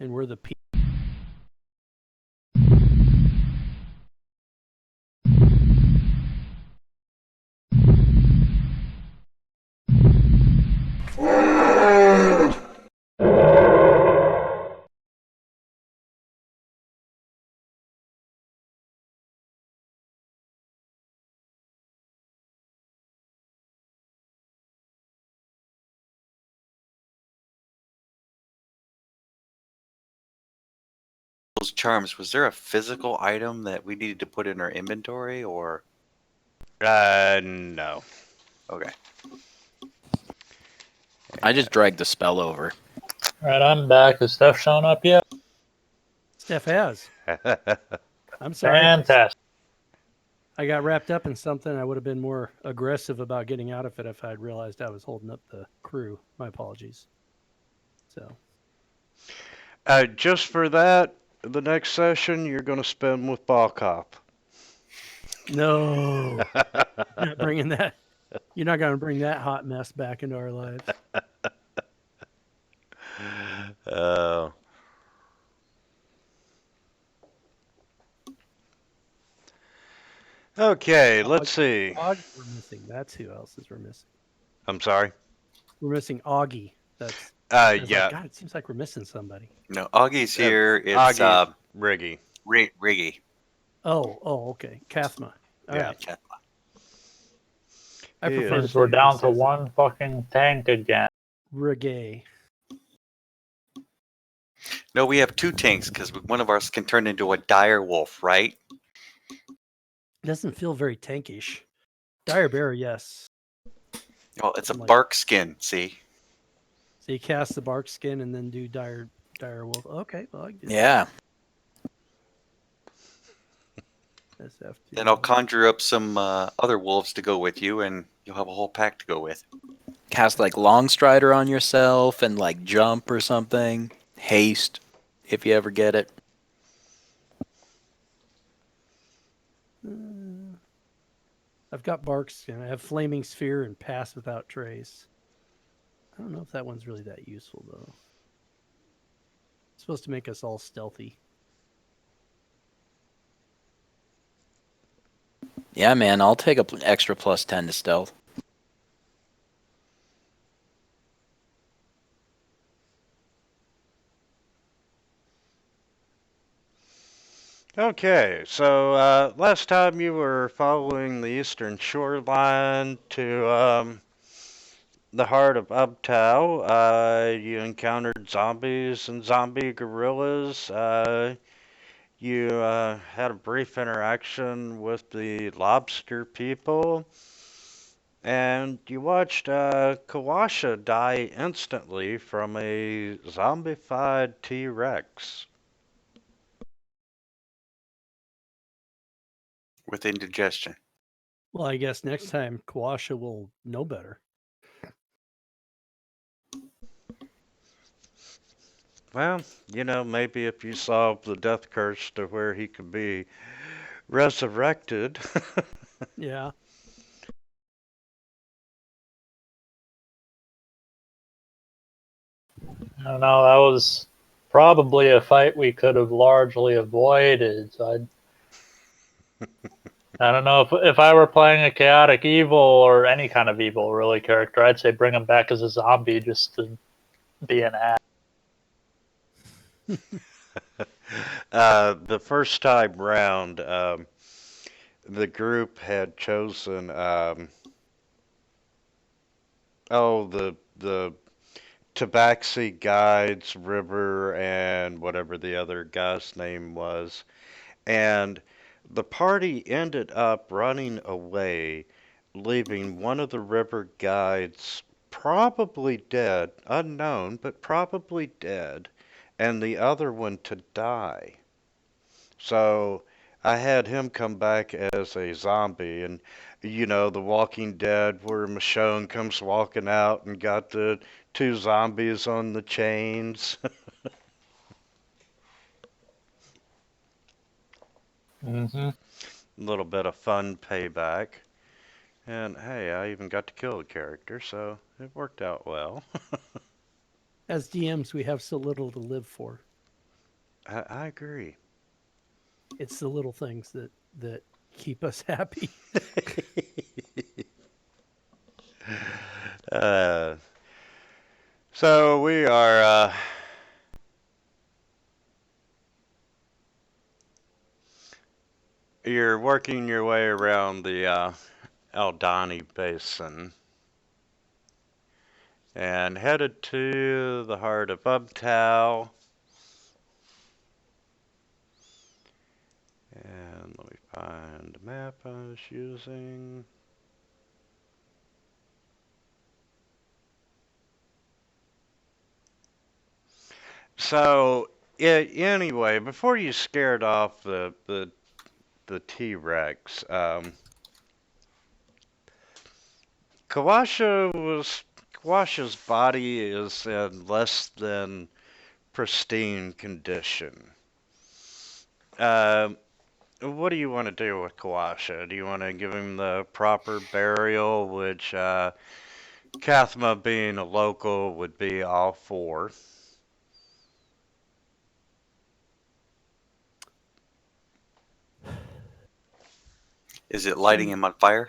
And we're the Those charms, was there a physical item that we needed to put in our inventory, or? No. Okay. I just dragged the spell over. Alright, I'm back. Has Steph shown up yet? Steph has. I'm sorry. Fantastic. I got wrapped up in something. I would have been more aggressive about getting out of it if I'd realized I was holding up the crew. My apologies. So, Just for that, the next session you're going to spend with Ball Cop. no. You're not bringing that. You're not going to bring that hot mess back into our lives. Uh, okay, let's see. Augie, we're missing. That's who else is we're missing. I'm sorry. We're missing Augie. That's I was Yeah. like, God, it seems like we're missing somebody. No, Augie's here. It's Augie, Riggy. Riggy. Oh, okay. Kathma. All Yeah. right. Chat. I He prefer is. to We're say down he to says one fucking tank again. Reggae. No, we have two tanks because one of ours can turn into a dire wolf, right? It doesn't feel very tankish. Dire Bear, yes. Well, it's a Like- bark skin. See. So you cast the bark skin and then do dire wolf. Okay, well, I get it. Yeah. SF2. Then I'll conjure up some other wolves to go with you, and you'll have a whole pack to go with. Cast like Long Strider on yourself and like jump or something. Haste, if you ever get it. I've got bark skin. I have flaming sphere and pass without trace. I don't know if that one's really that useful though. It's supposed to make us all stealthy. Yeah, man, I'll take an extra plus 10 to stealth. Okay, so last time you were following the eastern shoreline to the heart of Uptow. You encountered zombies and zombie gorillas. You had a brief interaction with the lobster people. And you watched Kawasha die instantly from a zombified T-Rex. With indigestion. Well, I guess next time Kawasha will know better. Well, maybe if you solve the death curse to where he could be resurrected. Yeah. I don't know, that was probably a fight we could have largely avoided. So I don't know if I were playing a chaotic evil or any kind of evil really character, I'd say bring him back as a zombie just to be an ass. The first time round, the group had chosen the Tabaxi Guides River and whatever the other guy's name was. And the party ended up running away, leaving one of the river guides probably dead, unknown, but probably dead, and the other one to die. So I had him come back as a zombie, and The Walking Dead, where Michonne comes walking out and got the two zombies on the chains. Mm-hmm. A little bit of fun payback. And hey, I even got to kill a character, so it worked out well. As DMs, we have so little to live for. I agree. It's the little things that keep us happy. uh, so we are. You're working your way around the Aldani Basin and headed to the heart of Uptow. And let me find the map I was using. So, anyway, before you scared off the T-Rex, Kawasha's body is in less than pristine condition. What do you want to do with Kawasha? Do you want to give him the proper burial, which Kathma, being a local, would be all for? Is it lighting him on fire?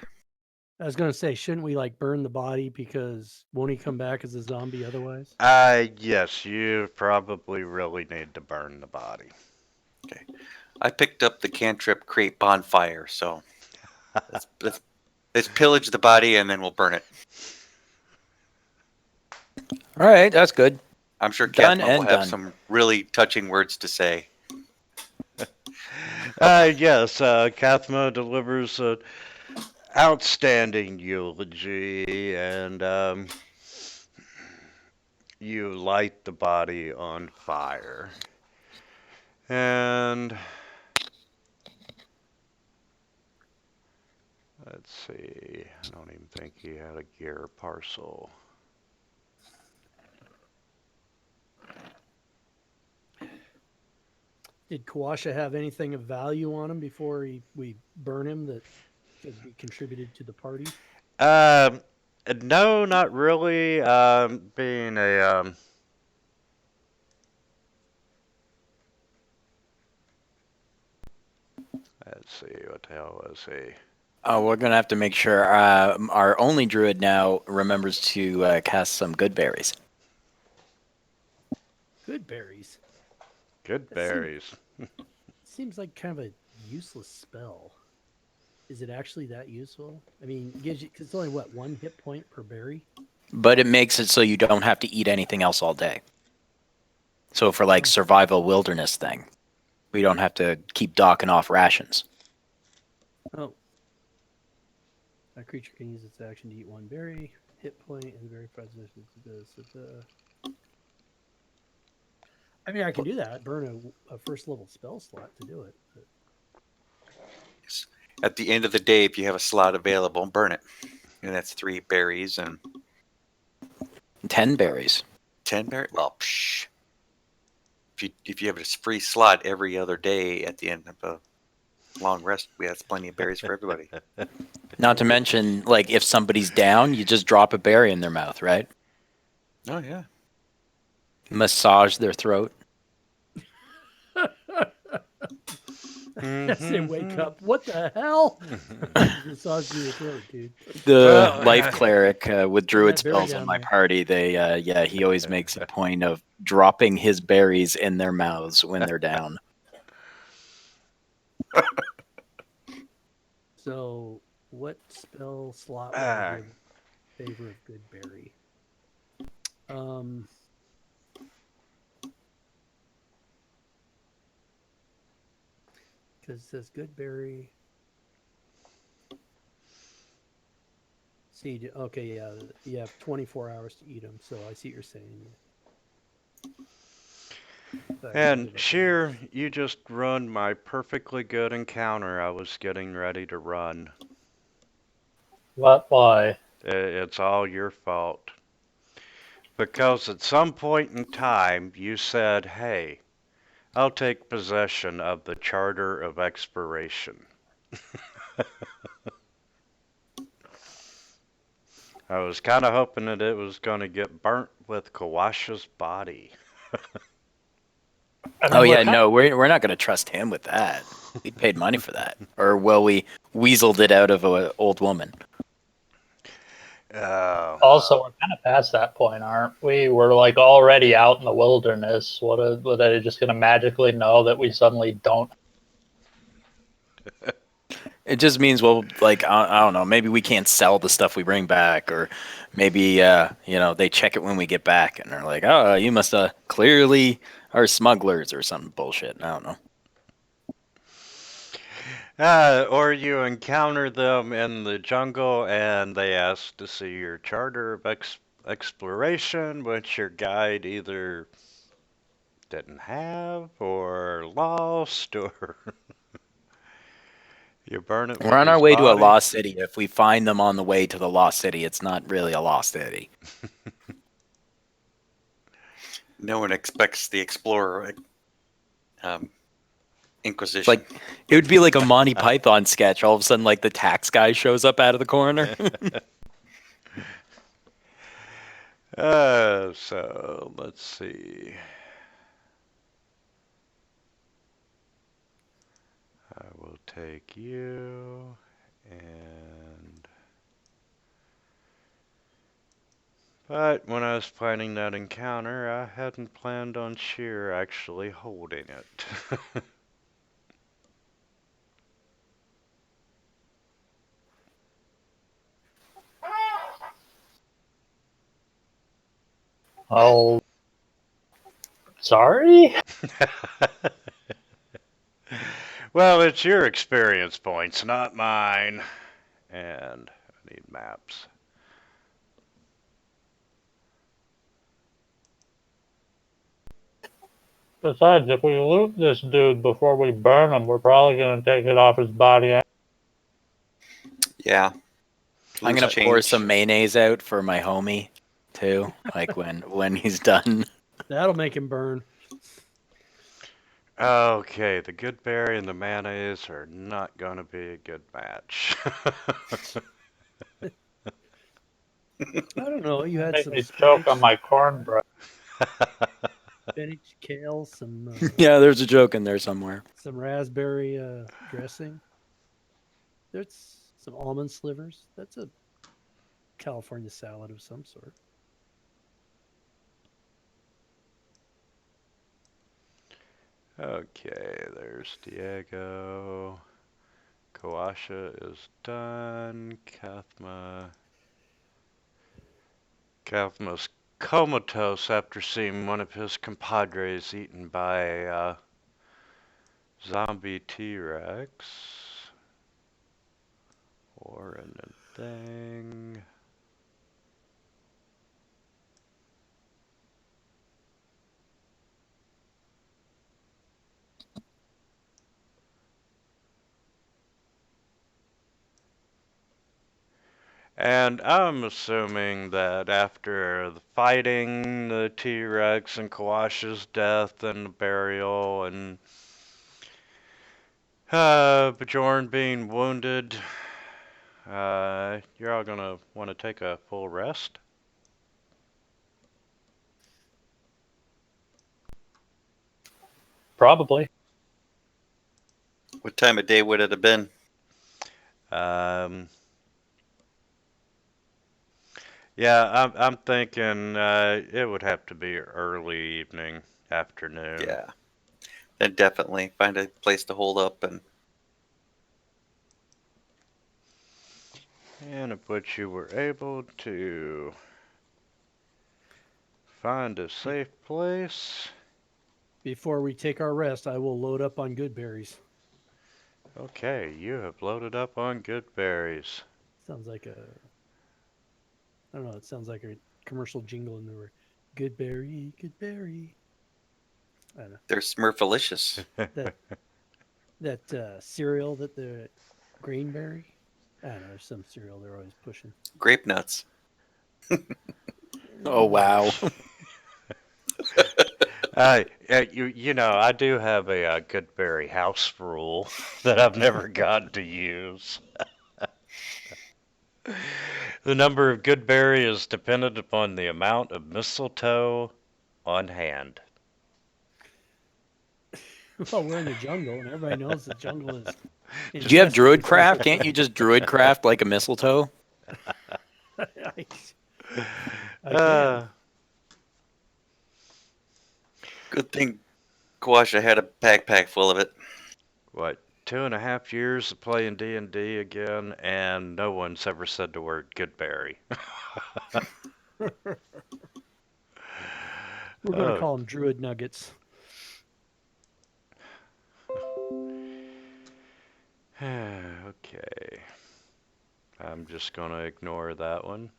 I was gonna say, shouldn't we like burn the body because won't he come back as a zombie otherwise? Yes, you probably really need to burn the body. Okay. I picked up the cantrip create bonfire, so let's pillage the body and then we'll burn it. All right, that's good. I'm sure Done Kathma will and have done. some really touching words to say. Yes, Kathma delivers an outstanding eulogy, and you light the body on fire. And let's see, I don't even think he had a gear parcel. Did Kawasha have anything of value on him before we burn him that could be contributed to the party? No, not really. Being a let's see, what the hell was he? Oh, we're gonna have to make sure our only druid now remembers to cast some good berries. Good berries. Good That berries. seems like kind of a useless spell. Is it actually that useful? I mean, it gives you because it's only what, 1 hit point per berry. But it makes it so you don't have to eat anything else all day. So for like survival wilderness thing, we don't have to keep docking off rations. Oh. A creature can use its action to eat 1 berry, hit point, and berry position. I mean, I can do that. Burn a first level spell slot to do it. But At the end of the day, if you have a slot available, burn it. And that's 3 berries and 10 berries. 10 berries. Well, psh. If you have a free slot every other day at the end of a long rest, that's plenty of berries for everybody. Not to mention, like, if somebody's down, you just drop a berry in their mouth, right? Oh, yeah. Massage their throat. as they wake up, what the hell? Massage your throat, dude. The life cleric with druid that berry spells on down my there. party, he always makes a point of dropping his berries in their mouths when they're down. So, what spell slot would I give in favor of good berry? Because it says good berry. See, okay, yeah, you have 24 hours to eat them. So I see what you're saying. And Sheer, you just ruined my perfectly good encounter I was getting ready to run. What? Why? It's all your fault. Because at some point in time, you said, hey, I'll take possession of the Charter of Expiration. I was kind of hoping that it was going to get burnt with Kawasha's body. I mean, Oh we're yeah, kind no, we're not going to trust him with that. We paid money for that, or will we weaseled it out of an old woman? Also, we're kind of past that point, aren't we? We're like already out in the wilderness. What are they just going to magically know that we suddenly don't? It just means, well, like I don't know, maybe we can't sell the stuff we bring back, or maybe they check it when we get back, and they're like, oh, you must clearly are smugglers or some bullshit. I don't know. Or you encounter them in the jungle and they ask to see your charter of exploration, which your guide either didn't have or lost, or you burn it with We're on our his way to a body. lost city. If we find them on the way to the lost city, it's not really a lost city. No one expects the explorer It's Inquisition. like it would be like a Monty Python sketch. All of a sudden, like the tax guy shows up out of the corner. So let's see. I will take you and. But when I was planning that encounter, I hadn't planned on Sheer actually holding it. Oh, sorry. Well, it's your experience points, not mine. And I need maps. Besides, if we loot this dude before we burn him, we're probably going to take it off his body. Yeah. I'm Loose gonna pour change. some mayonnaise out for my homie too. Like when he's done. That'll make him burn. Okay, the good berry and the mayonnaise are not going to be a good match. I don't know. You had Make some me choke on spinach, my cornbread. spinach, kale, some Yeah, there's a joke in there somewhere. some raspberry dressing. There's some almond slivers. That's a California salad of some sort. Okay, there's Diego. Kawasha is done. Kathma's comatose after seeing one of his compadres eaten by a zombie T-Rex. Or a thing. And I'm assuming that after the fighting, the T-Rex and Kawasha's death and the burial and Bjorn being wounded, you're all gonna want to take a full rest. Probably. What time of day would it have been? Yeah, I'm thinking it would have to be early evening, afternoon. Yeah. Then definitely find a place to hold up and And of which you were able to find a safe place. Before we take our rest, I will load up on good berries. Okay, you have loaded up on good berries. Sounds like a, I don't know, it sounds like a commercial jingle in there. Good berry, good berry. I don't know. they're Smurfalicious. That cereal that the Greenberry. I don't know. There's some cereal they're always pushing. Grape nuts. Oh wow. You know, I do have a good berry house rule that I've never gotten to use. The number of good berry is dependent upon the amount of mistletoe on hand. Well, we're in the jungle, and everybody knows the jungle is. Do you have infested druid with craft? lizards. Can't you just druid craft like a mistletoe? I can. Uh, Good thing Quasha had a backpack full of it. what, 2.5 years of playing D&D again, and no one's ever said the word Goodberry. We're going to Oh, call them druid nuggets. okay. I'm just gonna ignore that one.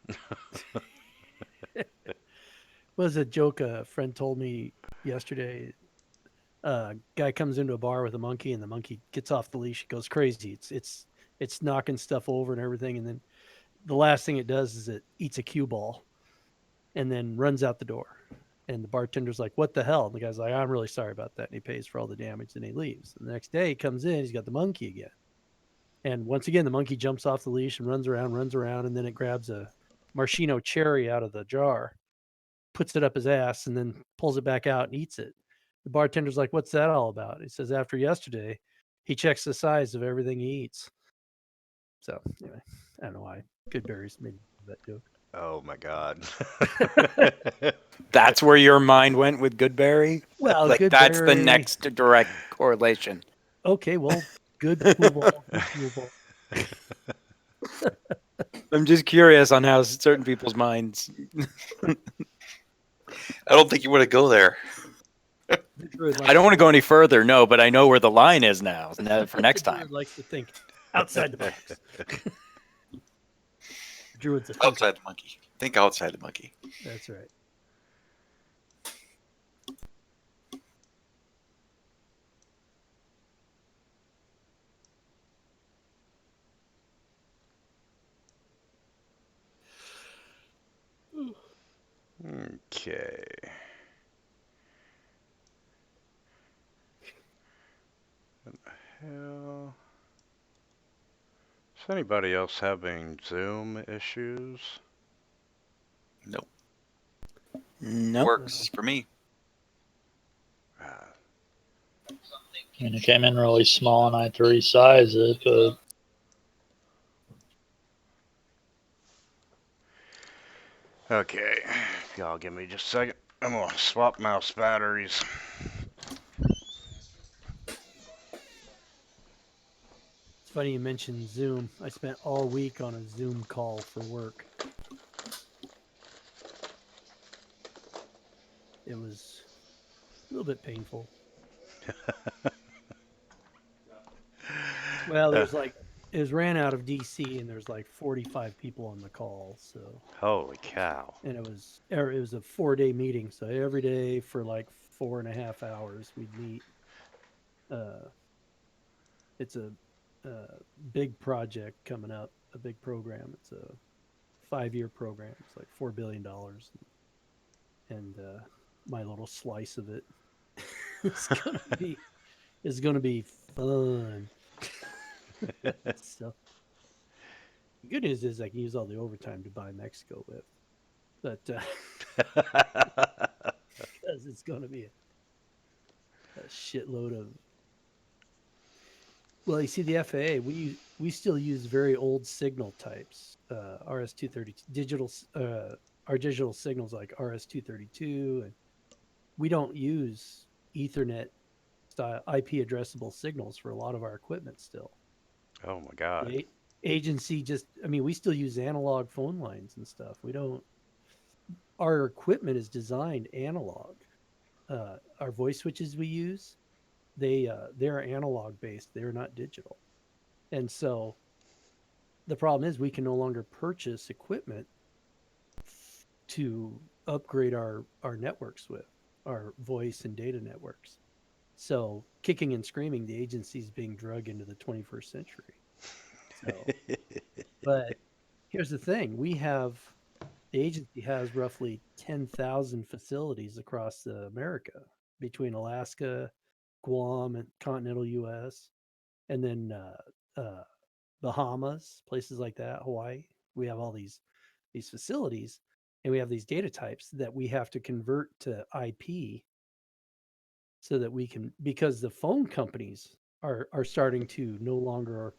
Was a joke a friend told me yesterday. Guy comes into a bar with a monkey, and the monkey gets off the leash. It goes crazy. It's knocking stuff over and everything. And then the last thing it does is it eats a cue ball, and then runs out the door. And the bartender's like, "What the hell?" And the guy's like, "I'm really sorry about that." And he pays for all the damage, and he leaves. And the next day, he comes in. He's got the monkey again. And once again, the monkey jumps off the leash and runs around, and then it grabs a maraschino cherry out of the jar, puts it up his ass, and then pulls it back out and eats it. The bartender's like, "What's that all about?" He says, "After yesterday, he checks the size of everything he eats." So anyway, I don't know why Goodberries made that joke. Oh my god. That's where your mind went with Goodberry? Well, Like, that's the Goodberry. next direct correlation. Okay, well, good pool ball, good pool ball. I'm just curious on how certain people's minds. I don't think you want to go there. The druid I don't want to go any further, no, but I know where the line is now for next the time. druid likes to think outside the box. The druid's a thinker. Outside the monkey. Think outside the monkey. That's right. Okay. What the hell? Is anybody else having Zoom issues? Nope. Nope. Works for me. Ah, I mean, it came in really small, and I had to resize it, but okay. Y'all give me just a second. I'm gonna swap mouse batteries. It's funny you mentioned Zoom. I spent all week on a Zoom call for work. It was a little bit painful. Well, there's like it was ran out of DC, and there's like 45 people on the call. So, Holy cow. and it was a 4-day meeting. So every day for like 4.5 hours, we'd meet. It's a big project coming up, a big program. It's a 5-year program. It's like $4 billion, and my little slice of it is gonna be fun. So the good news is I can use all the overtime to buy Mexico with, but because it's gonna be a shitload of. Well, you see, the FAA, we still use very old signal types, RS-232 digital. Our digital signals like RS-232, and we don't use Ethernet style IP addressable signals for a lot of our equipment still. Oh my god. The agency I mean, we still use analog phone lines and stuff. We don't. Our equipment is designed analog. Our voice switches we use, they're analog based. They're not digital, and so the problem is we can no longer purchase equipment to upgrade our networks with our voice and data networks. So kicking and screaming, the agency's being drug into the 21st century. So, but here's the thing: the agency has roughly 10,000 facilities across America, between Alaska, Guam, and continental U.S., and then Bahamas, places like that, Hawaii. We have all these facilities, and we have these data types that we have to convert to IP. so that we can, because the phone companies are starting to no longer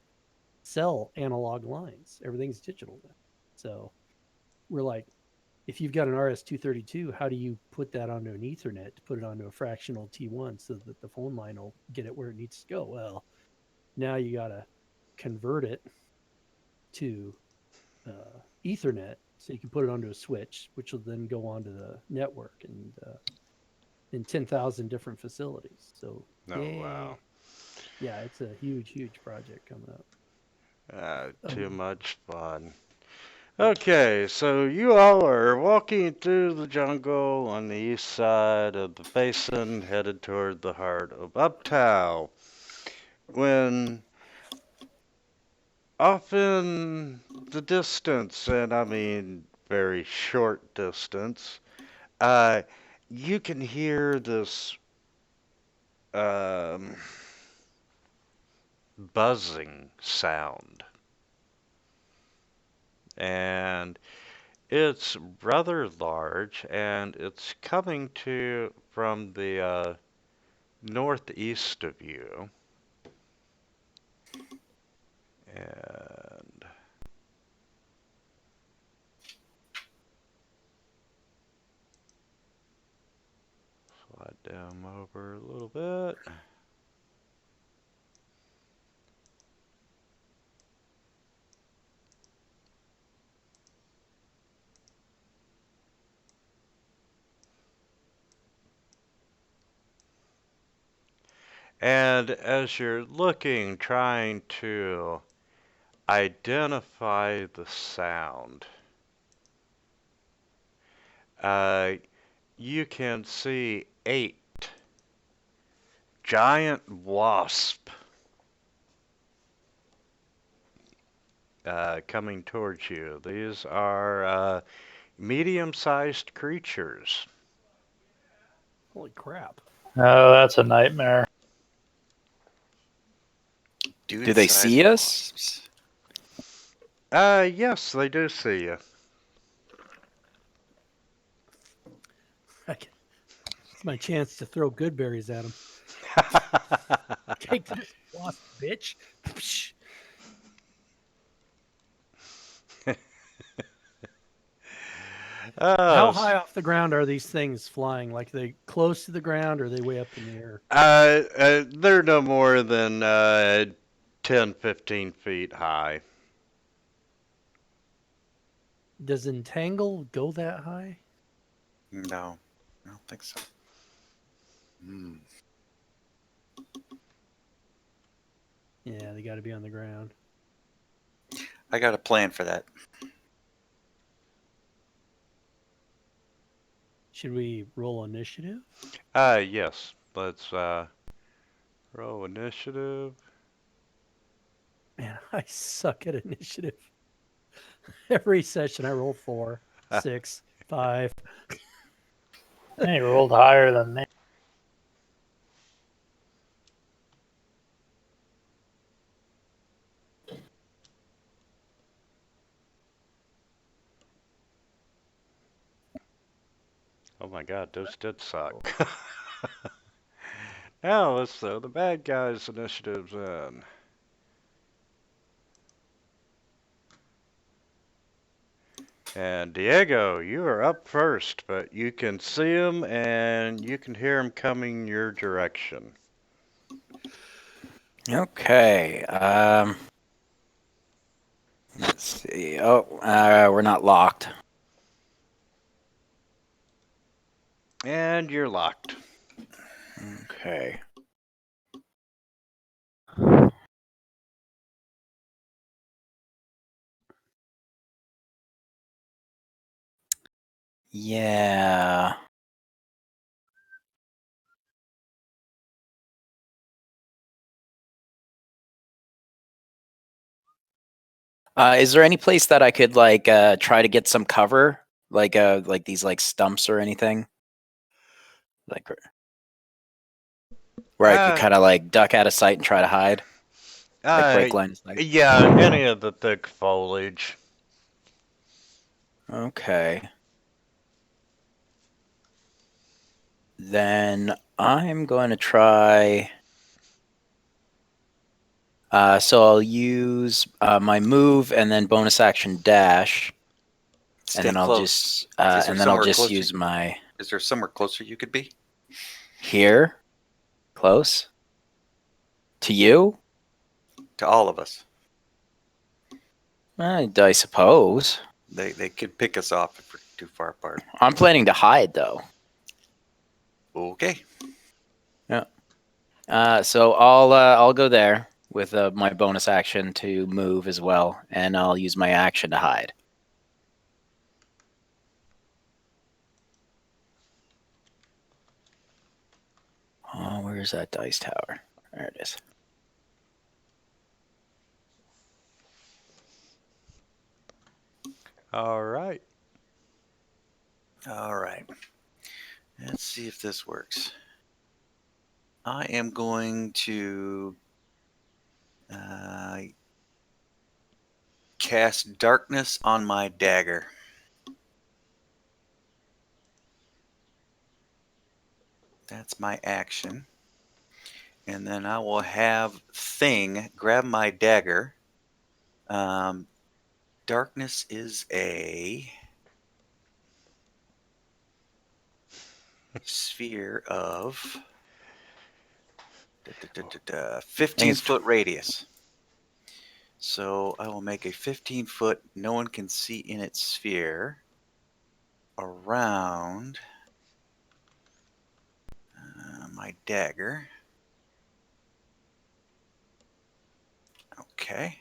sell analog lines. Everything's digital now. So we're like, if you've got an RS-232, how do you put that onto an Ethernet to put it onto a fractional T1 so that the phone line will get it where it needs to go? Well, now you got to convert it to Ethernet so you can put it onto a switch, which will then go onto the network and in 10,000 different facilities. So, Oh, wow. Yeah, it's a huge, huge project coming up. Too much fun. Okay, so you all are walking through the jungle on the east side of the basin, headed toward the heart of Uptown. When off in the distance, and I mean very short distance, you can hear this um, buzzing sound. And it's rather large, and it's coming from the northeast of you. And slide down over a little bit. And as you're looking, trying to identify the sound, you can see 8 giant wasps coming towards you. These are medium-sized creatures. Holy crap. Oh, that's a nightmare. Do they see us? Wasps. Yes, they do see you. It's my chance to throw good berries at them. Take this, wasp, bitch. How high off the ground are these things flying? Like, are they close to the ground, or are they way up in the air? They're no more than 10, 15 feet high. Does Entangle go that high? No, I don't think so. Yeah, they got to be on the ground. I got a plan for that. Should we roll initiative? Yes. Let's roll initiative. Man, I suck at initiative. Every session I roll 4, 6, 5. Hey, rolled higher than me. Oh my god, those did suck. Now let's throw the bad guys' initiatives in. And Diego, you are up first, but you can see them and you can hear them coming your direction. Okay. Let's see. Oh, we're not locked. And you're locked. Okay. Yeah. Is there any place that I could like try to get some cover, like these like stumps or anything, like where I could kind of like duck out of sight and try to hide, like break line of sight? Yeah, any of the thick foliage. Okay. Then I'm going to try. So I'll use my move and then bonus action dash, Stay and then I'll close. just Is there and then I'll somewhere just closer? use my Is there somewhere closer you could be? here, close to you. To all of us. I suppose. They could pick us off if we're too far apart. I'm planning to hide though. Okay. So I'll go there with my bonus action to move as well, and I'll use my action to hide. Oh, where's that dice tower? There it is. All right. All right. Let's see if this works. I am going to cast darkness on my dagger. That's my action. And then I will have Thing grab my dagger. Darkness is a sphere of 15-foot radius. So I will make a 15-foot, no one can see in its sphere around my dagger. Okay.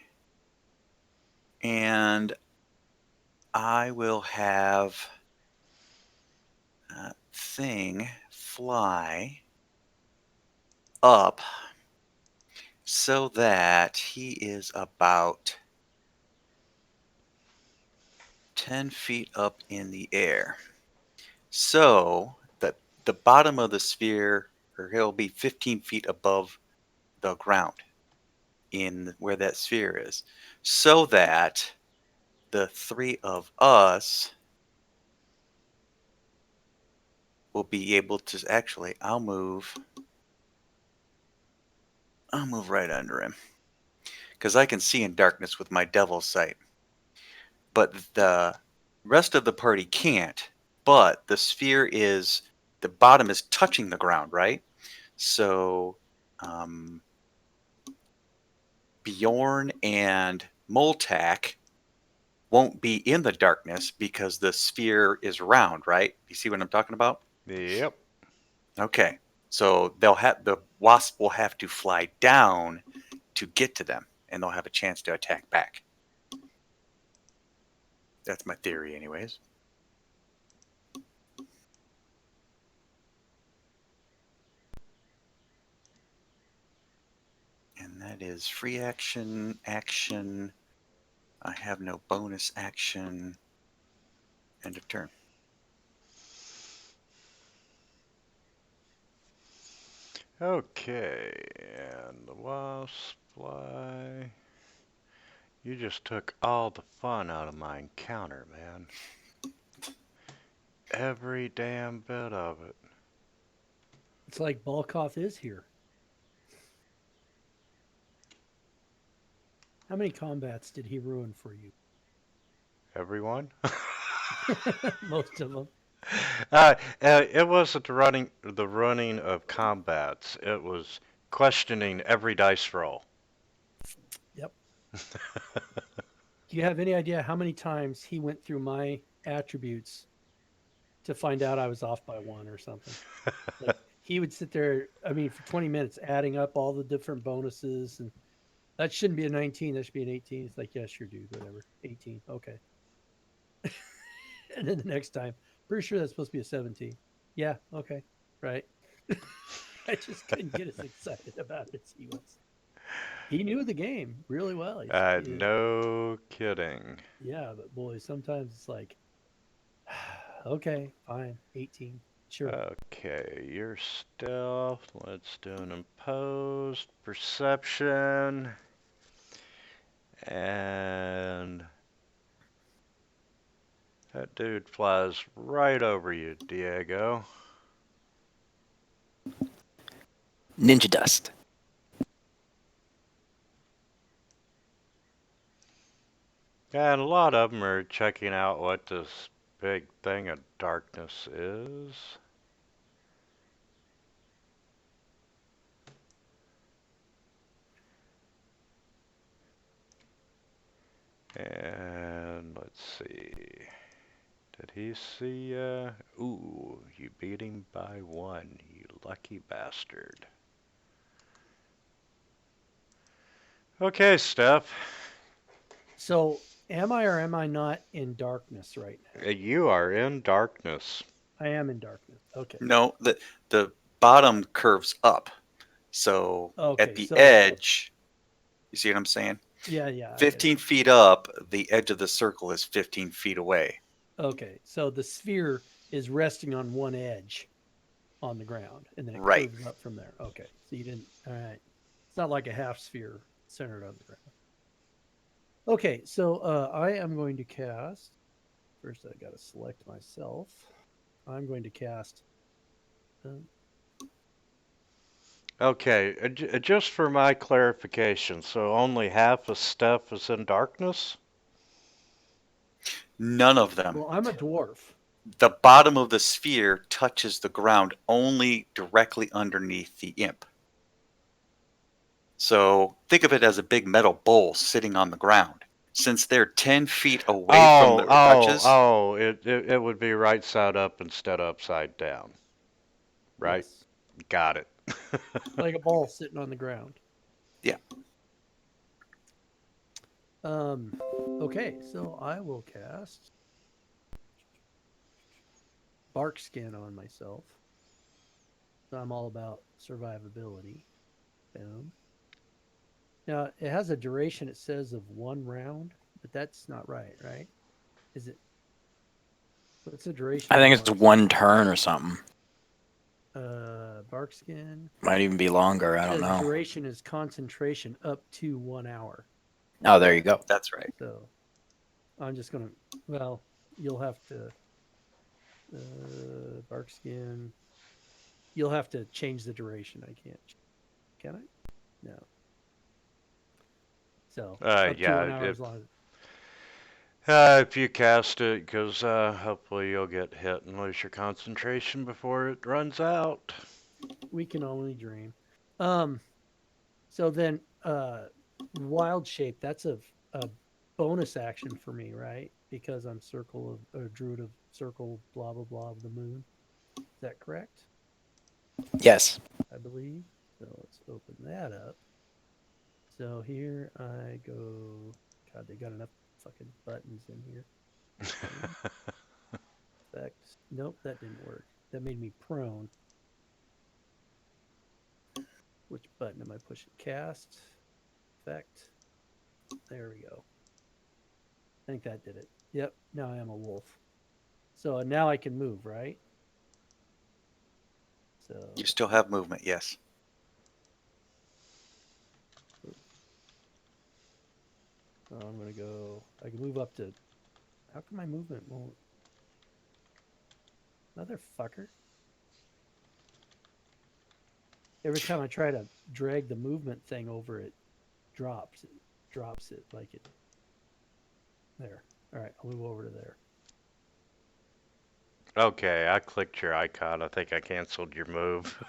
And I will have Thing fly up so that he is about 10 feet up in the air. So the bottom of the sphere, or he'll be 15 feet above the ground in where that sphere is, so that the three of us will be able to actually, I'll move right under him because I can see in darkness with my devil's sight. But the rest of the party can't. But the sphere is, the bottom is touching the ground, right? So Bjorn and Moltak won't be in the darkness because the sphere is round, right? You see what I'm talking about? Yep. Okay. So the wasp will have to fly down to get to them, and they'll have a chance to attack back. That's my theory, anyways. And that is free action, action. I have no bonus action. End of turn. Okay, and the wasp fly. You just took all the fun out of my encounter, man. Every damn bit of it. It's like Balkov is here. How many combats did he ruin for you? Everyone? Most of them. It wasn't the running of combats. It was questioning every dice roll. Yep. Do you have any idea how many times he went through my attributes to find out I was off by one or something? Like he would sit there, I mean, for 20 minutes adding up all the different bonuses, and that shouldn't be a 19, that should be an 18. It's like, yeah, sure, dude, whatever. 18. Okay. And then the next time, pretty sure that's supposed to be a 17. Yeah, okay. Right. I just couldn't get as excited about it as he was. He knew the game really well. No kidding. Yeah, but boy, sometimes it's like, okay, fine, 18, sure. Okay, your stealth. Let's do an imposed perception. And that dude flies right over you, Diego. Ninja dust. And a lot of them are checking out what this big thing of darkness is. And let's see. Did he see ooh, you beat him by 1, you lucky bastard. Okay, Steph. So, am I or am I not in darkness right now? You are in darkness. I am in darkness. Okay. No, the bottom curves up. So Okay, at the so- edge, you see what I'm saying? Yeah, I get it. 15 feet up, the edge of the circle is 15 feet away. Okay, so the sphere is resting on one edge on the ground, and then it Right. curves up from there. Okay, so you didn't. All right, it's not like a half sphere centered on the ground. Okay, so I am going to cast. First, I got to select myself. I'm going to cast. Okay, just for my clarification, so only half of Steph is in darkness? None of them. Well, I'm a dwarf. The bottom of the sphere touches the ground only directly underneath the imp. So think of it as a big metal bowl sitting on the ground. Since they're 10 feet away from the touches, it would be right side up instead of upside down. Right? Yes, Got it. like a ball sitting on the ground. Yeah. Okay, so I will cast bark skin on myself. So I'm all about survivability. Boom. Now it has a duration, it says, of 1 round, but that's not right, right? Is it? What's the duration? I of think it's bark one turn or something. bark skin. Might even be longer. I don't Says know. duration is concentration up to 1 hour. Oh, there you go. that's right. So I'm just gonna. Well, you'll have to. Bark skin. You'll have to change the duration. I can't. Can I? No. So up to 1 hour as long as. If you cast it, because hopefully you'll get hit and lose your concentration before it runs out. We can only dream. So then wild shape, that's a bonus action for me, right? Because I'm circle of or druid of circle blah blah blah of the moon. Is that correct? Yes. I believe. So let's open that up. So here I go. God, they got enough fucking buttons in here. Effect. Nope, that didn't work. That made me prone. Which button am I pushing? Cast. Effect. There we go. I think that did it. Yep, now I am a wolf. So now I can move, right? So You still have movement, yes. I'm gonna go. I can move up to. How come my movement won't? Motherfucker! Every time I try to drag the movement thing over, it drops. It drops it like it. There. All right, I'll move over to there. Okay, I clicked your icon. I think I canceled your move.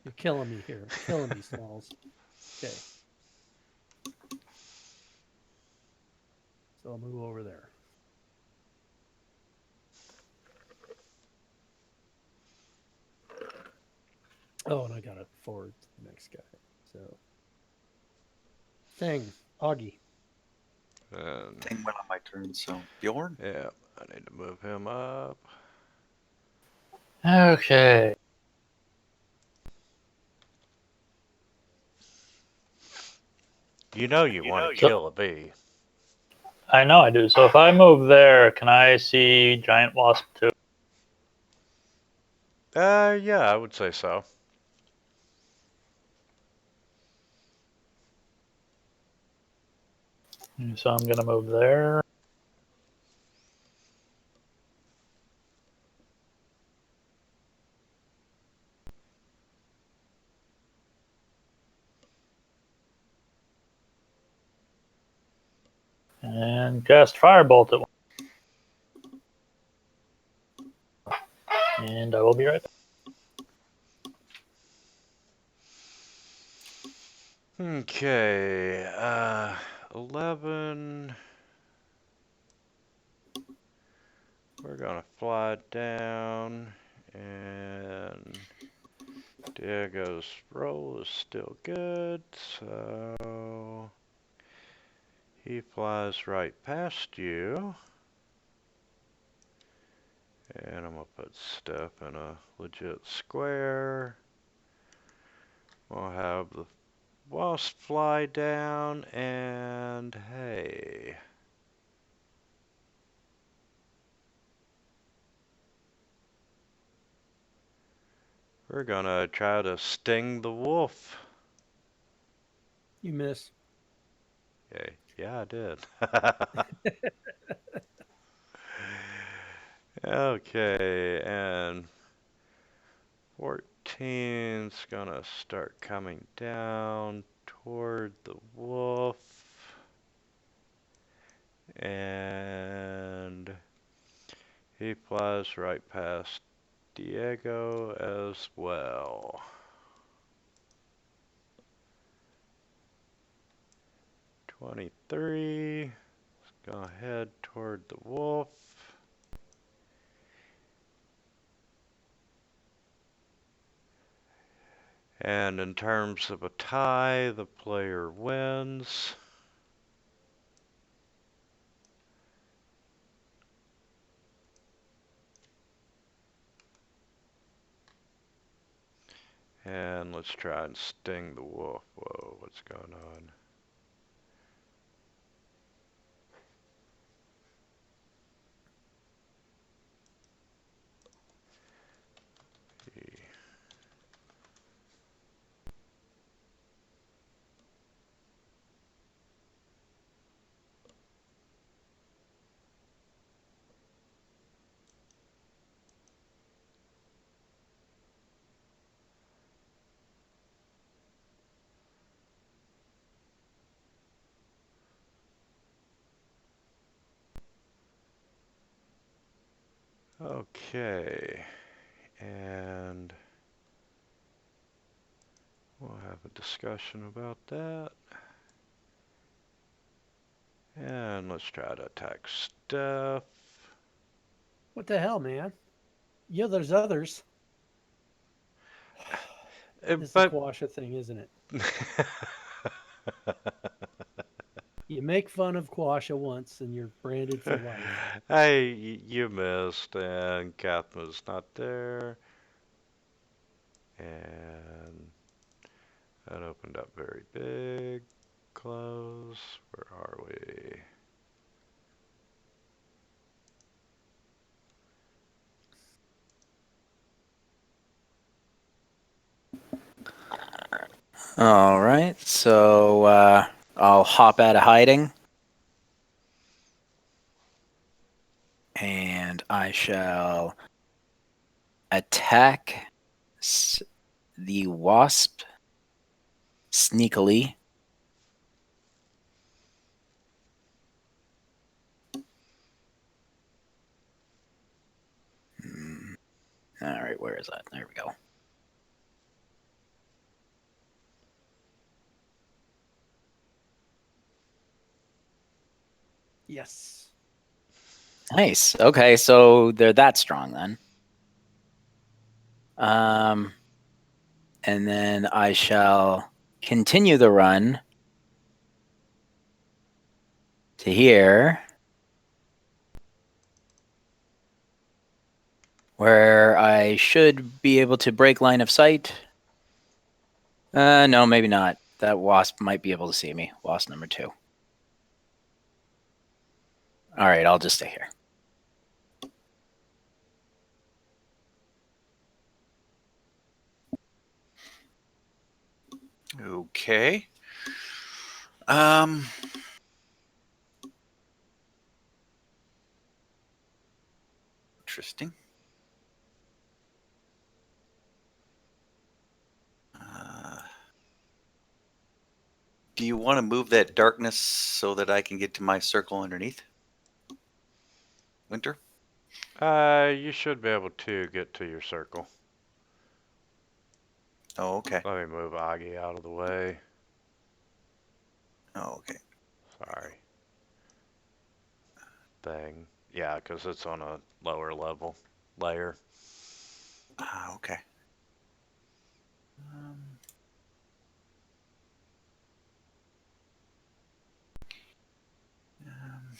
You're killing me here. Killing me, Smalls. Okay. So I'll move over there. Oh, and I got to forward to the next guy. So, Thing, Augie. Thing went on my turn, so Bjorn? Yeah, I need to move him up. Okay. You know you want to kill a bee. I know I do. So if I move there, can I see Giant Wasp too? Yeah, I would say so. So I'm gonna move there. And cast Firebolt at one. And I will be right back. Okay, 11. We're gonna fly down, and Diego's roll is still good, so he flies right past you. And I'm gonna put stuff in a legit square. We'll have the wasp fly down, and hey. We're gonna try to sting the wolf. You miss. Okay, yeah, I did. Okay, and 14's gonna start coming down toward the wolf. And he flies right past Diego as well. 23. Let's go ahead toward the wolf. And in terms of a tie, the player wins. And let's try and sting the wolf. Whoa, what's going on? Okay, and we'll have a discussion about that. And let's try to attack Steph. What the hell, man? Yeah, there's others. It's the But Quasha thing, isn't it? You make fun of Quasha once and you're branded for life. Hey, you missed, and Kathma's not there. And that opened up very big. Close. Where are we? All right, so I'll hop out of hiding. And I shall attack the wasp sneakily. All right, where is that? There we go. Yes. Nice. Okay, so they're that strong then. And then I shall continue the run to here, where I should be able to break line of sight. No, maybe not. That wasp might be able to see me. Wasp number 2. All right, I'll just stay here. Okay. Interesting. Do you want to move that darkness so that I can get to my circle underneath? Winter? You should be able to get to your circle. Oh, okay. Let me move Augie out of the way. Oh, okay. Sorry. Thing. Yeah, because it's on a lower level layer. Ah, okay. Um, um,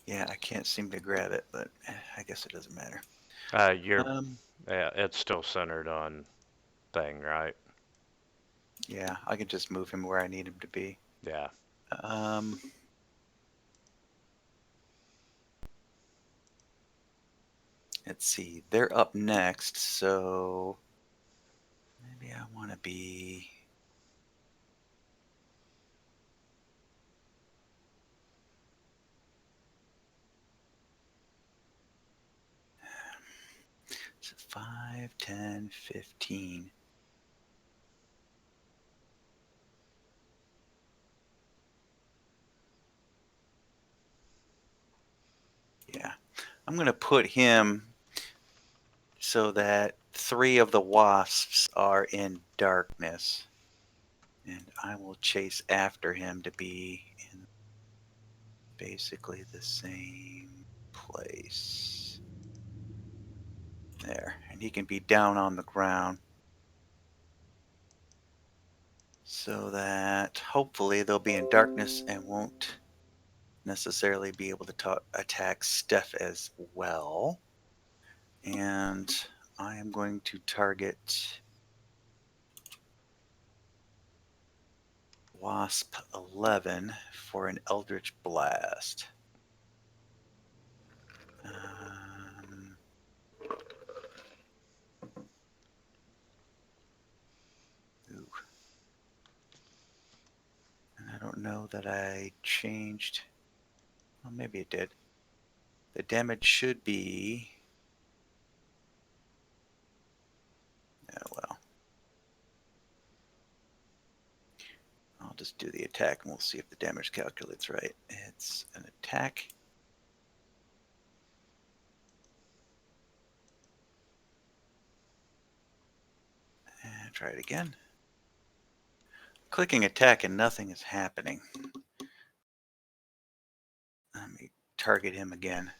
yeah, I can't seem to grab it, but I guess it doesn't matter. Yeah, it's still centered on thing, right? Yeah, I can just move him where I need him to be. Yeah. Um, let's see. They're up next, so maybe I want to be. So 5, 10, 15. Yeah, I'm going to put him so that 3 of the wasps are in darkness. And I will chase after him to be in basically the same place. There. And he can be down on the ground so that hopefully they'll be in darkness and won't necessarily be able to attack Steph as well. And I am going to target Wasp 11 for an Eldritch Blast. Ooh. And I don't know that I changed. Well, maybe it did. The damage should be. Oh, well. I'll just do the attack and we'll see if the damage calculates right. It's an attack. And try it again. Clicking attack and nothing is happening. Let me target him again.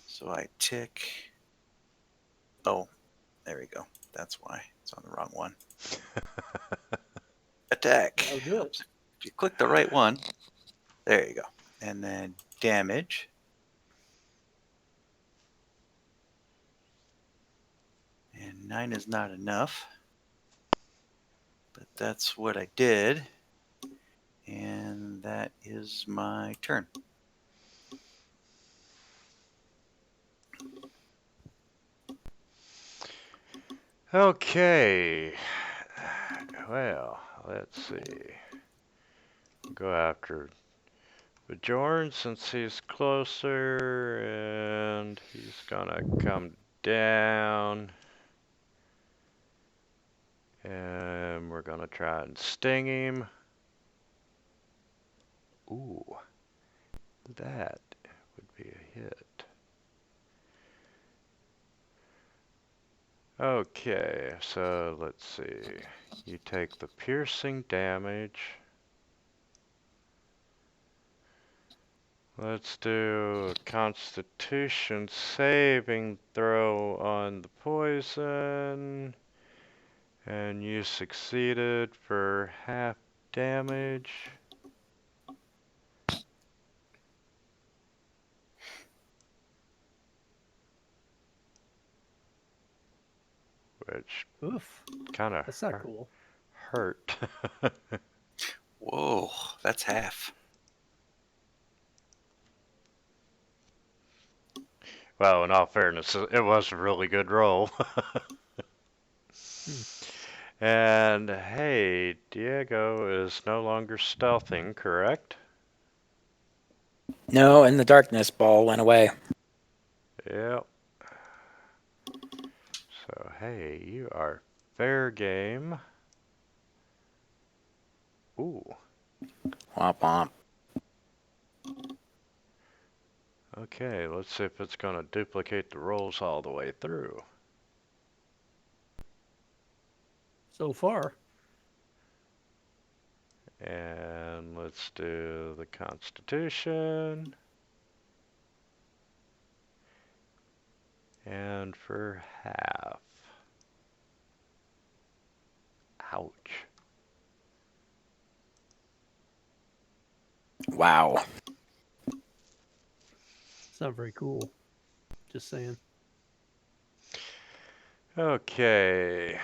So I tick. Oh, there we go. That's why. It's on the wrong one. Attack. That'll do it. Oops. If you click the right one, there you go. And then damage. And 9 is not enough. But that's what I did. And that is my turn. Okay. Well, let's see. Go after Bjorn since he's closer, and he's gonna come down. And we're gonna try and sting him. Ooh, that would be a hit. Okay, so let's see. You take the piercing damage. Let's do a Constitution saving throw on the poison. And you succeeded for half damage. Which Oof. kind of That's not cool. hurt. Whoa, that's half. Well, in all fairness, it was a really good roll. And hey, Diego is no longer stealthing, correct? No, and the darkness ball went away. Yep. So hey, you are fair game. Ooh. Womp womp. Okay, let's see if it's gonna duplicate the rolls all the way through. So far. And let's do the Constitution. And for half. Ouch. Wow. It's not very cool. Just saying. Okay.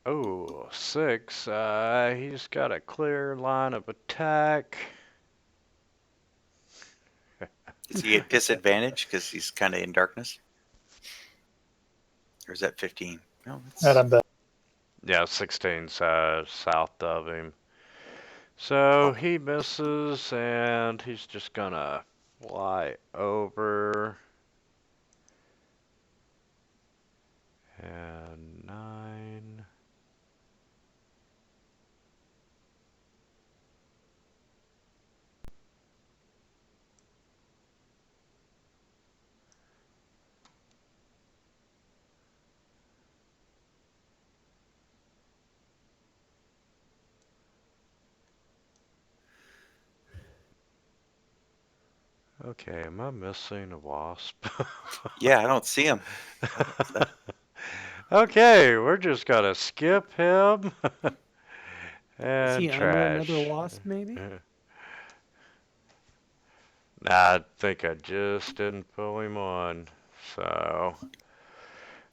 Oh, 6. He's got a clear line of attack. Is he at disadvantage because he's kind of in darkness? Or is that 15? No, And I'm back. Yeah, 16's south of him. So he misses, and he's just gonna fly over. And 9. Okay, am I missing a wasp? Yeah, I don't see him. Okay, we're just gonna skip him. Is And he under another trash. wasp, maybe? I think I just didn't pull him on. So.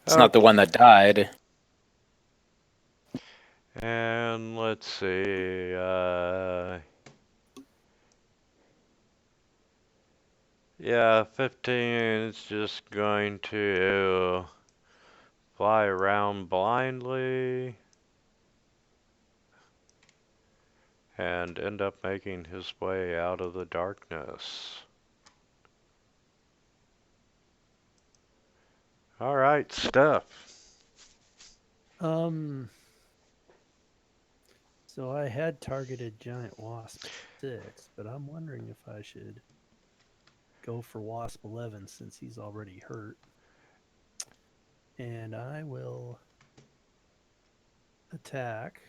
It's not the one that died. And let's see. Yeah, 15 is just going to fly around blindly and end up making his way out of the darkness. All right, Steph. So I had targeted giant wasp 6, but I'm wondering if I should go for wasp 11 since he's already hurt. And I will attack.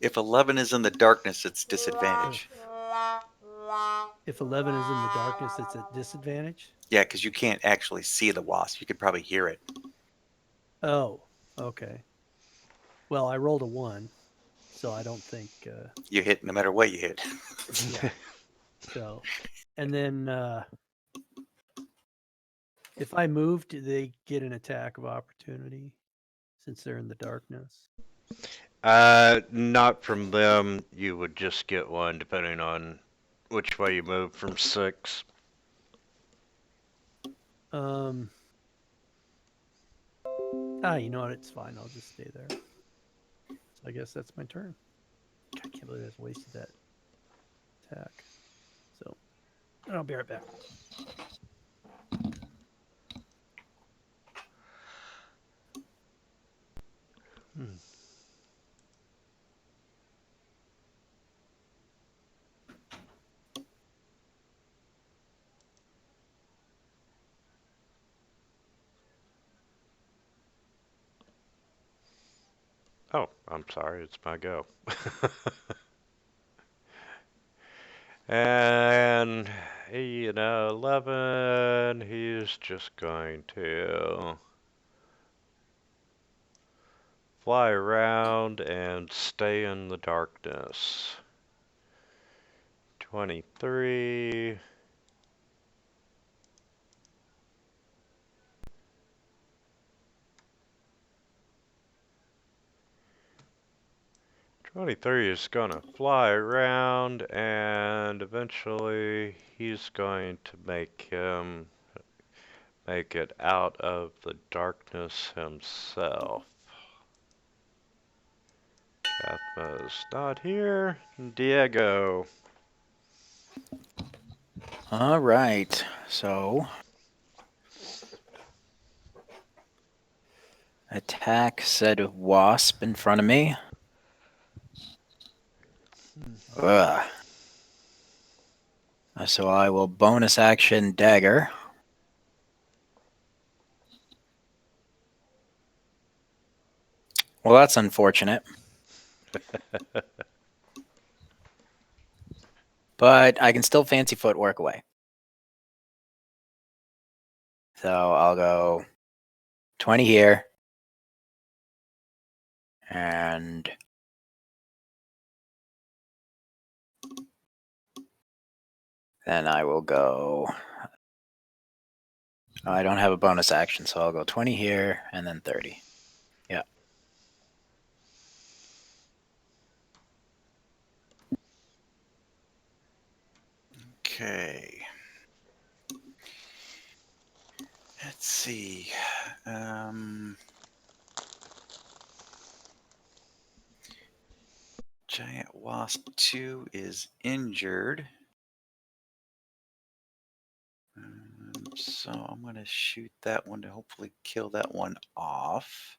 If 11 is in the darkness, it's disadvantage. If 11 is in the darkness, it's at disadvantage. Yeah, because you can't actually see the wasp. You could probably hear it. Oh, okay. Well, I rolled a 1, so I don't think. You hit no matter what you hit. Yeah. So, and then if I move, do they get an attack of opportunity since they're in the darkness? Not from them. You would just get one depending on which way you move from 6. You know what? It's fine. I'll just stay there. So I guess that's my turn. I can't believe I just wasted that attack. So, and I'll be right back. Oh, I'm sorry, it's my go. And, 11, he's just going to fly around and stay in the darkness. 23. 23 is gonna fly around and eventually he's going to make it out of the darkness himself. Chathma's not here. Diego. All right. So attack said wasp in front of me. Ugh. So I will bonus action dagger. Well, that's unfortunate. But I can still fancy footwork away. So I'll go 20 here. And then I will go. I don't have a bonus action, so I'll go 20 here and then 30. Yeah. Okay. Let's see. Giant Wasp 2 is injured. So I'm going to shoot that one to hopefully kill that one off.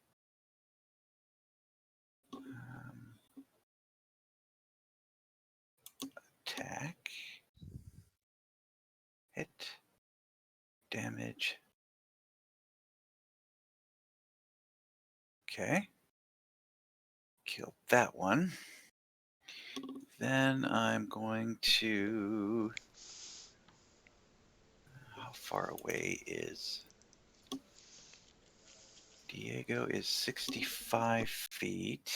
Attack. Hit. Damage. Okay. Killed that one. Then I'm going to... How far away is... Diego is 65 feet.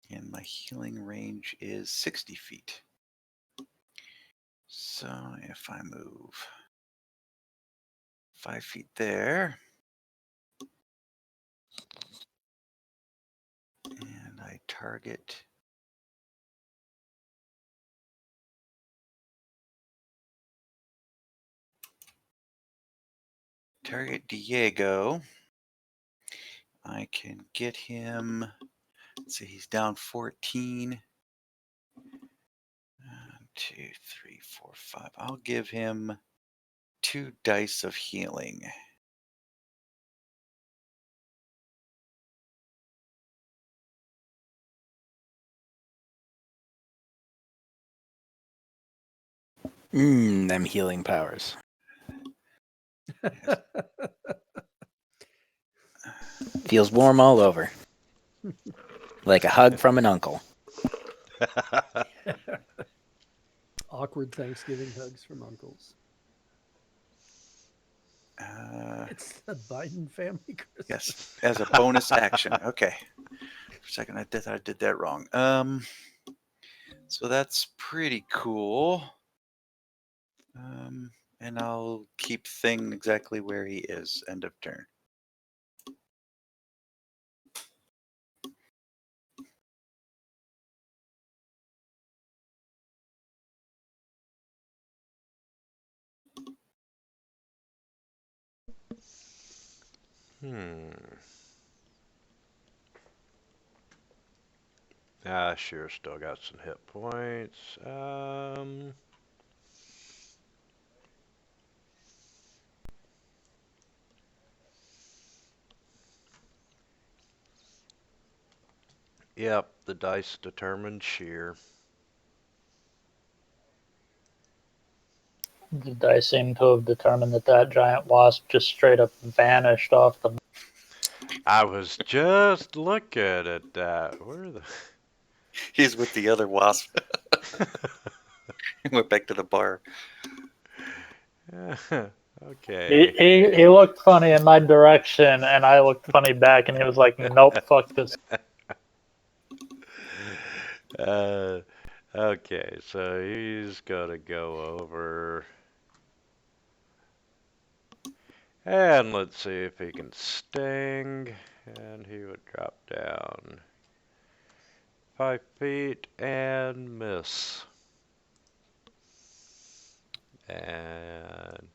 And my healing range is 60 feet. So if I move 5 feet there, and I target Diego, I can get him. Let's see, he's down 14. 2, 3, 4, 5. I'll give him 2 dice of healing. Them healing powers. Feels warm all over. Like a hug from an uncle. Awkward Thanksgiving hugs from uncles. It's the Biden family Christmas. Yes, as a bonus action. Okay. For a second, I thought I did that wrong. So that's pretty cool. And I'll keep Thing exactly where he is. End of turn. Sure, still got some hit points. Yep, the dice determined sheer. The dice seem to have determined that giant wasp just straight up vanished off the. I was just looking at that. Where the... He's with the other wasp. He went back to the bar. Okay. He looked funny in my direction, and I looked funny back, and he was like, "Nope, fuck this." Okay, so he's gonna go over. And let's see if he can sting. And he would drop down 5 feet and miss. And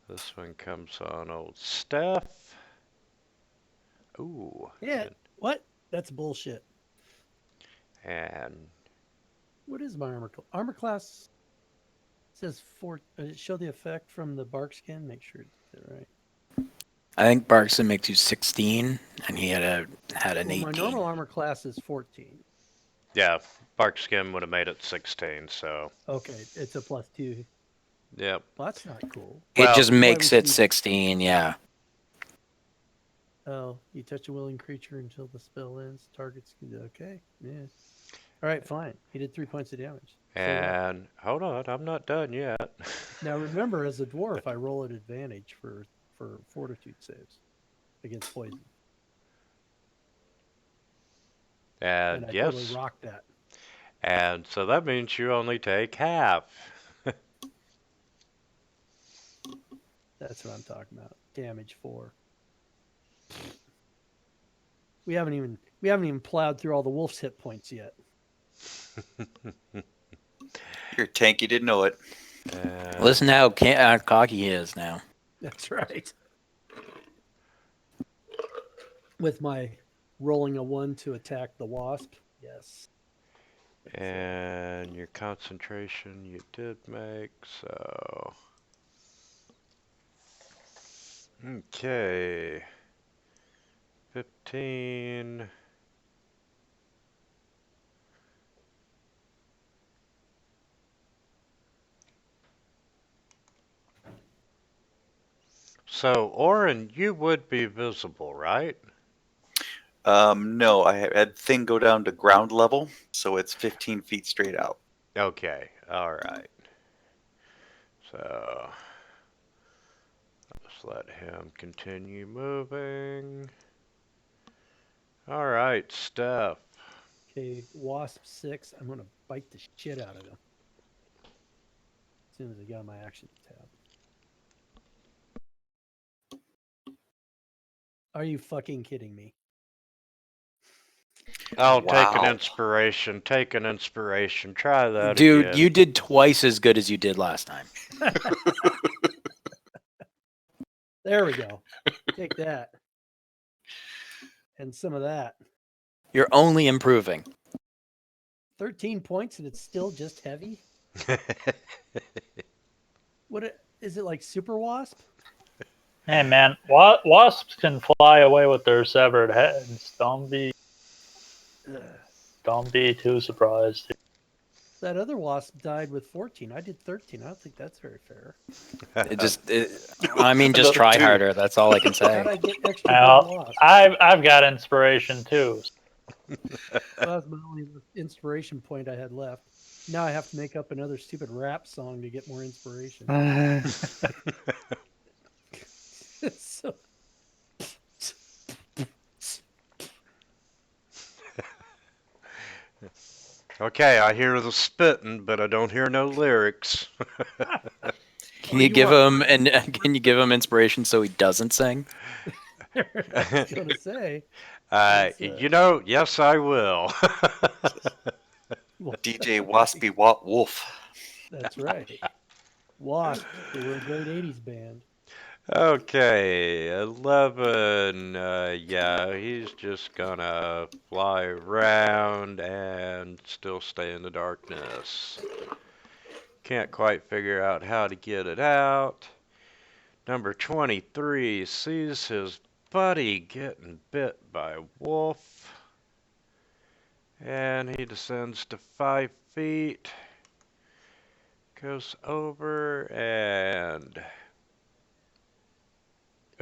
this one comes on old Steph. Ooh. Yeah. What? That's bullshit. And What is my armor? Armor class says 4. Show the effect from the bark skin. Make sure it's right. I think Barkson makes you 16, and he had an Well, 18. my normal armor class is 14. yeah, Bark Skin would have made it 16, so. Okay, it's a +2. Yep. Well, that's not cool. It Well, just Why makes would it you- 16, yeah. Oh, you touch a willing creature until the spell ends. Targets. Okay, yeah. All right, fine. He did 3 points of damage. So what? And hold on, I'm not done yet. Now remember, as a dwarf, I roll at advantage for fortitude saves against poison, and I totally yes, rocked that. and so that means you only take half. That's what I'm talking about. Damage 4. We haven't even plowed through all the wolf's hit points yet. You're a tank, you didn't know it. And Listen to how cocky he is now. That's right. With my rolling a 1 to attack the wasp. Yes. And your concentration you did make, so. Okay. 15. So, Orin, you would be visible, right? No, I had thing go down to ground level, so it's 15 feet straight out. Okay, alright. So, let's let him continue moving. Alright, Steph. Okay, wasp 6. I'm gonna bite the shit out of him as soon as I get on my action tab. Are you fucking kidding me? Oh, take an Wow. inspiration. Take an inspiration. Try that Dude, again. you did twice as good as you did last time. There we go. Take that. And some of that. You're only improving. 13 points and it's still just heavy? Is it like super wasp? Hey man, wasps can fly away with their severed heads. Don't be too surprised. That other wasp died with 14. I did 13. I don't think that's very fair. I mean, just Another try 2. harder. That's all I can say. How'd I get extra Well, good wasp? I've got inspiration too. That was my only inspiration point I had left. Now I have to make up another stupid rap song to get more inspiration. So, Okay, I hear the spitting, but I don't hear no lyrics. Can you give him can you give him inspiration so he doesn't sing? I was going to say. You know, yes, I will. DJ Waspy Wolf. That's right. Wasp. They were a great 80s band. Okay, 11. Yeah, he's just gonna fly around and still stay in the darkness. Can't quite figure out how to get it out. Number 23 sees his buddy getting bit by a wolf. And he descends to 5 feet. Goes over and...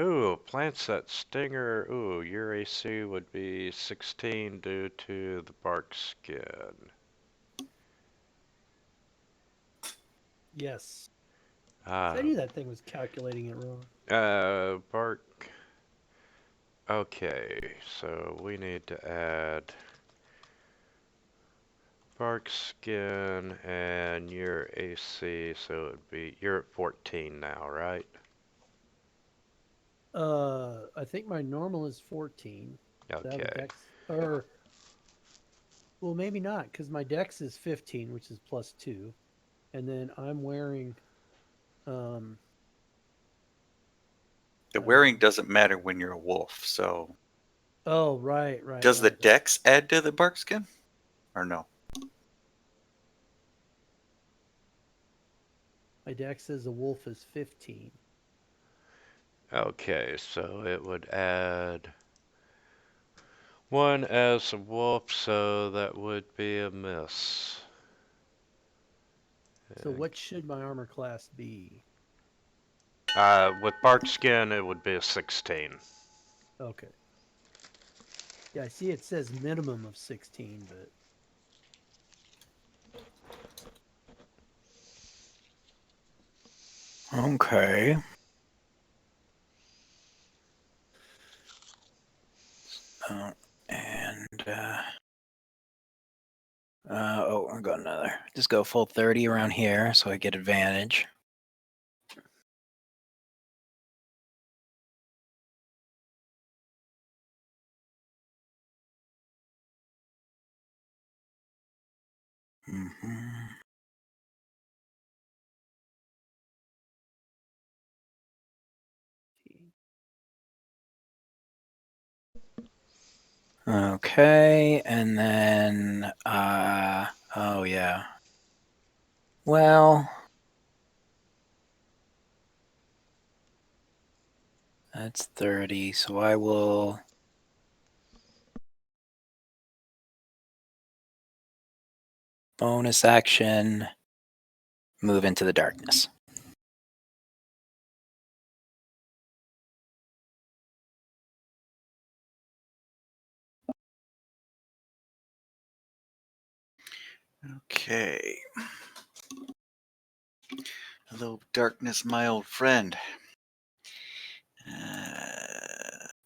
Ooh, plants that stinger. Ooh, your AC would be 16 due to the bark skin. Yes. Ah, I knew that thing was calculating it wrong. bark. Okay, so we need to add bark skin and your AC, so it'd be, you're at 14 now, right? I think my normal is 14. So I have a Okay. dex, or well, maybe not, because my dex is 15, which is +2, and then I'm wearing The wearing doesn't matter when you're a wolf. So Oh, right. does the right. dex add to the bark skin, or no? My dex says a wolf is 15. Okay, so it would add 1 as a wolf, so that would be a miss. So what should my armor class be? With bark skin, it would be a 16. Okay. Yeah, I see it says minimum of 16, but Okay. Oh, I got another. Just go full 30 around here so I get advantage. Mm-hmm. Okay, and then oh yeah. Well, that's 30, so I will bonus action move into the darkness. Okay. Hello, darkness, my old friend.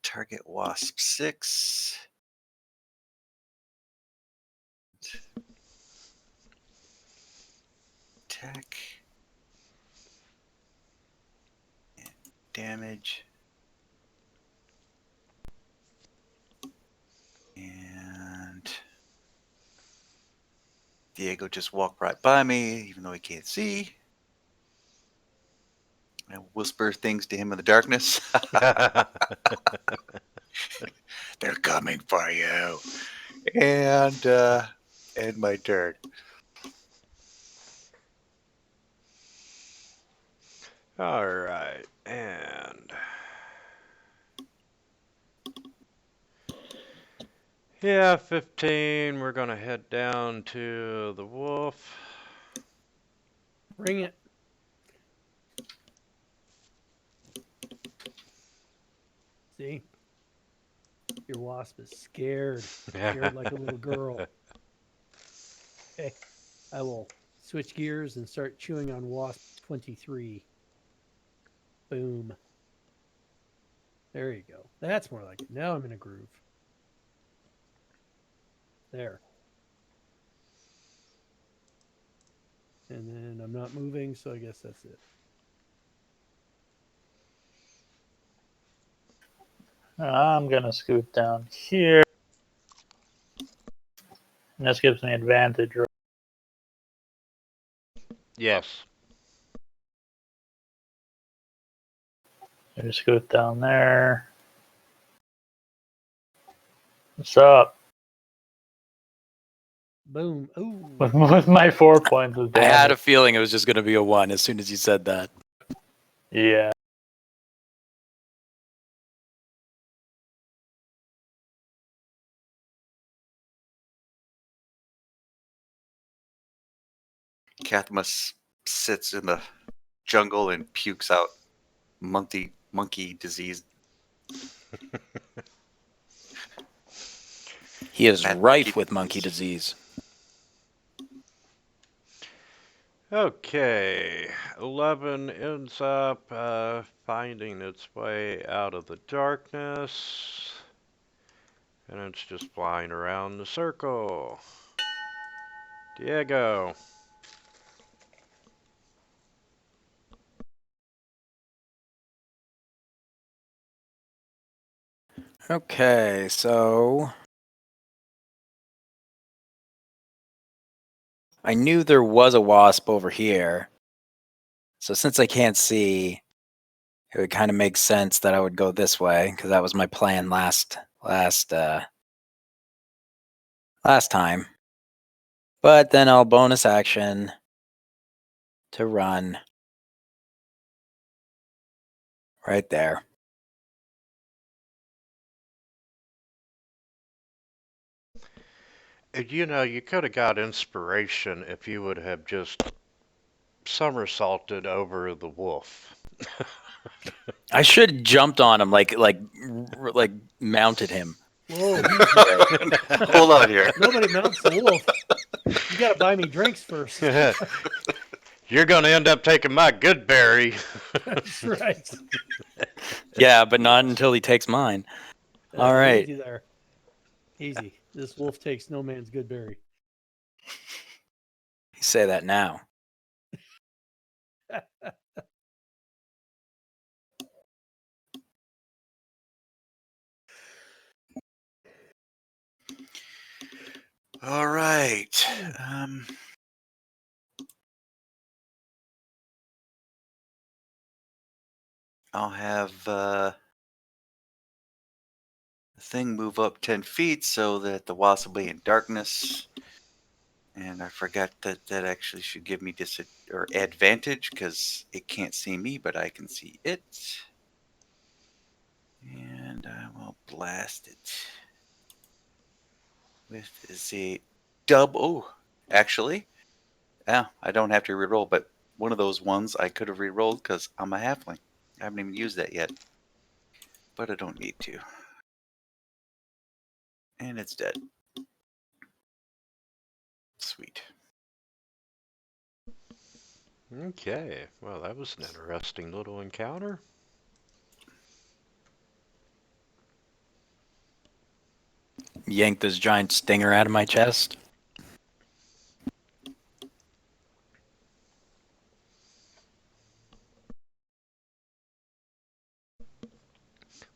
Target wasp 6. Attack. Damage. And Diego just walked right by me, even though he can't see. I whisper things to him in the darkness. They're coming for you. And my turn. Alright, and... yeah, 15. We're gonna head down to the wolf. bring it. See? Your wasp is scared. Scared like a little girl. Okay. I will switch gears and start chewing on wasp 23. Boom. There you go. That's more like it. Now I'm in a groove. There. And then I'm not moving, so I guess that's it. I'm gonna scoot down here, and this gives me advantage. Right? Yes. I scoot down there. What's up? Boom. Ooh. With my 4 points of I damage. had a feeling it was just going to be a 1 as soon as you said that. Yeah. Catmus sits in the jungle and pukes out monkey disease. He is Mad rife with monkey disease. Okay, 11 ends up finding its way out of the darkness. And it's just flying around the circle. Diego. Okay, so I knew there was a wasp over here. So since I can't see, it would kind of make sense that I would go this way because that was my plan last time. But then I'll bonus action to run right there. You know, you could have got inspiration if you would have just somersaulted over the wolf. I should have jumped on him, like mounted him. Whoa, Hold on here. nobody mounts the wolf. You got to buy me drinks first. You're going to end up taking my good berry. That's right. Yeah, but not until he takes mine. All right. Easy there. Easy. This wolf takes no man's good berry. You say that now. All right. I'll have the thing move up 10 feet so that the wasp will be in darkness. And I forgot that that actually should give me advantage because it can't see me, but I can see it. And I will blast it with a double. Oh, actually, yeah, I don't have to reroll, but one of those ones I could have rerolled because I'm a halfling. I haven't even used that yet, but I don't need to. And it's dead. Sweet. Okay, well, that was an interesting little encounter. Yank this giant stinger out of my chest.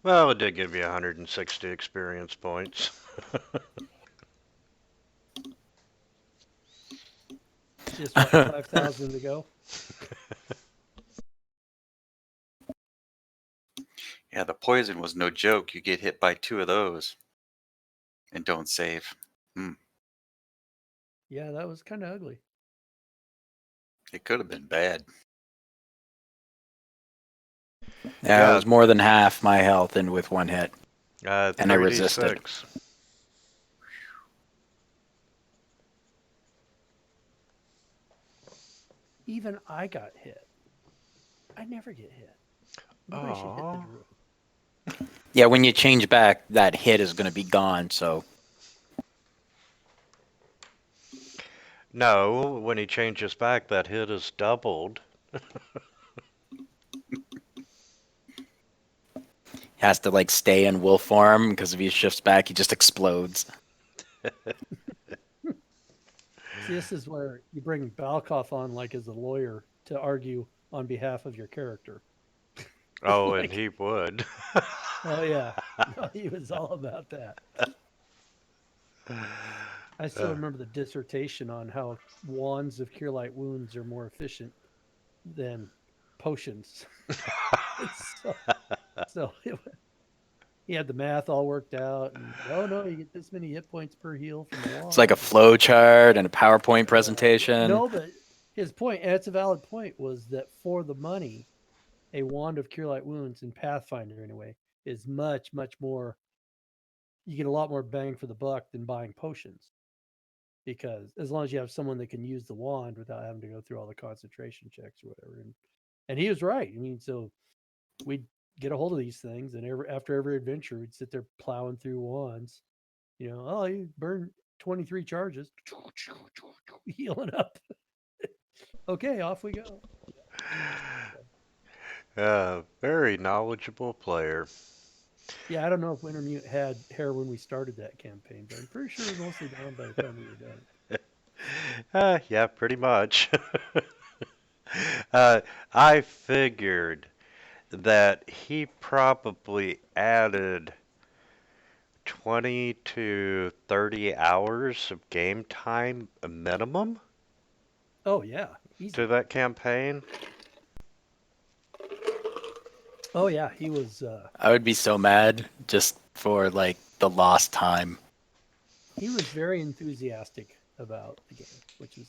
Well, it did give you 160 experience points. Just what, 5,000 to go? Yeah, the poison was no joke. You get hit by 2 of those and don't save. Yeah, that was kind of ugly. It could have been bad. Yeah, it was more than half my health and with one hit. And I resisted. 3d6. Even I got hit. I never get hit. Nobody should hit the Aw. druid. Yeah, when you change back, that hit is going to be gone, so... No, when he changes back, that hit is doubled. Has to, like, stay in wolf form, because if he shifts back, he just explodes. See, this is where you bring Balkoff on, like, as a lawyer to argue on behalf of your character. Oh, Like- and he would. Oh, yeah. No, he was all about that. I still remember the dissertation on how wands of cure light wounds are more efficient than potions. so he had the math all worked out, and oh no, you get this many hit points per heal from the wand. It's like a flow chart and a PowerPoint presentation. No, but his point, and it's a valid point, was that for the money, a wand of cure light wounds in Pathfinder anyway is much more. You get a lot more bang for the buck than buying potions, because as long as you have someone that can use the wand without having to go through all the concentration checks or whatever, and he was right. I mean, so we'd get a hold of these things, and after every adventure, we'd sit there plowing through wands. You know, oh, you burn 23 charges, healing up. Okay, off we go. Very knowledgeable player. Yeah, I don't know if Wintermute had hair when we started that campaign, but I'm pretty sure it was mostly gone by the time we were done. Yeah, pretty much. I figured that he probably added 20 to 30 hours of game time a minimum Oh yeah, easy. to that campaign. Oh yeah, he was. I would be so mad just for like the lost time. He was very enthusiastic about the game, which was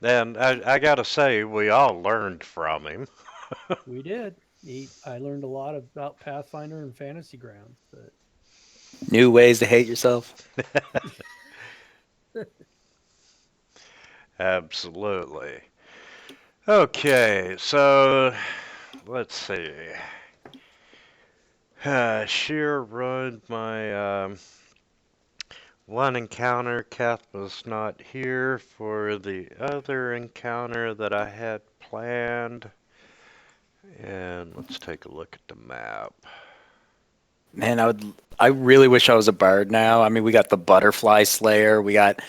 nice. And I gotta say, we all learned from him. We did. I learned a lot about Pathfinder and Fantasy Grounds, but New ways to hate yourself. Absolutely. Okay, so let's see. Sheer run my one encounter. Kath was not here for the other encounter that I had planned. And let's take a look at the map. Man, I really wish I was a bard now. I mean, we got the butterfly slayer. We got,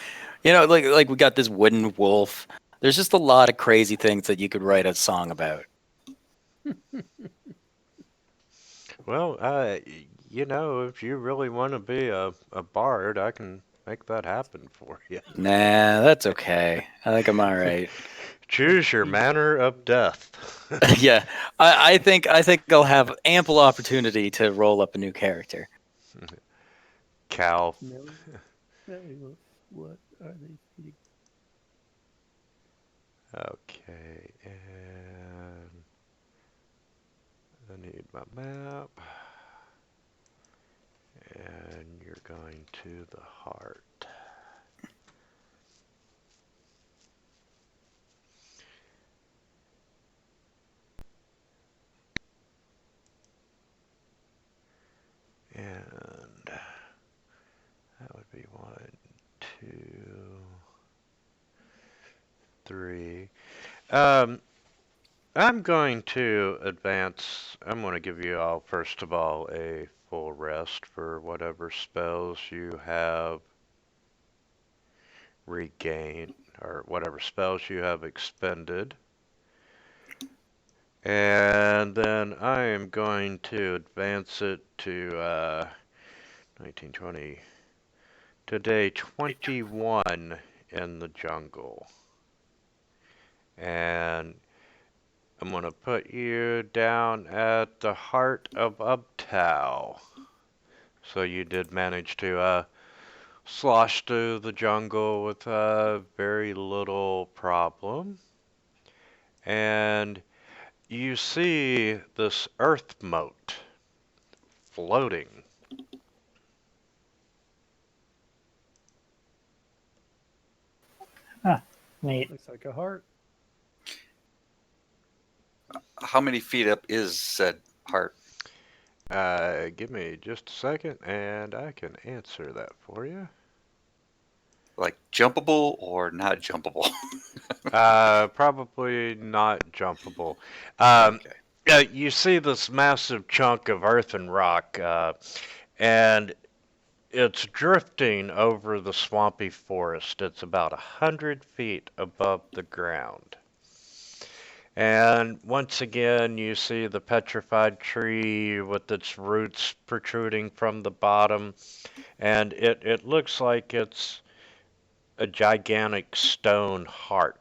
like we got this wooden wolf. There's just a lot of crazy things that you could write a song about. Well, if you really want to be a bard, I can make that happen for you. Nah, that's okay. I think I'm all right. Choose your manner of death. Yeah, I think I'll have ample opportunity to roll up a new character. Cal. no, what are they feeding? Okay, and I need my map. And you're going to the heart. And that would be 1, 2, 3. I'm going to advance. I'm going to give you all, first of all, a full rest for whatever spells you have regained, or whatever spells you have expended. And then I am going to advance it to 1920 to day 21 in the jungle. And I'm going to put you down at the heart of Ubtao. So you did manage to slosh through the jungle with very little problem. And you see this earth moat floating. Neat. Looks like a heart. How many feet up is said heart? Give me just a second and I can answer that for you. Like jumpable or not jumpable? Probably not jumpable. Um, Okay. you see this massive chunk of earth and rock, and it's drifting over the swampy forest. It's about 100 feet above the ground. And once again, you see the petrified tree with its roots protruding from the bottom, and it looks like it's a gigantic stone heart.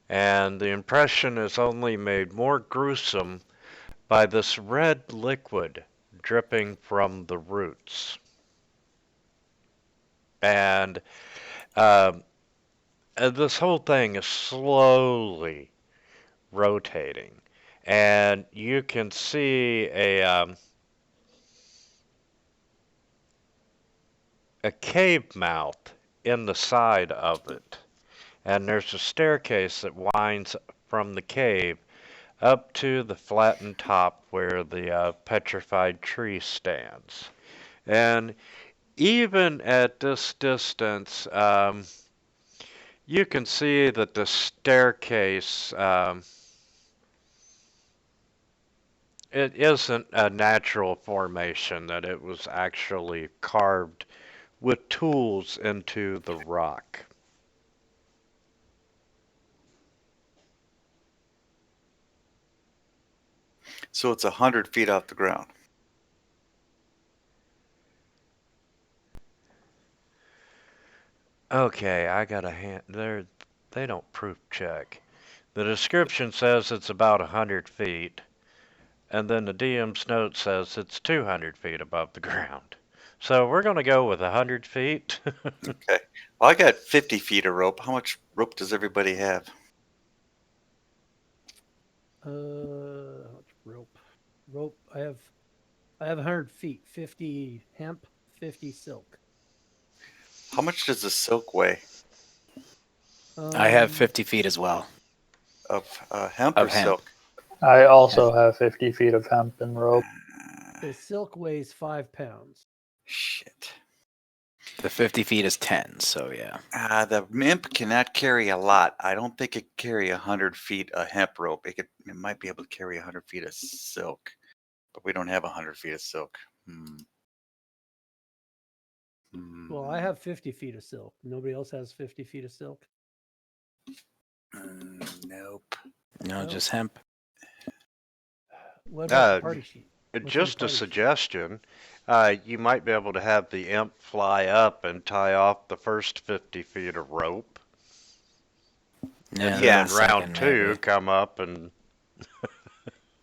And the impression is only made more gruesome by this red liquid dripping from the roots. And this whole thing is slowly rotating. And you can see a cave mouth in the side of it. And there's a staircase that winds from the cave up to the flattened top where the petrified tree stands. And even at this distance, you can see that the staircase, it isn't a natural formation, that it was actually carved with tools into the rock. So it's 100 feet off the ground. Okay, I got a hand. They don't proof check. The description says it's about 100 feet. and then the DM's note says it's 200 feet above the ground. So we're going to go with 100 feet. Okay. Well, I got 50 feet of rope. How much rope does everybody have? How much rope? Rope. I have 100 feet. 50 hemp, 50 silk. How much does the silk weigh? I have Um, 50 feet as well. Of hemp Of or hemp. silk? I also have 50 feet of hemp and rope. The silk weighs 5 pounds. Shit. The 50 feet is 10, so yeah. The imp cannot carry a lot. I don't think it can carry 100 feet of hemp rope. It might be able to carry 100 feet of silk, but we don't have 100 feet of silk. Well, I have 50 feet of silk. Nobody else has 50 feet of silk? Nope. No, Nope. just hemp. What about the party sheet? What's in the Just a party sheet? suggestion. You might be able to have the imp fly up and tie off the first 50 feet of rope. Yeah, And that's then in the round second, 2, maybe. come up and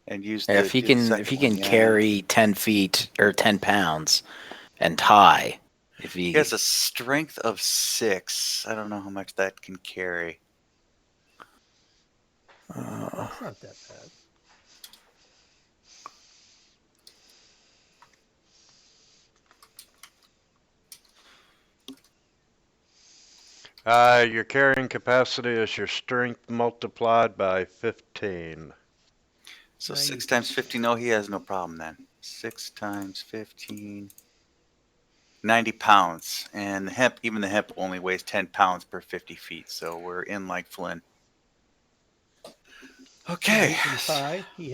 And use Yeah, the if he do the can second one, yeah. carry 10 feet or 10 pounds and tie, if He has a strength of 6. I don't know how much that can carry. That's not that bad. your carrying capacity is your strength multiplied by 15. So 90 6 times 15. No, he has no problem then. 6 times 15. 90 pounds. And the hemp, even the hemp only weighs 10 pounds per 50 feet. So we're in like Flynn. Okay. He can tie. He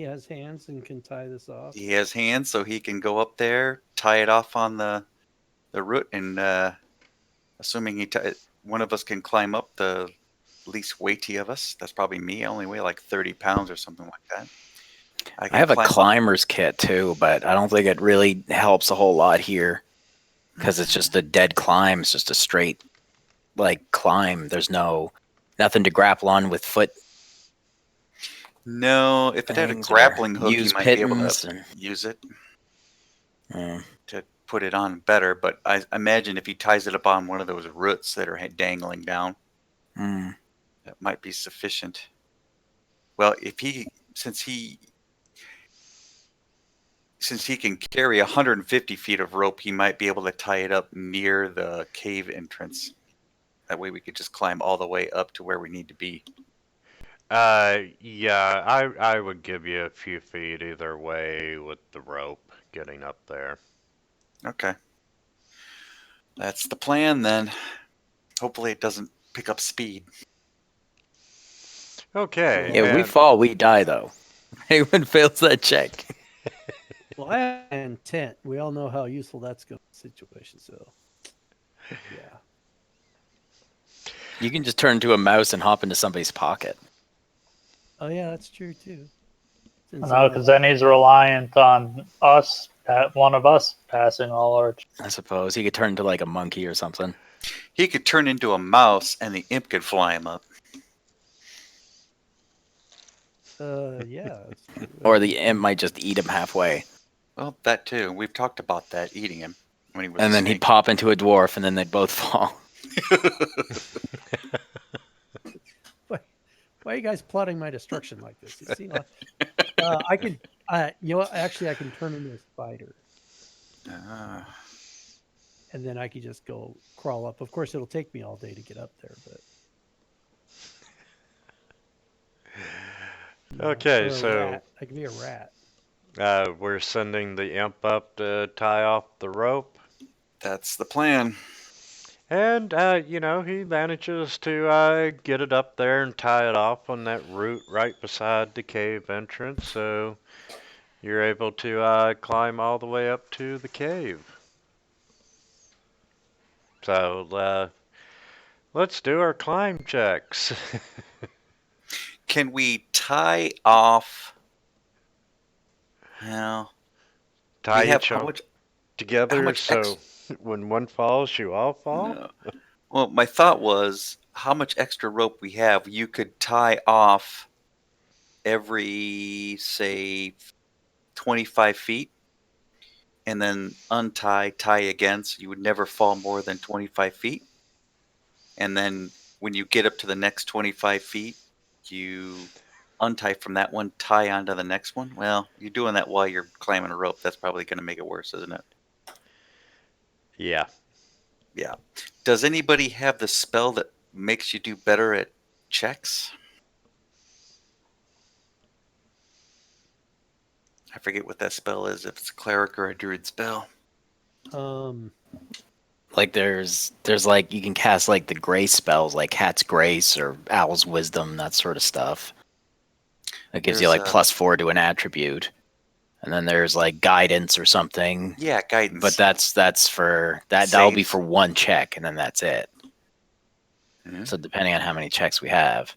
has hands and can tie this off. He has hands, so he can go up there, tie it off on the root, and assuming one of us can climb up, the least weighty of us. That's probably me. I only weigh like 30 pounds or something like that. I have a climb up. climber's kit too, but I don't think it really helps a whole lot here because it's just a dead climb. It's just a straight like climb. There's nothing to grapple on with foot. No, if it had a Things or grappling hook, you use might be able pittance to use it Mm. to put it on better. But I imagine if he ties it up on one of those roots that are dangling down, Mm. that might be sufficient. Well, since he can carry 150 feet of rope, he might be able to tie it up near the cave entrance. That way we could just climb all the way up to where we need to be. Yeah, I would give you a few feet either way with the rope getting up there. Okay. That's the plan then. Hopefully it doesn't pick up speed. Okay. Yeah, we and- fall, we die though. Anyone fails that check. Well, I have an tent. We all know how useful that's going to be situation. So, yeah. You can just turn into a mouse and hop into somebody's pocket. Oh, yeah, that's true too. No, because then he's reliant on us, one of us passing all our. I suppose he could turn into like a monkey or something. He could turn into a mouse and the imp could fly him up. Yeah. That's true. Or the imp might just eat him halfway. Well, that too. We've talked about that, eating him when he was And a then snake. he'd pop into a dwarf and then they'd both fall. Why are you guys plotting my destruction like this? You see, I can, actually, I can turn into a spider, and then I could just go crawl up. Of course, it'll take me all day to get up there, but Okay, or a so rat. I can be a rat. we're sending the imp up to tie off the rope. That's the plan. And, he manages to get it up there and tie it off on that root right beside the cave entrance. So you're able to climb all the way up to the cave. So let's do our climb checks. Can we tie off? Well, Tie we have each how other much? together much so when one falls, you all fall? No. Well, my thought was how much extra rope we have. You could tie off every, say, 25 feet, and then untie, tie again, so you would never fall more than 25 feet. And then when you get up to the next 25 feet, you untie from that one, tie onto the next one. Well, you're doing that while you're climbing a rope. That's probably going to make it worse, isn't it? Yeah. Yeah. Does anybody have the spell that makes you do better at checks? I forget what that spell is, if it's a cleric or a druid spell. Like there's like you can cast like the grace spells like Cat's Grace or Owl's Wisdom, that sort of stuff. That gives you There's like +4 to an attribute. And then there's like guidance or something. Yeah, guidance. But that's for that'll be Saves. for one check and then that's it. Mhm. So depending on how many checks we have.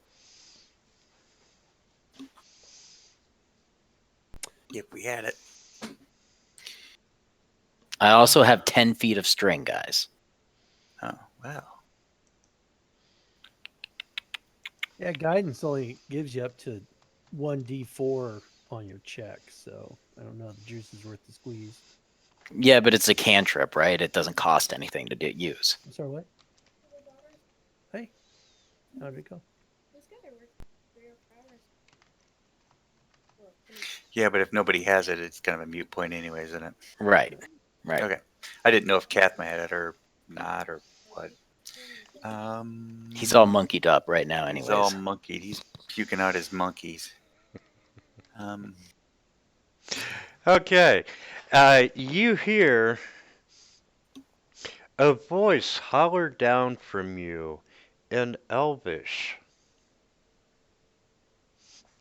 If we had it. I also have 10 feet of string, guys. Oh, wow. Yeah, guidance only gives you up to 1d4 on your check, so I don't know if the juice is worth the squeeze. Yeah, but it's a cantrip, right? It doesn't cost anything to use. I'm sorry, what? Hey, how did it go? Yeah, but if nobody has it, it's kind of a mute point anyway, isn't it? Right. Right. Okay. I didn't know if Kathma had it or not or what. He's all monkeyed up right now anyways. He's all monkeyed. He's puking out his monkeys. Okay. You hear a voice holler down from you in Elvish.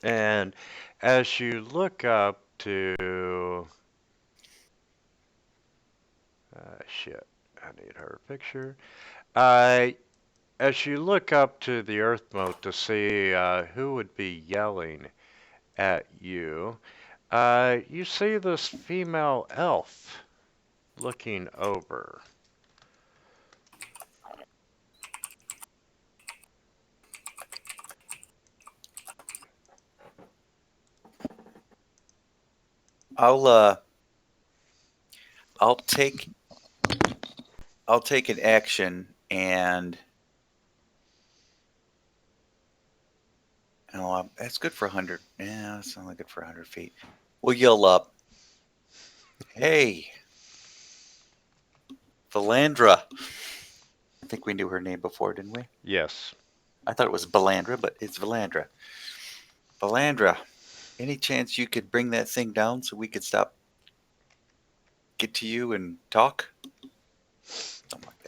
And as you look up to... shit, I need her picture. As you look up to the earth moat to see who would be yelling at you, you see this female elf looking over. I'll take an action and that's good for 100. Yeah, that's only good for 100 feet. We'll yell up, "Hey, Valandra!" I think we knew her name before, didn't we? Yes. I thought it was Balandra, but it's Valandra. Valandra, any chance you could bring that thing down so we could get to you and talk? Something like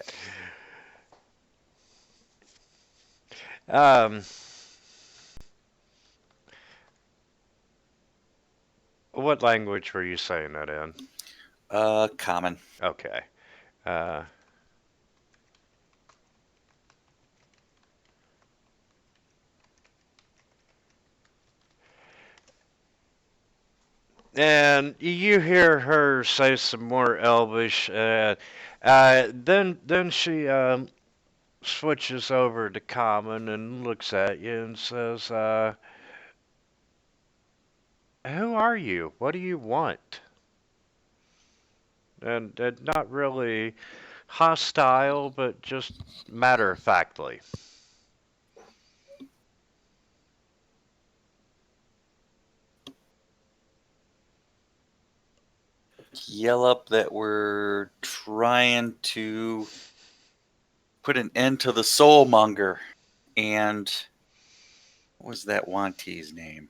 that. What language were you saying that in? Common. Okay. And you hear her say some more Elvish. Then she switches over to Common and looks at you and says, "Who are you? What do you want?" And not really hostile, but just matter-of-factly. Yell up that we're trying to put an end to the soulmonger. And what was that Wanti's name?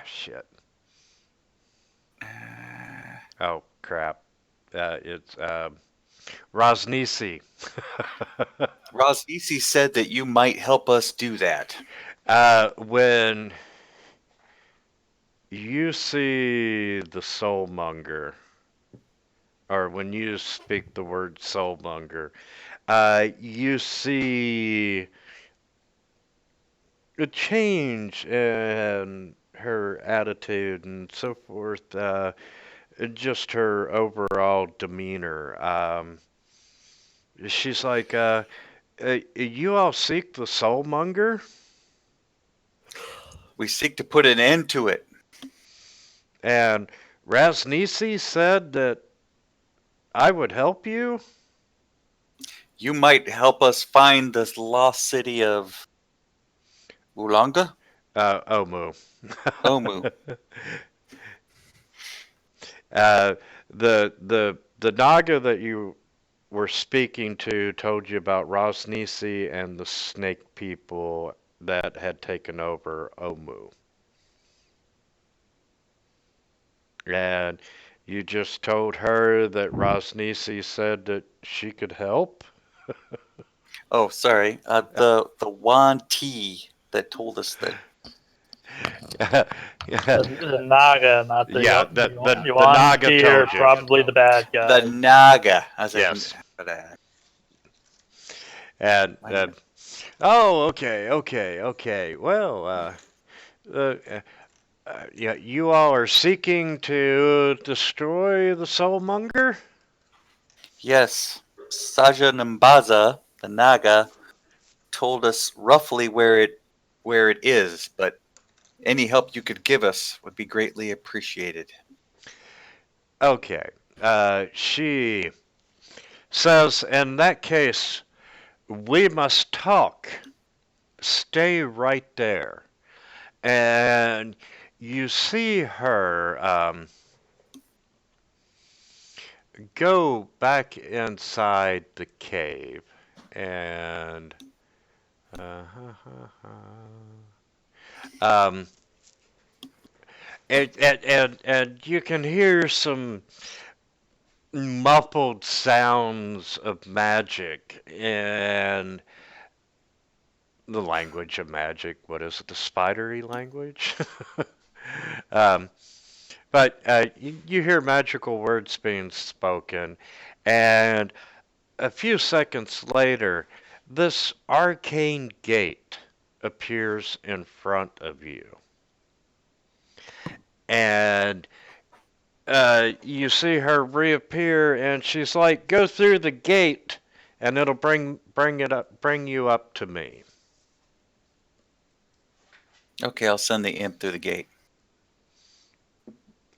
Shit. Oh, crap. It's Rosnisi. Rosnisi said that you might help us do that. When you see the soulmonger, or when you speak the word soulmonger, you see a change in her attitude and so forth, just her overall demeanor. she's like, you all seek the soulmonger? We seek to put an end to it. And Rasnisi said that I would help you? You might help us find this lost city of Ulanga? Omu. Omu. The Naga that you were speaking to told you about Rosnisi and the snake people that had taken over Omu. And you just told her that Rosnisi said that she could help? Oh, sorry. The Wan T that told us that. The Naga, not the Yeah, the the Naga Yuan-Ti are told you. probably the bad The guys. Naga. I was Yes. like, And oh, okay. Well, yeah, you all are seeking to destroy the soulmonger? yes, Saja Nambaza, the Naga, told us roughly where it is, but any help you could give us would be greatly appreciated. Okay. She says, in that case, we must talk. Stay right there. And you see her go back inside the cave. And. Uh, um, and you can hear some muffled sounds of magic in the language of magic. What is it? The spidery language? um, but you hear magical words being spoken, and a few seconds later, this arcane gate appears in front of you. And you see her reappear, and she's like, "Go through the gate, and it'll bring you up to me." Okay, I'll send the imp through the gate.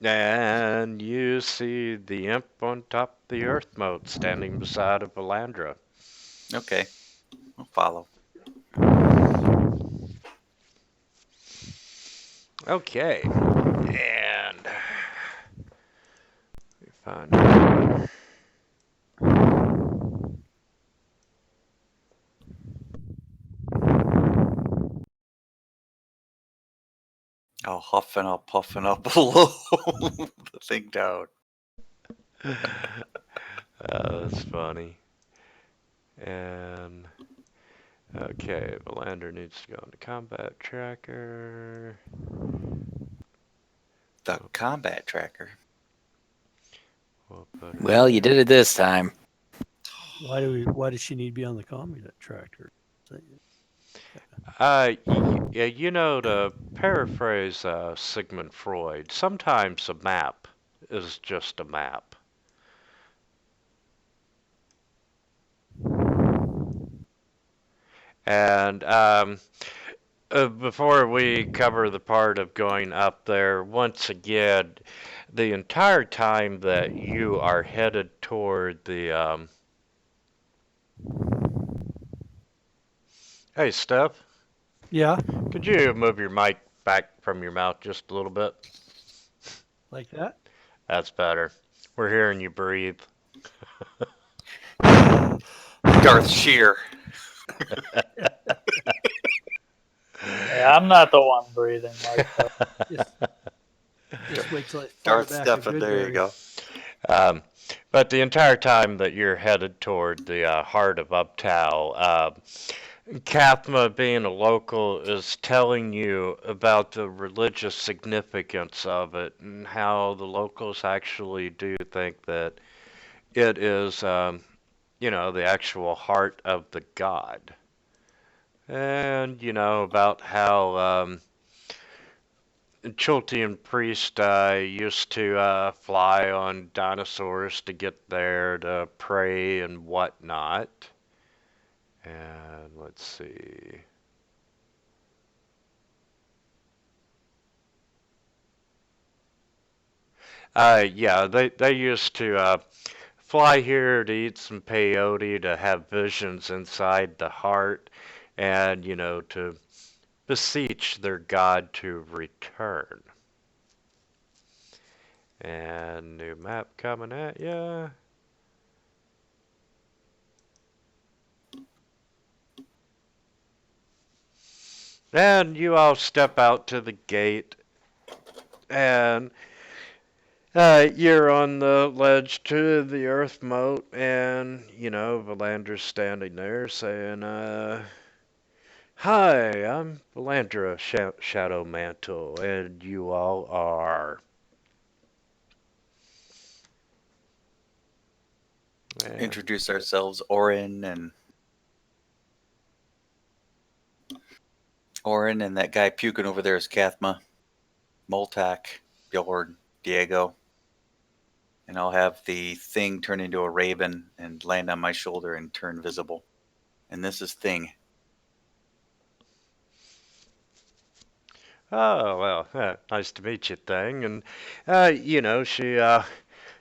And you see the imp on top of the earth moat standing beside a Valandra. Okay, I'll follow. Okay, and let me find out. I'll huff and I'll puff and I'll blow the thing down. That's funny. And okay, Valander needs to go into combat tracker. The combat tracker. We'll put her Well, you did it this time. Why does she need to be on the combat tractor? Yeah, you know, to paraphrase Sigmund Freud, sometimes a map is just a map. And before we cover the part of going up there, once again, the entire time that you are headed toward the. Hey, Steph, Yeah, could you move your mic back from your mouth just a little bit? like that. That's better. We're hearing you breathe. Darth Shear. Hey, I'm not the one breathing like that. Just wait till I fire Darth back Stefan, a good there you berry. go. But the entire time that you're headed toward the heart of Uptow, Kathma, being a local, is telling you about the religious significance of it and how the locals actually do think that it is, the actual heart of the god. And, about how Chultian priest used to fly on dinosaurs to get there to pray and whatnot. And let's see. Yeah, they used to fly here to eat some peyote, to have visions inside the heart, and, to beseech their god to return. And new map coming at ya. And you all step out to the gate, and you're on the ledge to the earth moat, and, Valandra's standing there saying, Hi, I'm Valandra Shadow Mantle, and you all are. Introduce ourselves, Orin and that guy puking over there is Kathma, Moltak, Bjorn, Diego. And I'll have the thing turn into a raven and land on my shoulder and turn visible. And this is Thing. Oh, well, nice to meet you, Thing. And,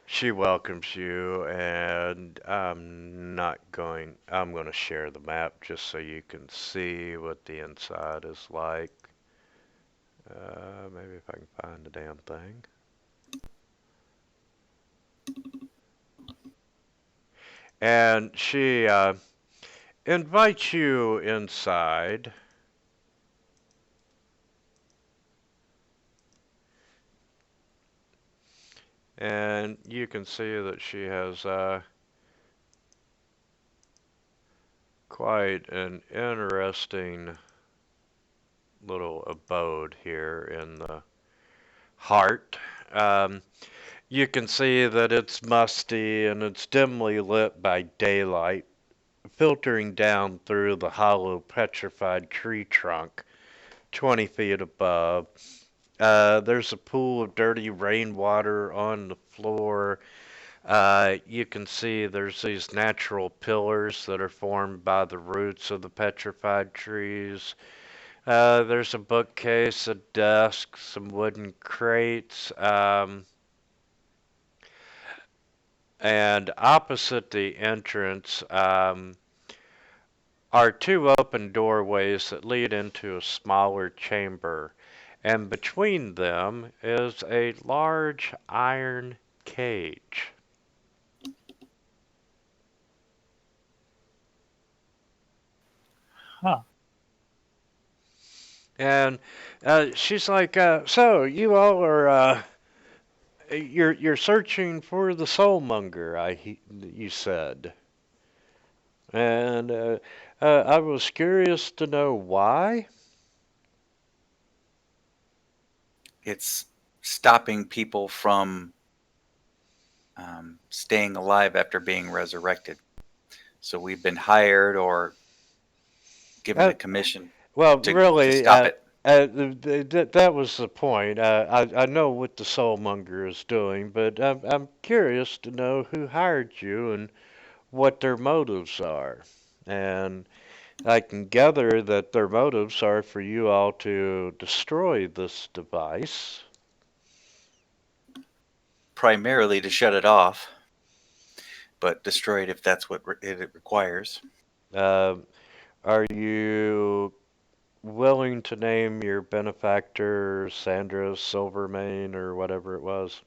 she welcomes you, and I'm going to share the map just so you can see what the inside is like. Maybe if I can find the damn thing. And she invites you inside. And you can see that she has quite an interesting little abode here in the heart. You can see that it's musty and it's dimly lit by daylight, filtering down through the hollow, petrified tree trunk 20 feet above. There's a pool of dirty rainwater on the floor. You can see there's these natural pillars that are formed by the roots of the petrified trees. There's a bookcase, a desk, some wooden crates, and opposite the entrance are two open doorways that lead into a smaller chamber, and between them is a large iron cage. Huh. And she's like, "So you all are you're searching for the soulmonger, you said, and I was curious to know why." It's stopping people from staying alive after being resurrected. So we've been hired or given a commission Well, to really, stop it. that was the point. I know what the soulmonger is doing, but I'm curious to know who hired you and what their motives are. And I can gather that their motives are for you all to destroy this device. Primarily to shut it off, but destroy it if that's what it requires. Uh, are you willing to name your benefactor Sandra Silvermane or whatever it was?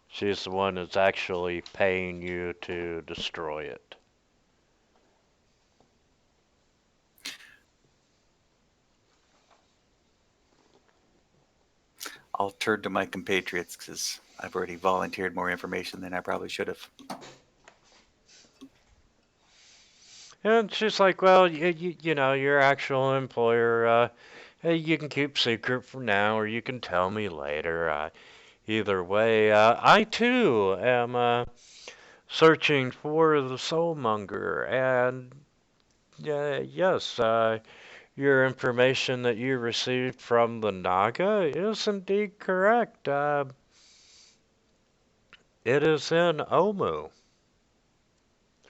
She's the one that's actually paying you to destroy it. I'll turn to my compatriots because I've already volunteered more information than I probably should have. And she's like, well, your actual employer, hey, you can keep secret for now, or you can tell me later. Either way, I too am searching for the soulmonger, and yes, your information that you received from the Naga is indeed correct. It is in Omu.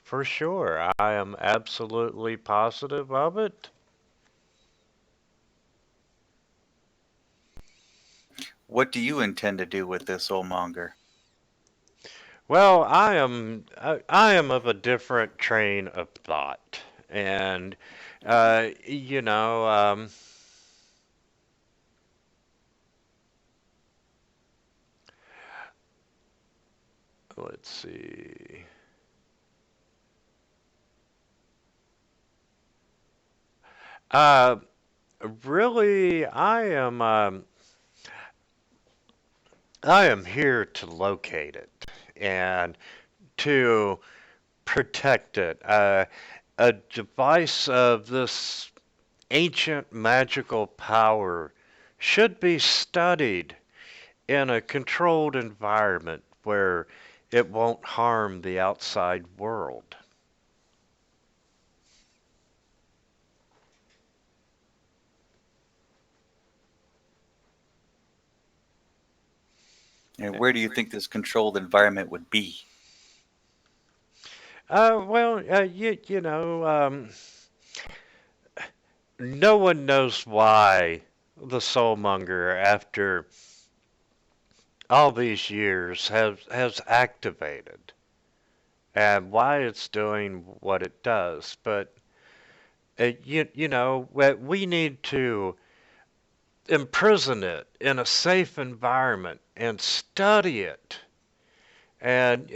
For sure. I am absolutely positive of it. What do you intend to do with this Soulmonger? Well, I am of a different train of thought. And you know, let's see. Uh, really, I am here to locate it and to protect it. A device of this ancient magical power should be studied in a controlled environment where it won't harm the outside world. And where do you think this controlled environment would be? You know, no one knows why the Soulmonger, after all these years, has activated and why it's doing what it does. But you know, we need to imprison it in a safe environment and study it. And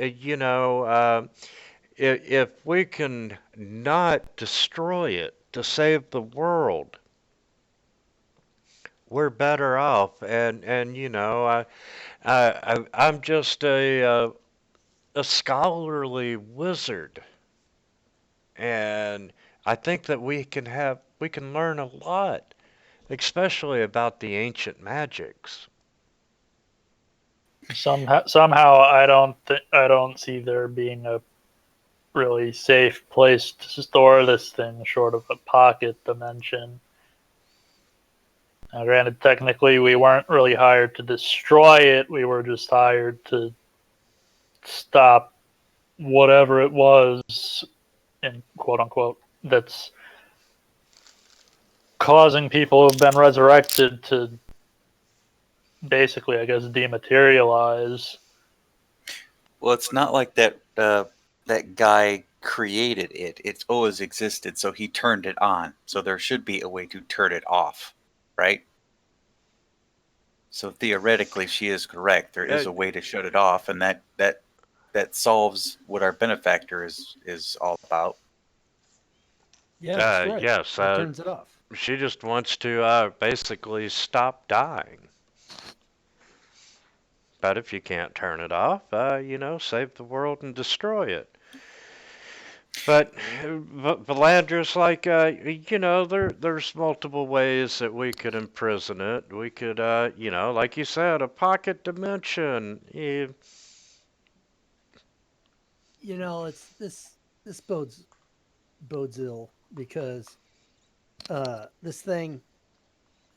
if we can not destroy it to save the world, we're better off. And I'm just a scholarly wizard, and I think that we can learn a lot, especially about the ancient magics. Somehow, I don't see there being a really safe place to store this thing, short of a pocket dimension. Now, granted, technically, we weren't really hired to destroy it. We were just hired to stop whatever it was, in quote unquote, that's causing people who've been resurrected to basically, I guess, dematerialize. Well, it's not like that guy created it. It's always existed, so he turned it on. So there should be a way to turn it off, right? So theoretically, she is correct. There is Uh, a way to shut it off, and that solves what our benefactor is all about. Yeah, that's right. yes, That turns it off. she just wants to basically stop dying. But if you can't turn it off, save the world and destroy it. But Valandra's like, there's multiple ways that we could imprison it. We could, like you said, a pocket dimension. You know, it's this bodes ill because this thing,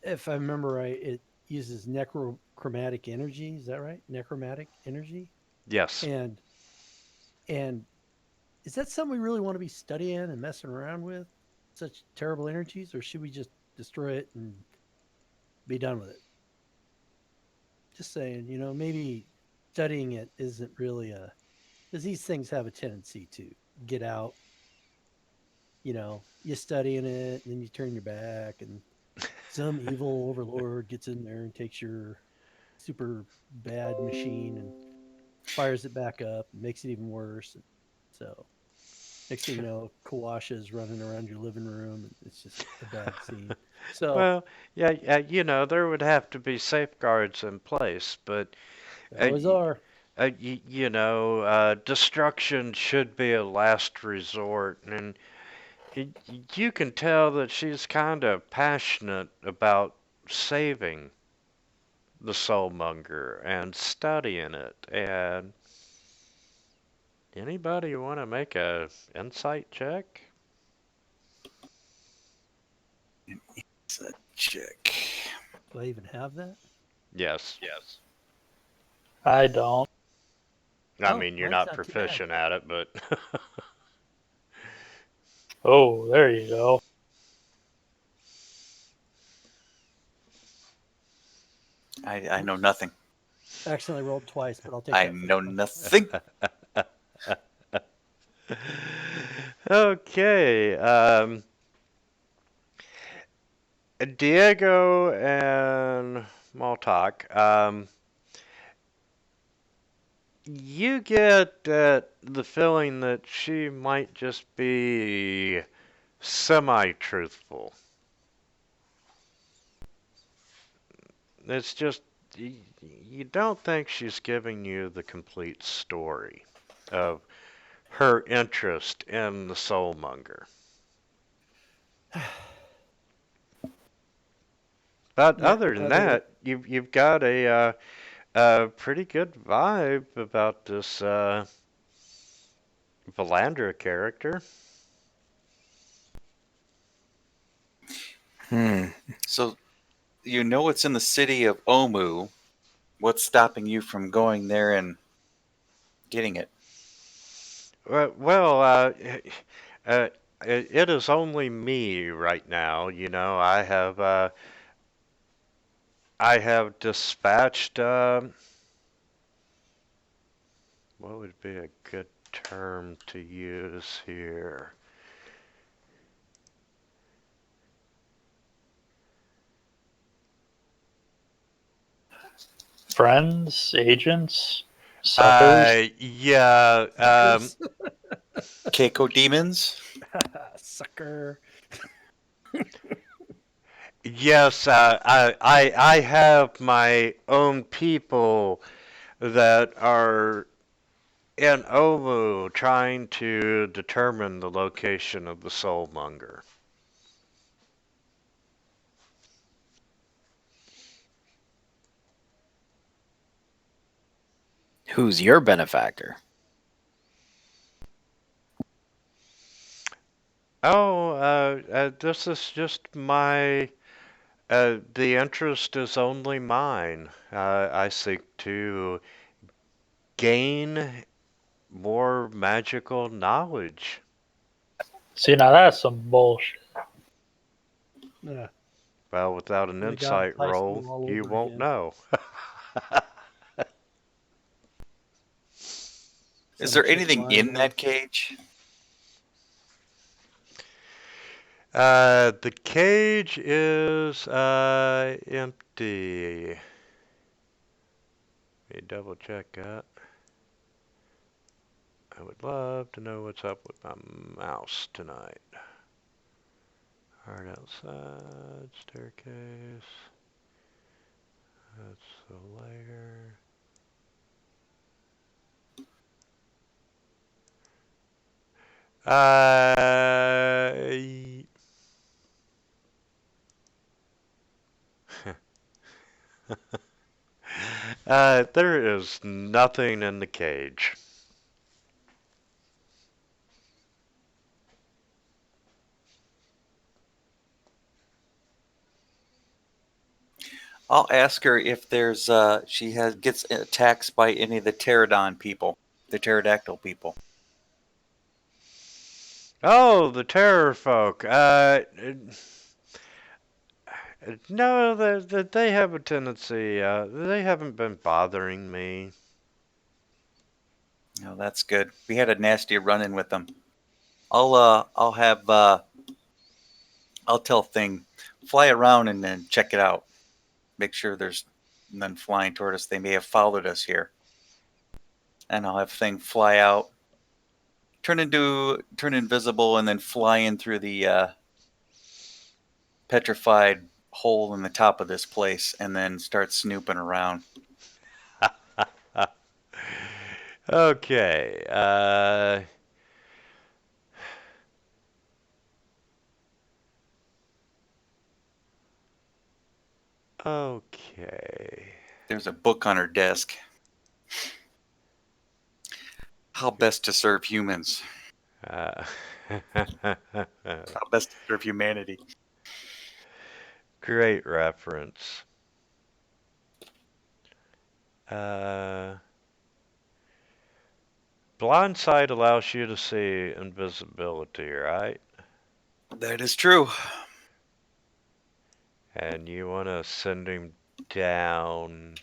if I remember right, it uses necrochromatic energy. Is that right? Necromatic energy. Yes. And and is that something we really want to be studying and messing around with? Such terrible energies, or should we just destroy it and be done with it? Just saying, maybe studying it isn't really a because these things have a tendency to get out. You studying it, and then you turn your back, and some evil overlord gets in there and takes your super bad machine and fires it back up and makes it even worse. And so next thing you know, Kawasha is running around your living room, and it's just a bad scene. So Well, yeah, there would have to be safeguards in place, but there uh, always are. destruction should be a last resort, and you can tell that she's kind of passionate about saving the soulmonger and studying it. And anybody want to make a insight check? It's a check. Do I even have that? Yes. I don't. I Oh, mean, you're mine's not not too bad. proficient at it, but Oh, there you go. I know nothing. Accidentally rolled twice, but I'll take I that. know nothing. okay. Diego and Maltak, you get the feeling that she might just be semi-truthful. It's just you don't think she's giving you the complete story of her interest in the soulmonger. But Yeah, other than either way. that, you've got a pretty good vibe about this Valandra character. So you know it's in the city of Omu. What's stopping you from going there and getting it? Well, it is only me right now. You know, I have dispatched. What would be a good term to use here? Friends, agents, suckers. Yeah. Suckers. Keiko demons? Sucker. Yes. I have my own people that are in Omu trying to determine the location of the soulmonger. Who's your benefactor? Oh, this is just my. The interest is only mine. I seek to gain more magical knowledge. See, now that's some bullshit. Yeah. Well, without an Would have gone to insight high roll, school all you over won't again. know. Is Some there chick anything lying in there. that cage? The cage is empty. Let me double check that. I would love to know what's up with my mouse tonight. Hard outside, staircase. That's the layer. Uh, there is nothing in the cage. I'll ask her if there's she has gets attacked by any of the pterodon people, the pterodactyl people. Oh, the terror folk. No, they have a tendency. They haven't been bothering me. No, that's good. We had a nasty run-in with them. I'll have I'll tell Thing fly around and then check it out. Make sure there's none flying toward us. They may have followed us here. And I'll have Thing fly out, turn invisible, and then fly in through the petrified hole in the top of this place, and then start snooping around. Okay. Okay. There's a book on her desk. How best to serve humans. Uh, How best to serve humanity. Great reference. Blind sight allows you to see invisibility, right? That is true. And you want to send him down.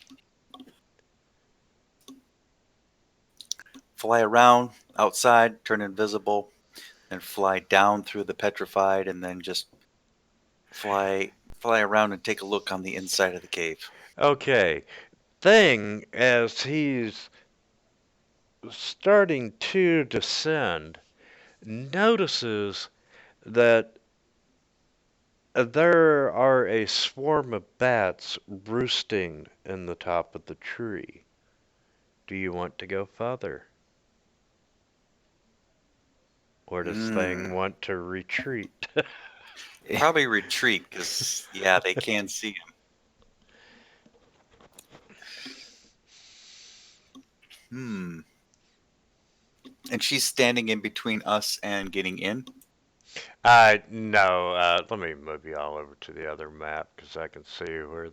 Fly around outside, turn invisible, and fly down through the petrified, and then just fly around and take a look on the inside of the cave. Okay. Thing, as he's starting to descend, notices that there are a swarm of bats roosting in the top of the tree. Do you want to go further? Or does Thing want to retreat? Probably retreat, because, yeah, they can see him. And she's standing in between us and getting in? No, let me move you all over to the other map because I can see where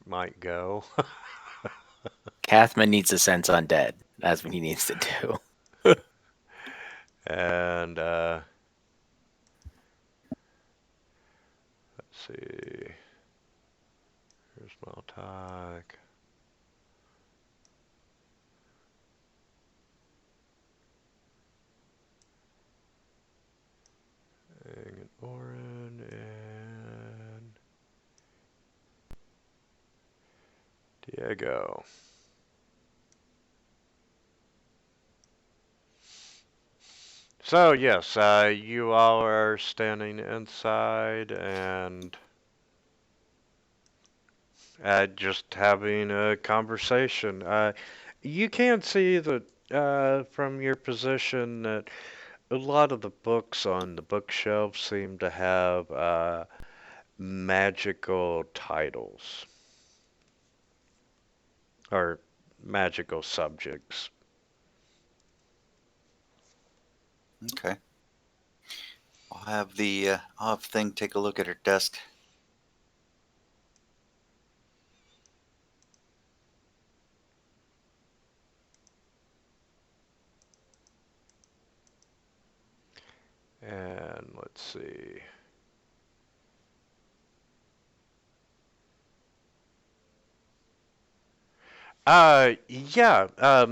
might go. Cathman needs to sense undead. That's what he needs to do. And, let's see. Here's Maltag. And Oren and Diego. So yes, you all are standing inside and just having a conversation. You can see that from your position that a lot of the books on the bookshelf seem to have magical titles or magical subjects. Okay. I'll have Thing take a look at her desk. And let's see. Yeah.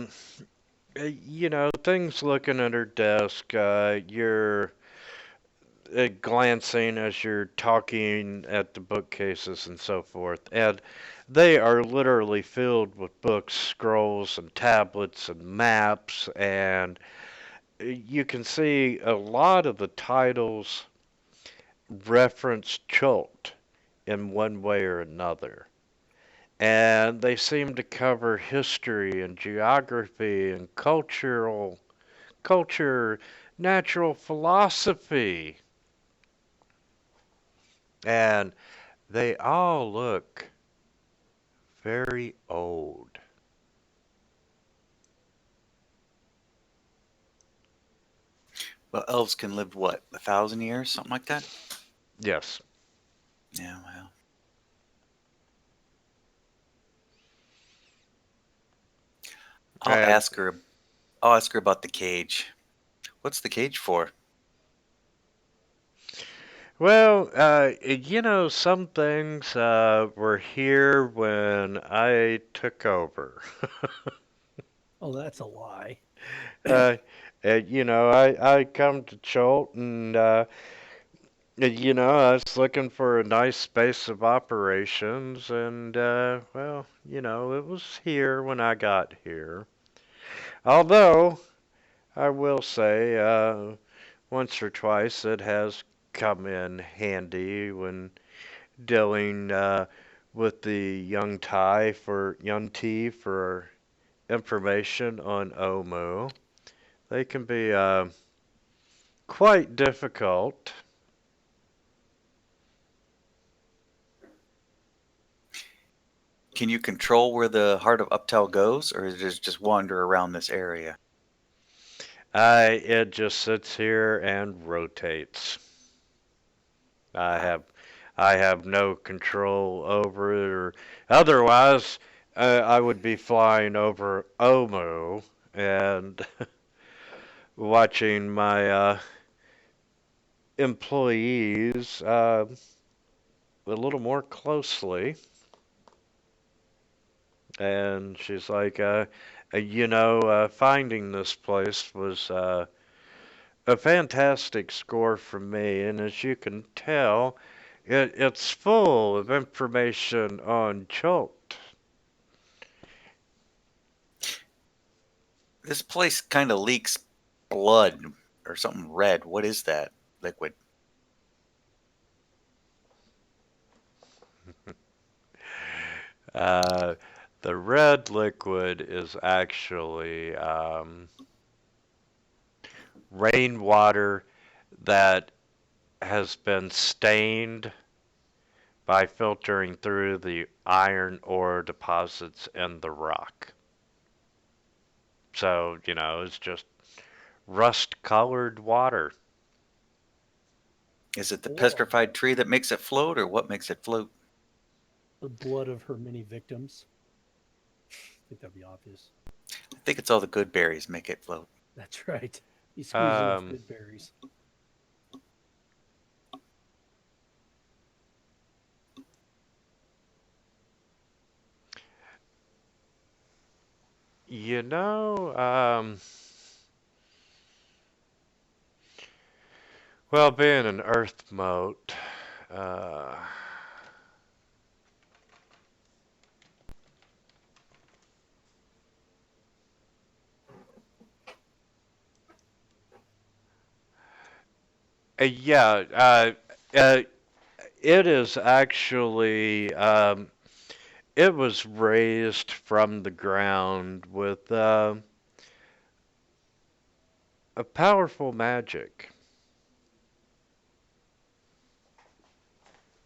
Things looking at her desk. You're glancing as you're talking at the bookcases and so forth, and they are literally filled with books, scrolls, and tablets and maps, and you can see a lot of the titles reference Chult in one way or another. And they seem to cover history and geography and culture, natural philosophy. And they all look very old. Well, elves can live, what, 1,000 years? Something like that? Yes. Yeah, well. I'll And, ask her. I'll ask her about the cage. What's the cage for? well, some things were here when I took over. Oh, that's a lie. uh, I come to Cholt and, I was looking for a nice space of operations and, well, it was here when I got here. Although, I will say, once or twice it has come in handy when dealing with the young T for information on Omu. They can be quite difficult. Can you control where the Heart of Uptel goes, or does it just wander around this area? It just sits here and rotates. I Wow. have I have no control over it, or otherwise, I would be flying over Omu and watching my employees a little more closely. And she's like, finding this place was a fantastic score for me. And as you can tell, it's full of information on Chult. This place kind of leaks blood or something red. What is that liquid? Uh, the red liquid is actually rainwater that has been stained by filtering through the iron ore deposits in the rock. So, it's just rust colored water. Is it the Or petrified tree that makes it float, or what makes it float? the blood of her many victims. I think that'd be obvious. I think it's all the good berries make it float. That's right. You squeeze enough Um, good berries. you know, um, well, being an earth mote, uh, yeah, it is actually, it was raised from the ground with a powerful magic.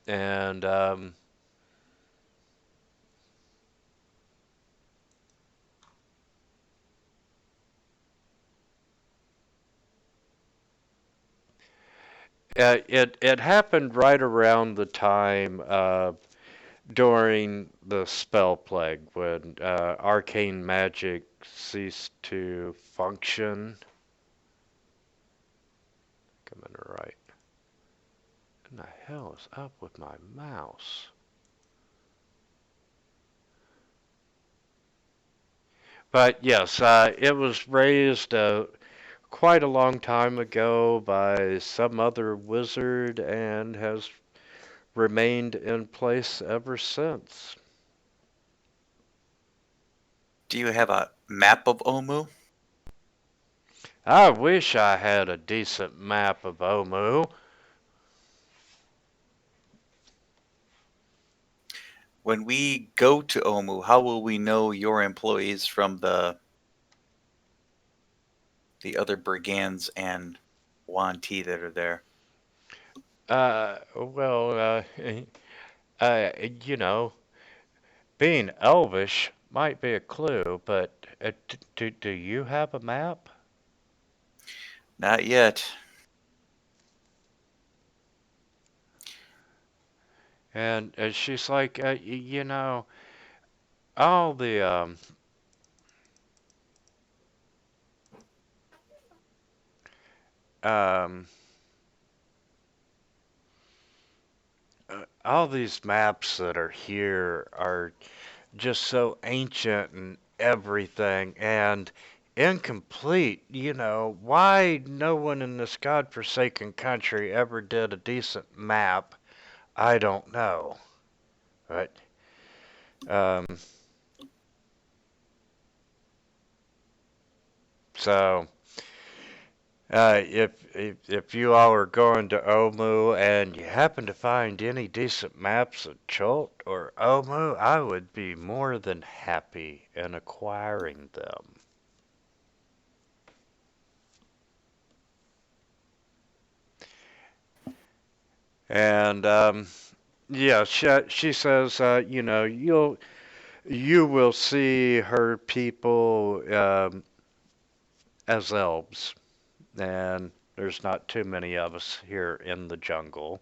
And it happened right around the time during the spell plague when arcane magic ceased to function. Coming right. What the hell is up with my mouse? But yes, it was raised quite a long time ago by some other wizard and has remained in place ever since. Do you have a map of Omu? I wish I had a decent map of Omu. When we go to Omu, how will we know your employees from the other brigands and Yuan Ti that are there? Well, you know, being elvish might be a clue, but do you have a map? Not yet. And she's like, all the um, all these maps that are here are just so ancient and everything, and incomplete. Why no one in this godforsaken country ever did a decent map, I don't know. But um, so if you all are going to Omu and you happen to find any decent maps of Chult or Omu, I would be more than happy in acquiring them. And yeah, she says, you will see her people as elves, and there's not too many of us here in the jungle.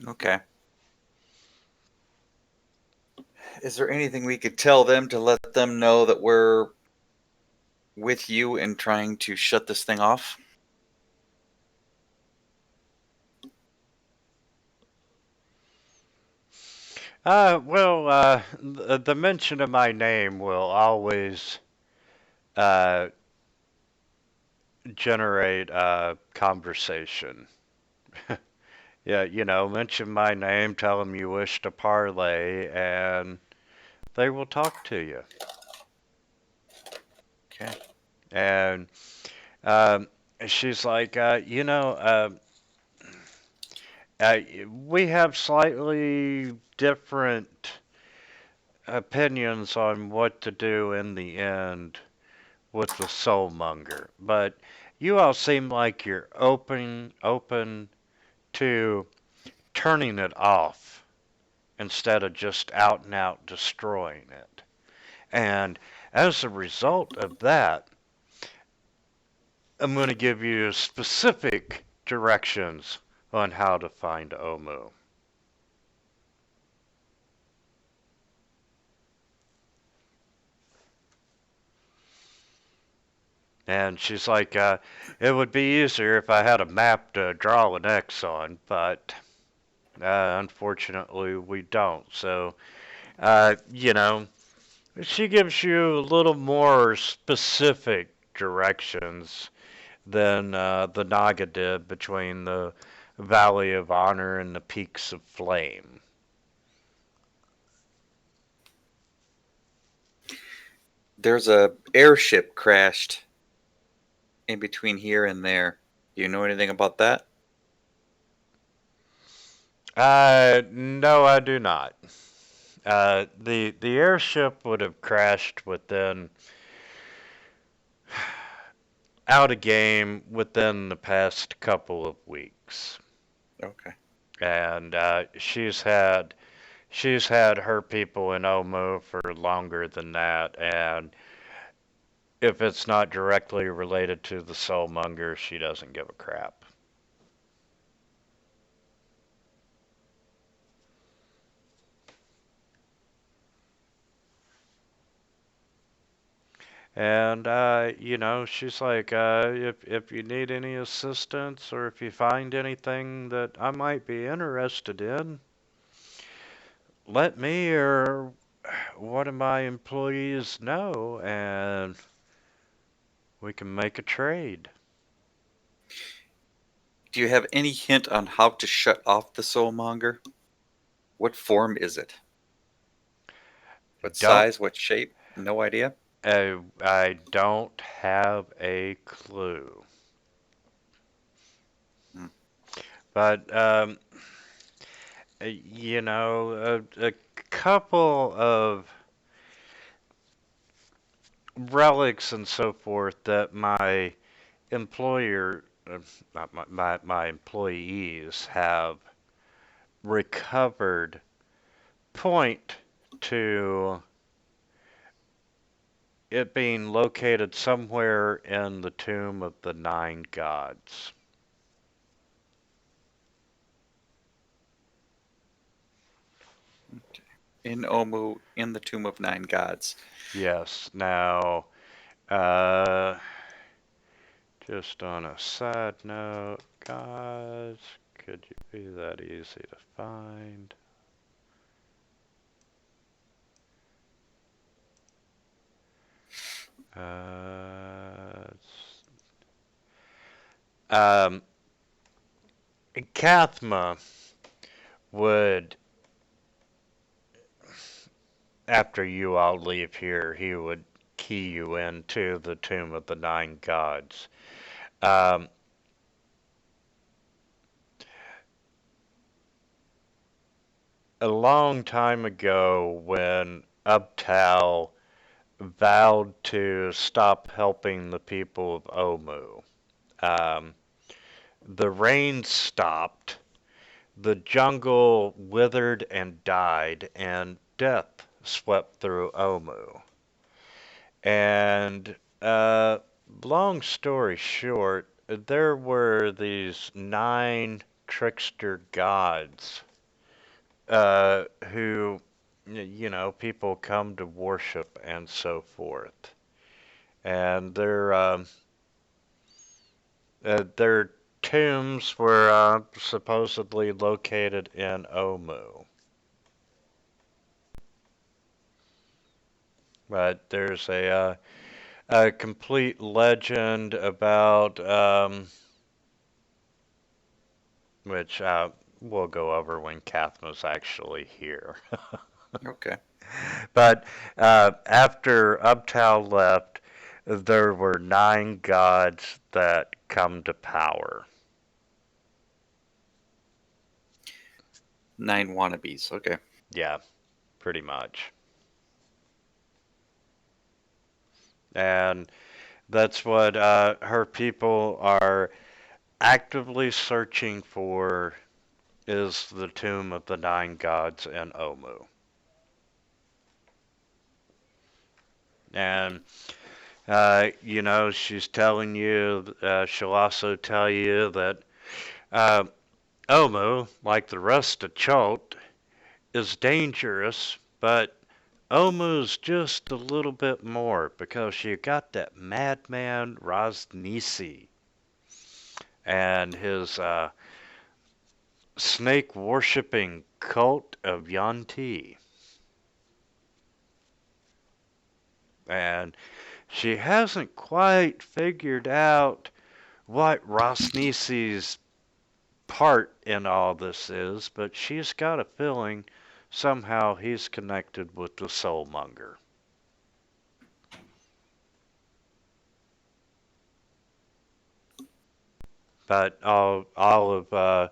Okay. Is there anything we could tell them to let them know that we're with you and trying to shut this thing off? The mention of my name will always uh, generate a conversation. Yeah, mention my name, tell them you wish to parlay, and they will talk to you. Okay. And um, she's like, uh, we have slightly different opinions on what to do in the end with the soulmonger, but you all seem like you're open to turning it off instead of just out and out destroying it. And as a result of that, I'm going to give you specific directions on how to find Omu. And she's like, it would be easier if I had a map to draw an X on, but unfortunately we don't. So, she gives you a little more specific directions than the Naga did between the Valley of Honor and the Peaks of Flame. There's a airship crashed in between here and there. Do you know anything about that? No, I do not. The airship would have crashed within out of game within the past couple of weeks, Okay. and she's had her people in Omu for longer than that, and if it's not directly related to the soulmonger, she doesn't give a crap. And she's like, if you need any assistance or if you find anything that I might be interested in, let me or one of my employees know, and we can make a trade. Do you have any hint on how to shut off the soulmonger? What form is it? What Don't size? What shape? No idea. I don't have a clue. Hmm. But a couple of relics and so forth that my employer, not my employees have recovered point to it being located somewhere in the tomb of the nine gods. In Omu, in the Tomb of Nine Gods. Yes. Now, uh, just on a side note, guys, could you be that easy to find? Um, Kathma would, after you all leave here, he would key you into the Tomb of the Nine Gods. Um, a long time ago, when Ubtao vowed to stop helping the people of Omu, um, the rain stopped, the jungle withered and died, and death swept through Omu. And long story short, there were these nine trickster gods who, people come to worship and so forth. And their tombs were supposedly located in Omu. But there's a complete legend about which we'll go over when Kathma's actually here. Okay. But after Uptow left, there were 9 gods that come to power. 9 wannabes. Okay. Yeah, pretty much. And that's what her people are actively searching for, is the tomb of the 9 gods in Omu. And she's telling you, she'll also tell you that Omu, like the rest of Chult, is dangerous, but Omu's just a little bit more because you got that madman Raznisi and his snake worshipping cult of Yanti. And she hasn't quite figured out what Rosnisi's part in all this is, but she's got a feeling somehow he's connected with the Soulmonger. But all of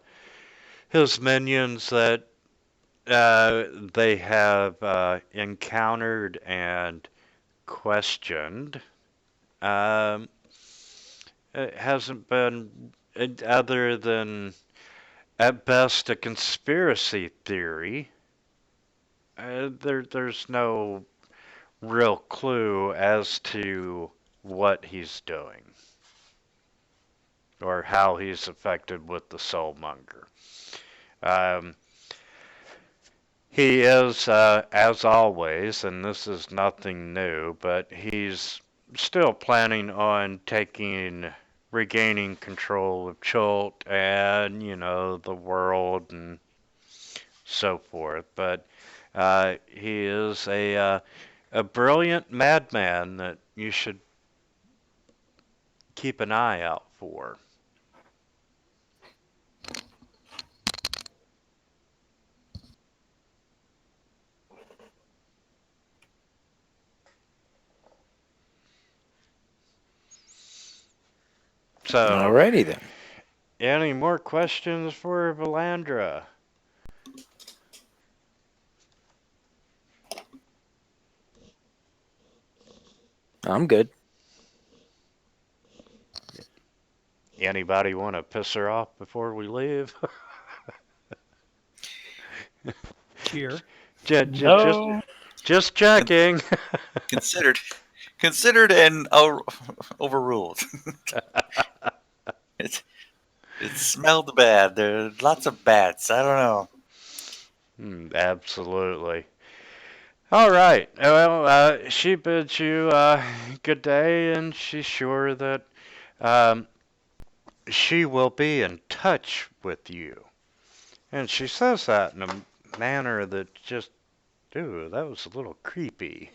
his minions that they have encountered and questioned, um, it hasn't been other than at best a conspiracy theory. There's no real clue as to what he's doing or how he's affected with the Soulmonger. Um, he is, as always, and this is nothing new, but he's still planning on regaining control of Chult and, the world and so forth. But he is a brilliant madman that you should keep an eye out for. So, Alrighty then. any more questions for Valandra? I'm good. Anybody want to piss her off before we leave? Cheer. No. Just checking. Considered and overruled. it smelled bad. There are lots of bats. I don't know. Absolutely. All right. Well, she bids you good day, and she's sure that she will be in touch with you. And she says that in a manner that just, ooh, that was a little creepy.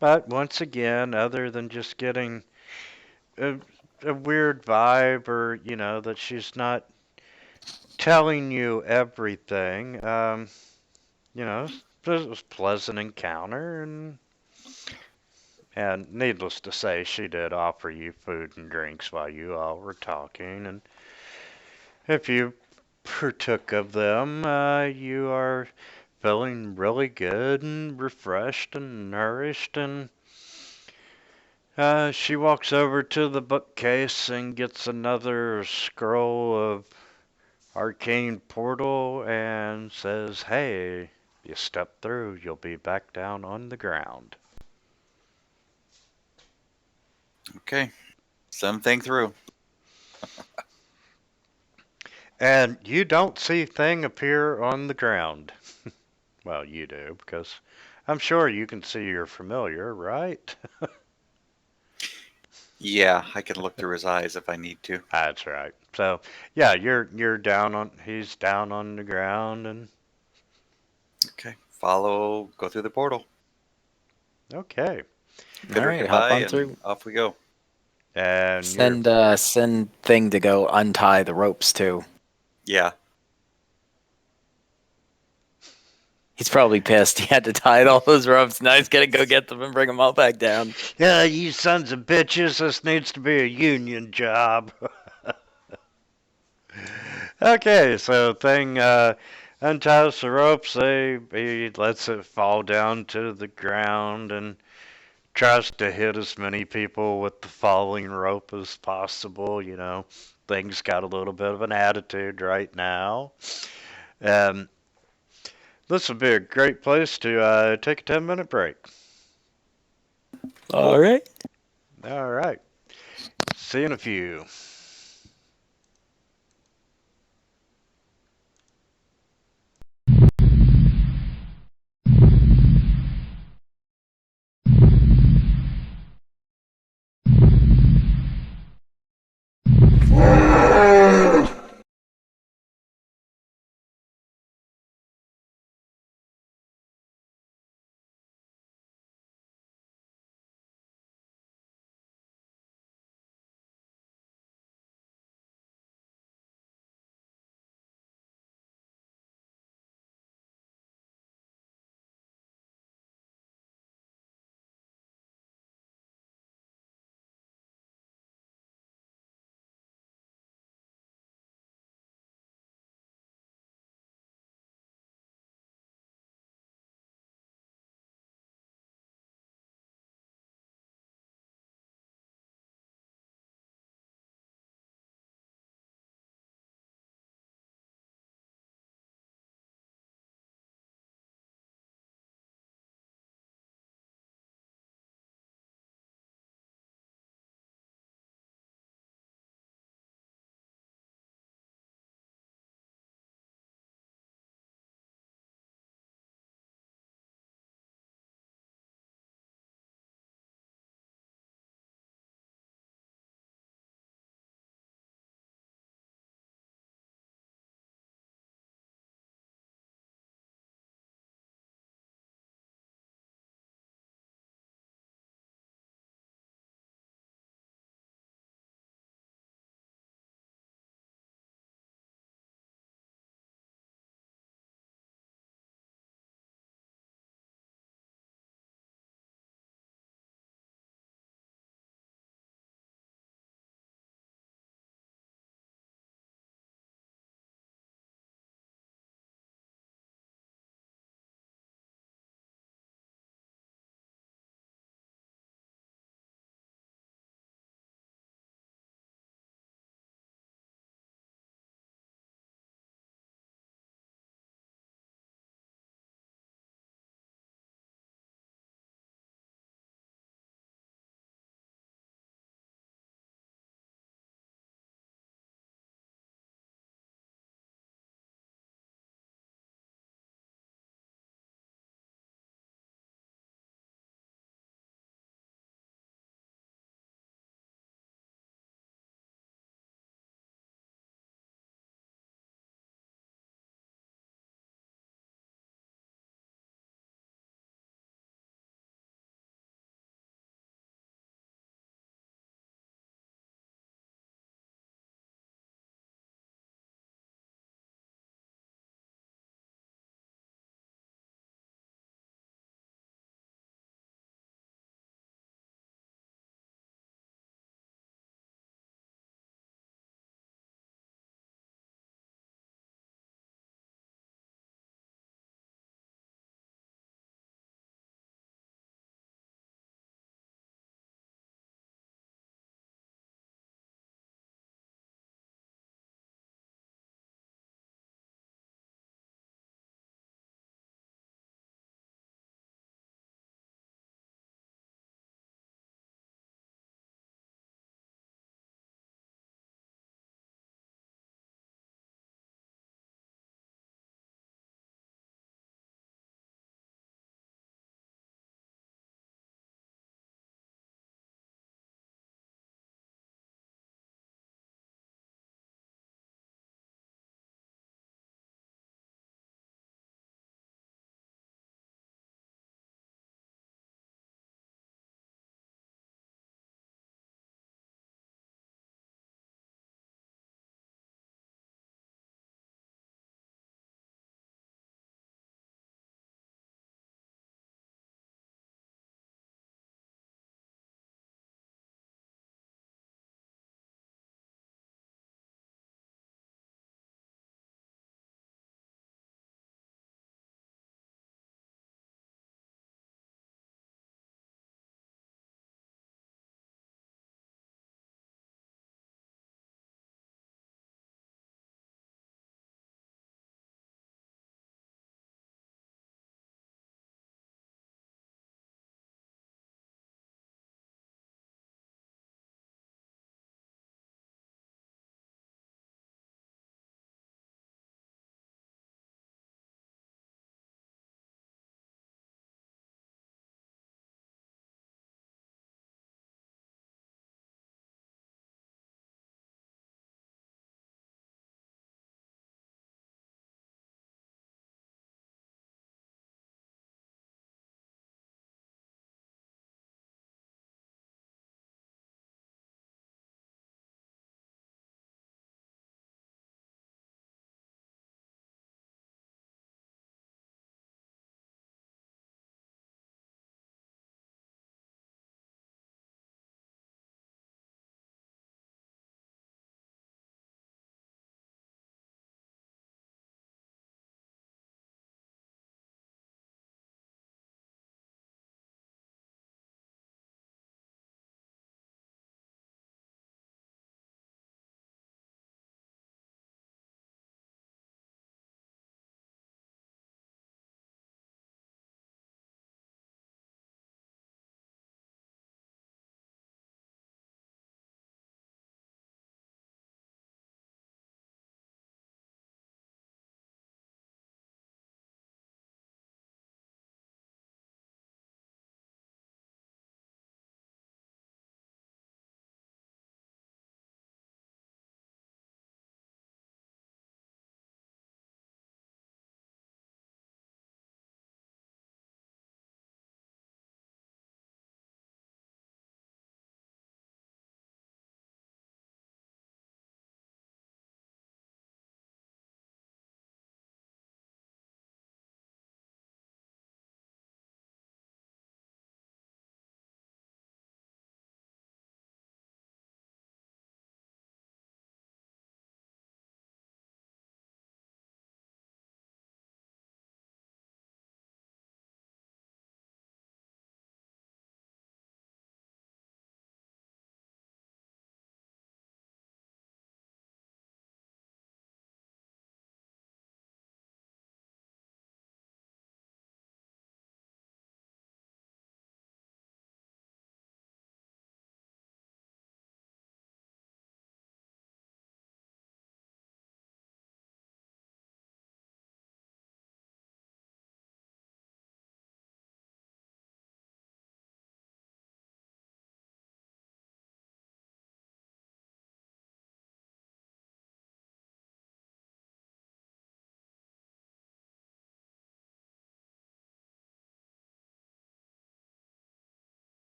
But once again, other than just getting a weird vibe, or that she's not telling you everything, it was a pleasant encounter, and needless to say, she did offer you food and drinks while you all were talking, and if you partook of them, you are feeling really good and refreshed and nourished, and she walks over to the bookcase and gets another scroll of arcane portal and says, hey, you step through, you'll be back down on the ground. Okay. Something through. And you don't see thing appear on the ground. Well, you do, because I'm sure you can see your familiar, right? Yeah, I can look through his eyes if I need to. That's right. So yeah, you're down on he's down on the ground and Okay, follow, go through the portal. okay. Bid All her right, hop goodbye, on and through. off we go. And you're Send thing to go untie the ropes too. Yeah, He's probably pissed. He had to tie all those ropes. Now he's gonna go get them and bring them all back down. yeah, you sons of bitches, this needs to be a union job. Okay, so thing unties the ropes, he lets it fall down to the ground and tries to hit as many people with the falling rope as possible. You know, things got a little bit of an attitude right now. Um, this would be a great place to take a 10-minute break. All right. All right. See you in a few.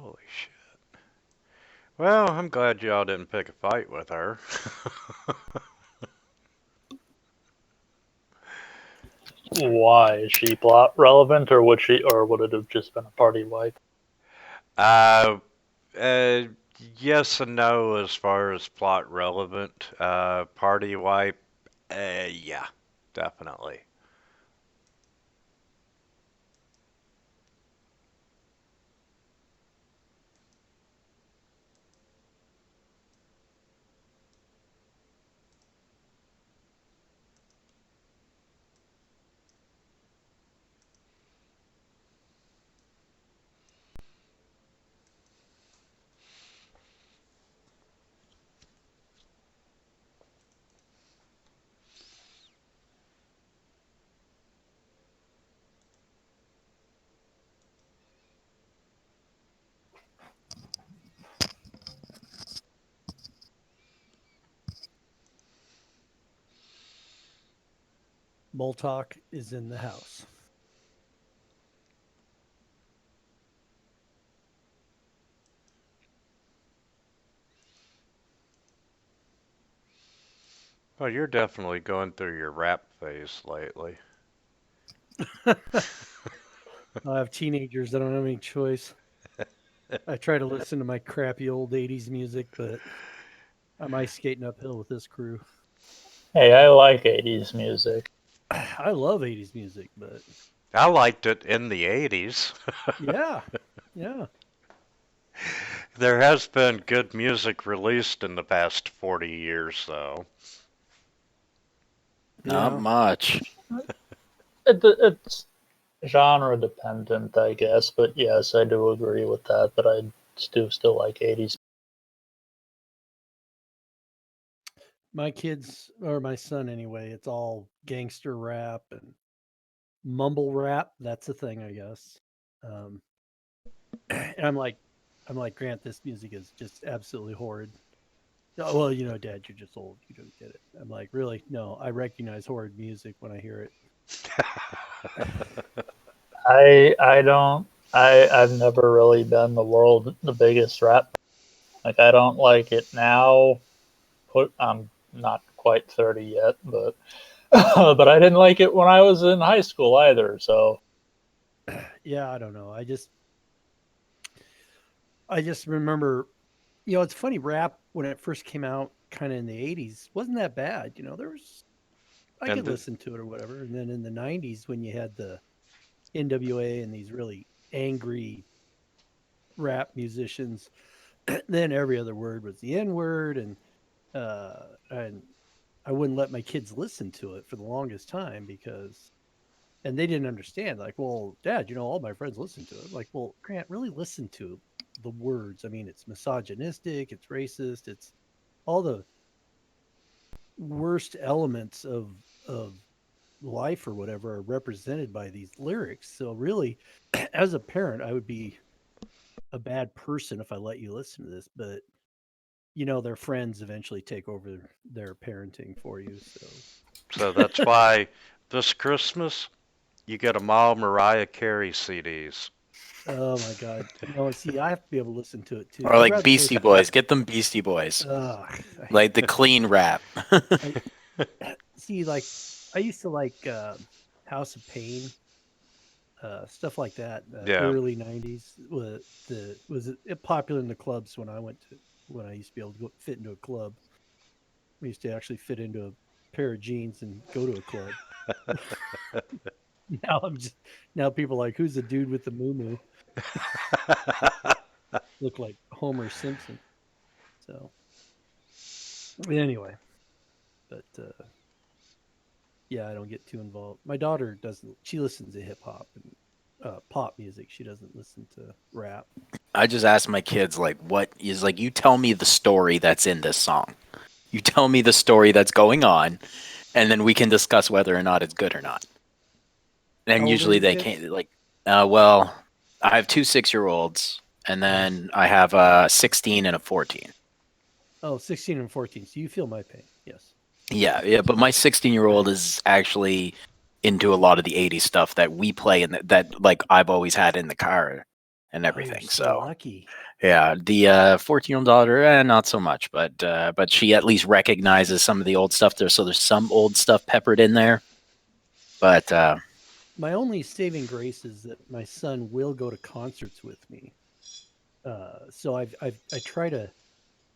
Holy shit. Well, I'm glad y'all didn't pick a fight with her. Why is she plot relevant, or would it have just been a party wipe? Uh, uh, yes and no as far as plot relevant. Party wipe, yeah, definitely. Moltok is in the house. Well, you're definitely going through your rap phase lately. I have teenagers. I don't have any choice. I try to listen to my crappy old 80s music, but I'm ice skating uphill with this crew. Hey, I like 80s music. I love 80s music, but I liked it in the 80s. yeah. There has been good music released in the past 40 years, though. Not much. It's genre dependent, I guess, but yes, I do agree with that. But I do still like 80s. My kids, or my son anyway, it's all gangster rap and mumble rap. That's a thing, I guess. And I'm like, Grant, this music is just absolutely horrid. Oh, well, Dad, you're just old. You don't get it. I'm like, really? No, I recognize horrid music when I hear it. I don't. I've never really been the biggest rap. Like, I don't like it now. I'm not quite 30 yet, but but I didn't like it when I was in high school either. So Yeah, I don't know. I just remember, it's funny. Rap when it first came out, kind of in the '80s, wasn't that bad. I And could the, listen to it or whatever. And then in the '90s, when you had the NWA and these really angry rap musicians, then every other word was the N word, and I wouldn't let my kids listen to it for the longest time because, and they didn't understand. Like, well, Dad, all my friends listen to it. Like, well, Grant, really listen to the words. I mean, it's misogynistic, it's racist, it's all the worst elements of life or whatever are represented by these lyrics. So really, as a parent, I would be a bad person if I let you listen to this, but their friends eventually take over their parenting for you. so that's why this Christmas you get them all Mariah Carey CDs. Oh my God. See, I have to be able to listen to it too. Or I'd like rather Beastie Boys. Get them Beastie Boys. Like the clean rap. I see, like, I used to like House of Pain, stuff like that. Yeah. Early '90s was it popular in the clubs when I used to be able to fit into a club. We used to actually fit into a pair of jeans and go to a club. Now now people are like, who's the dude with the moo look like Homer Simpson. So anyway, but yeah, I don't get too involved. My daughter doesn't. She listens to hip hop and pop music. She doesn't listen to rap. I just ask my kids, like, what is, like, you tell me the story that's in this song. You tell me the story that's going on, and then we can discuss whether or not it's good or not. And How old are usually your they kids? can't, like, well, I have two 6-year-olds, and then I have a 16 and a 14. Oh, 16 and 14. So you feel my pain. Yes. Yeah, but my 16-year-old is actually into a lot of the 80s stuff that we play and that like I've always had in the car and Oh, everything. you're So lucky. yeah, the 14-year-old daughter, not so much, but she at least recognizes some of the old stuff there. So there's some old stuff peppered in there. But My only saving grace is that my son will go to concerts with me. So I try to.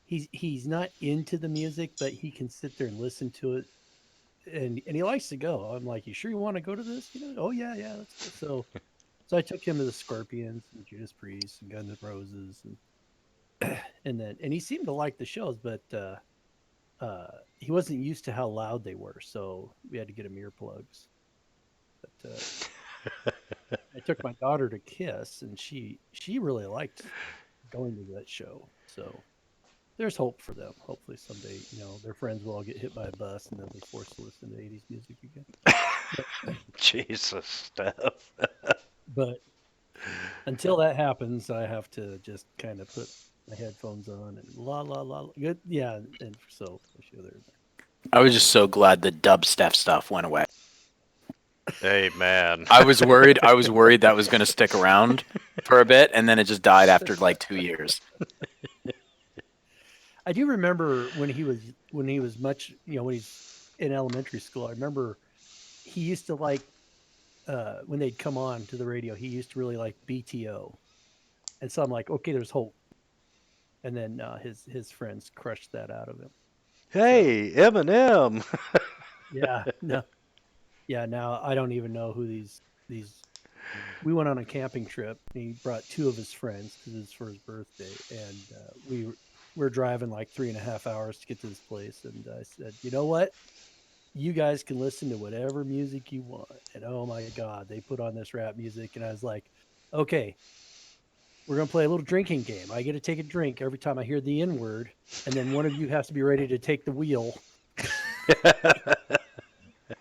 He's not into the music, but he can sit there and listen to it, and he likes to go. I'm like, you sure you want to go to this? Oh yeah, yeah, let's go. So I took him to the Scorpions and Judas Priest and Guns N' Roses and he seemed to like the shows, but he wasn't used to how loud they were, so we had to get him earplugs. But I took my daughter to Kiss, and she really liked going to that show. So there's hope for them. Hopefully someday, their friends will all get hit by a bus and they'll be forced to listen to 80s music again. Jesus, Steph. But until that happens, I have to just kind of put my headphones on and la la la. Good, yeah. And so there. I was just so glad the dubstep stuff went away. Hey, man. I was worried. I was worried that was going to stick around for a bit, and then it just died after like 2 years. I do remember when he was much, when he's in elementary school. I remember he used to like when they'd come on to the radio. He used to really like BTO, and so I'm like, okay, there's hope. And then his friends crushed that out of him. Hey, Eminem. Yeah, no, yeah. Now I don't even know who these. We went on a camping trip. And he brought two of his friends because it was for his birthday, and we're driving like 3.5 hours to get to this place. And I said, you know what? You guys can listen to whatever music you want. And oh my God, they put on this rap music, and I was like, okay, we're gonna play a little drinking game. I get to take a drink every time I hear the N word, and then one of you has to be ready to take the wheel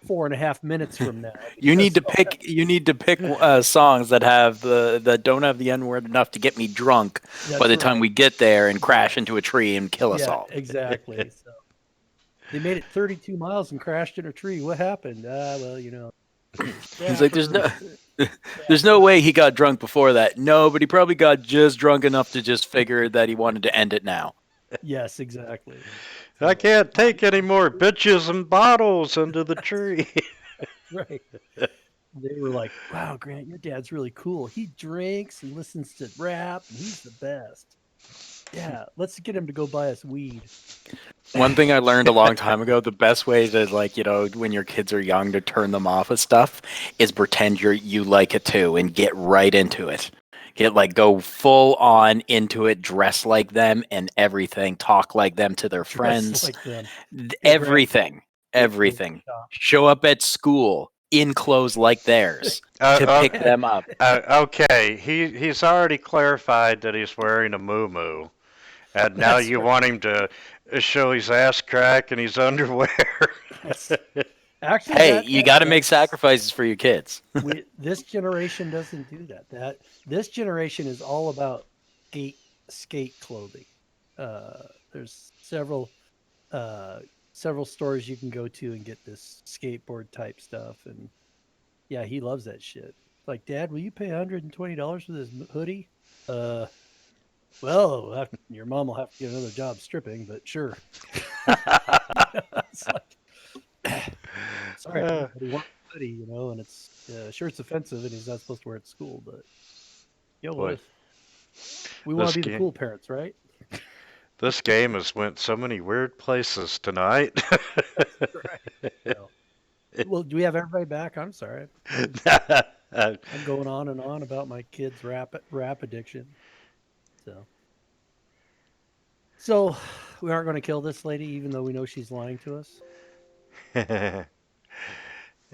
4.5 minutes from now. You need to pick. You need to pick songs that have that don't have the N word enough to get me drunk by the time we get there and crash into a tree and kill us all. Exactly. So they made it 32 miles and crashed in a tree. What happened? Well, He's like, there's no way he got drunk before that. No, but he probably got just drunk enough to just figure that he wanted to end it now. Yes, exactly. I can't take any more bitches and bottles into the tree. Right. They were like, wow, Grant, your dad's really cool. He drinks and listens to rap, and he's the best. Yeah, let's get him to go buy us weed. One thing I learned a long time ago, the best way to, when your kids are young to turn them off of stuff is pretend you like it too and get right into it. Go full on into it, dress like them and everything, talk like them to their friends, like them. everything. Show up at school in clothes like theirs to pick them up. Okay, he's already clarified that he's wearing a muumuu, and now you want him to show his ass crack and his underwear. Actually, hey, you got to make sacrifices for your kids. This generation doesn't do that. This generation is all about skate clothing. There's several stores you can go to and get this skateboard type stuff, and yeah, he loves that shit. Like, Dad, will you pay $120 for this hoodie? Well, your mom will have to get another job stripping, but sure. It's like, sorry, but he wants a hoodie, and it's sure it's offensive, and he's not supposed to wear it at school, but we want to be the cool parents, right? This game has went so many weird places tonight. Right. Well, do we have everybody back? I'm sorry. I'm going on and on about my kid's rap addiction. So we aren't going to kill this lady, even though we know she's lying to us.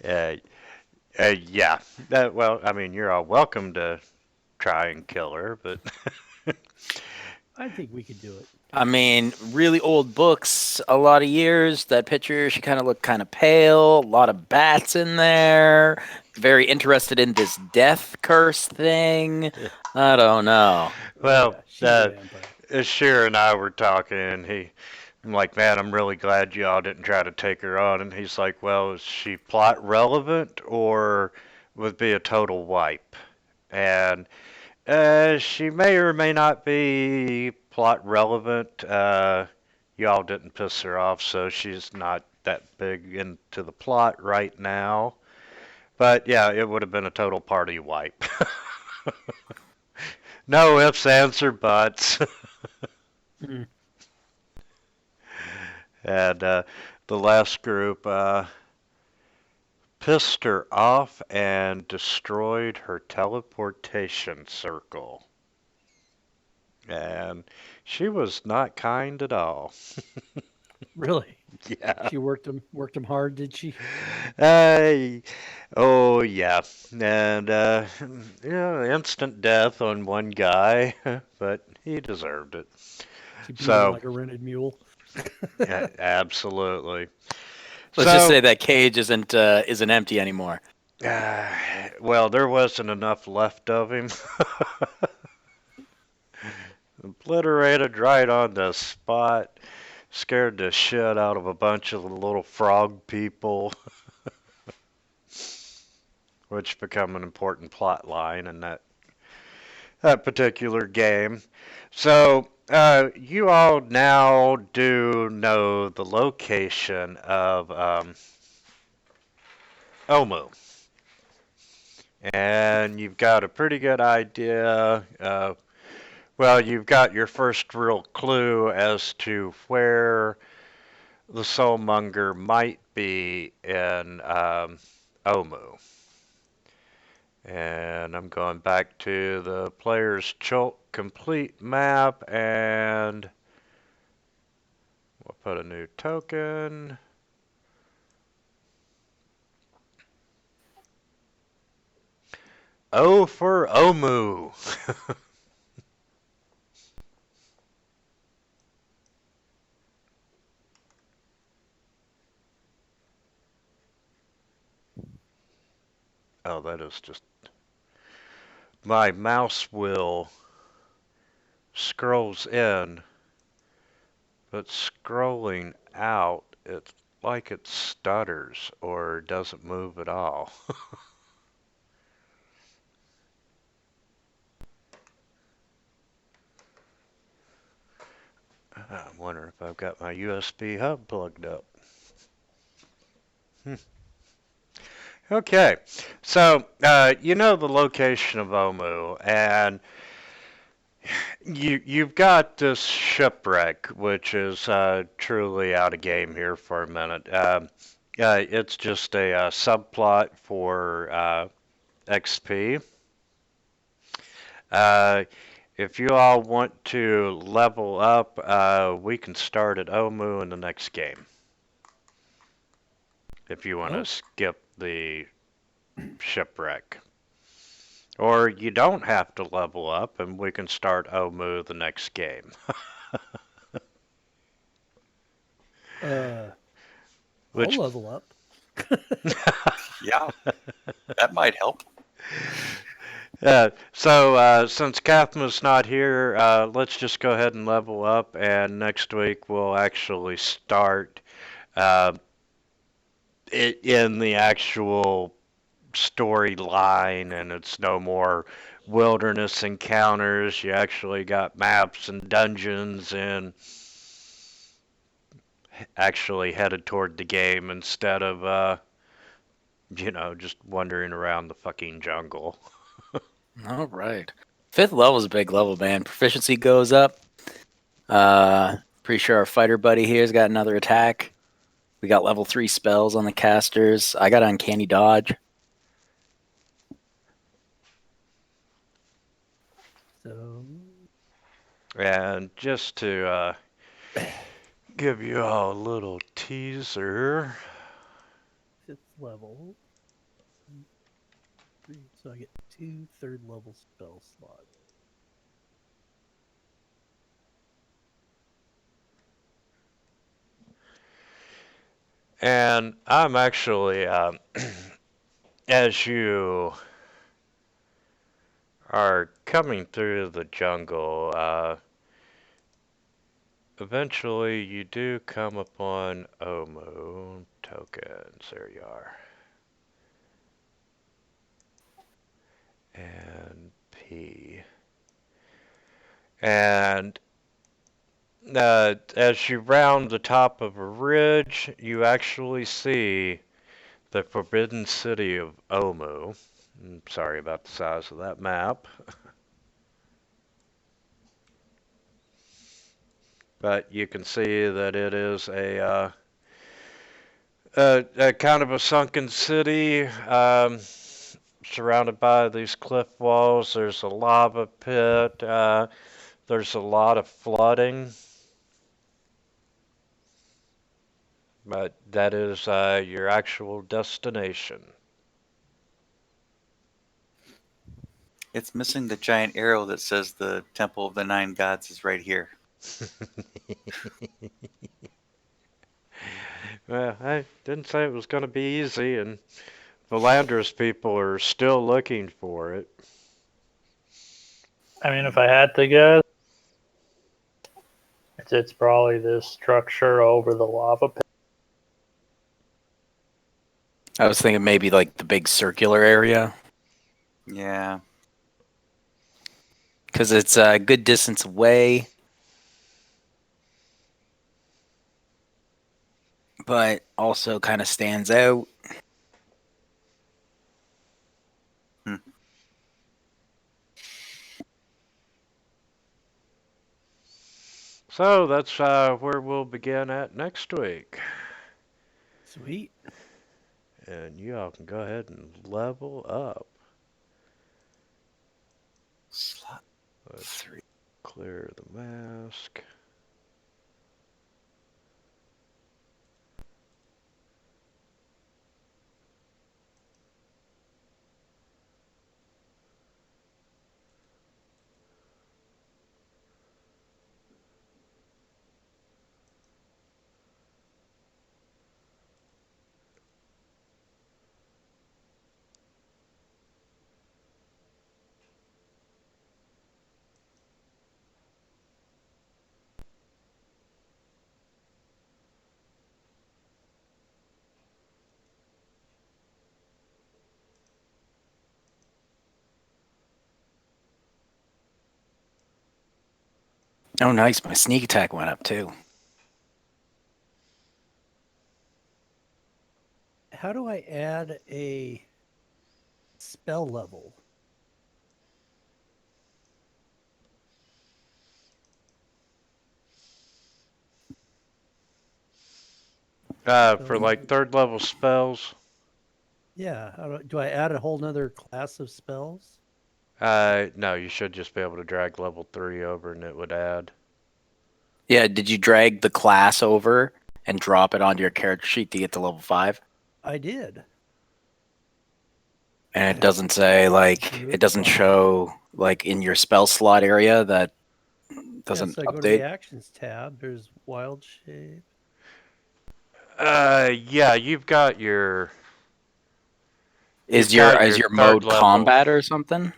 Yeah. Well, I mean, you're all welcome to try and kill her, but I think we could do it. I mean, really old books, a lot of years. That picture, she kind of looked kind of pale. A lot of bats in there. Very interested in this death curse thing. I don't know. Well, Sheer and I were talking, and I'm like, man, I'm really glad y'all didn't try to take her on. And he's like, well, is she plot relevant or would be a total wipe? And She may or may not be plot relevant. Y'all didn't piss her off, so she's not that big into the plot right now. But yeah, it would have been a total party wipe. No ifs, ands, or buts. Mm. And the last group pissed her off and destroyed her teleportation circle. And she was not kind at all. Really? Yeah. She worked him hard, did she? Uh, oh yeah, and instant death on one guy, but he deserved it. She beat him So, like a rented mule. absolutely. Let's just say that cage isn't empty anymore. Well, there wasn't enough left of him. Obliterated right on the spot. Scared the shit out of a bunch of the little frog people, which become an important plot line in that particular game. So, you all now do know the location of Omu. And you've got a pretty good idea. Well, you've got your first real clue as to where the Soulmonger might be in Omu. And I'm going back to the player's Chult complete map, and we'll put a new token. O for Omu. Oh, that is just... My mouse wheel scrolls in, but scrolling out, it's like it stutters or doesn't move at all. I'm wondering if I've got my USB hub plugged up. Okay, so you know the location of Omu, and you've got this shipwreck, which is truly out of game here for a minute. It's just a subplot for XP. If you all want to level up, we can start at Omu in the next game. If you want to skip the shipwreck. Or you don't have to level up, and we can start Omu the next game. I'll Which, level up. Yeah, that might help. so since Kathma's not here, let's just go ahead and level up, and next week we'll actually start in the actual storyline, and it's no more wilderness encounters. You actually got maps and dungeons and actually headed toward the game instead of just wandering around the fucking jungle. All right. 5th level is a big level, man. Proficiency goes up. Pretty sure our fighter buddy here's got another attack. We got level 3 spells on the casters. I got Uncanny Dodge. So And just to give you all a little teaser. 5th level. 3, so I get 2 3rd level spell slots. And I'm actually, as you are coming through the jungle, eventually you do come upon Omu tokens. There you are. And E. And as you round the top of a ridge, you actually see the forbidden city of Omu. I'm sorry about the size of that map. But you can see that it is a kind of a sunken city, surrounded by these cliff walls. There's a lava pit. There's a lot of flooding. But that is your actual destination. It's missing the giant arrow that says the Temple of the Nine Gods is right here. Well, I didn't say it was going to be easy, and Philander's people are still looking for it. I mean, if I had to guess, it's probably this structure over the lava pit. I was thinking maybe like the big circular area Yeah. because it's a good distance away, but also kind of stands out. Hmm. So that's where we'll begin at next week. Sweet. And you all can go ahead and level up. Slot Let's 3. clear the mask. Oh, nice. My sneak attack went up too. How do I add a spell level? For So, like third level spells, yeah. Do I add a whole nother class of spells? no, you should just be able to drag level 3 over and it would add. Yeah, did you drag the class over and drop it onto your character sheet to get to level 5? I did. And it doesn't say, like, Druid it doesn't class. show, like, in your spell slot area that Yeah, doesn't so I go to the update? actions tab. There's wild shape. Yeah, you've Is your got is your your third mode level. combat or something?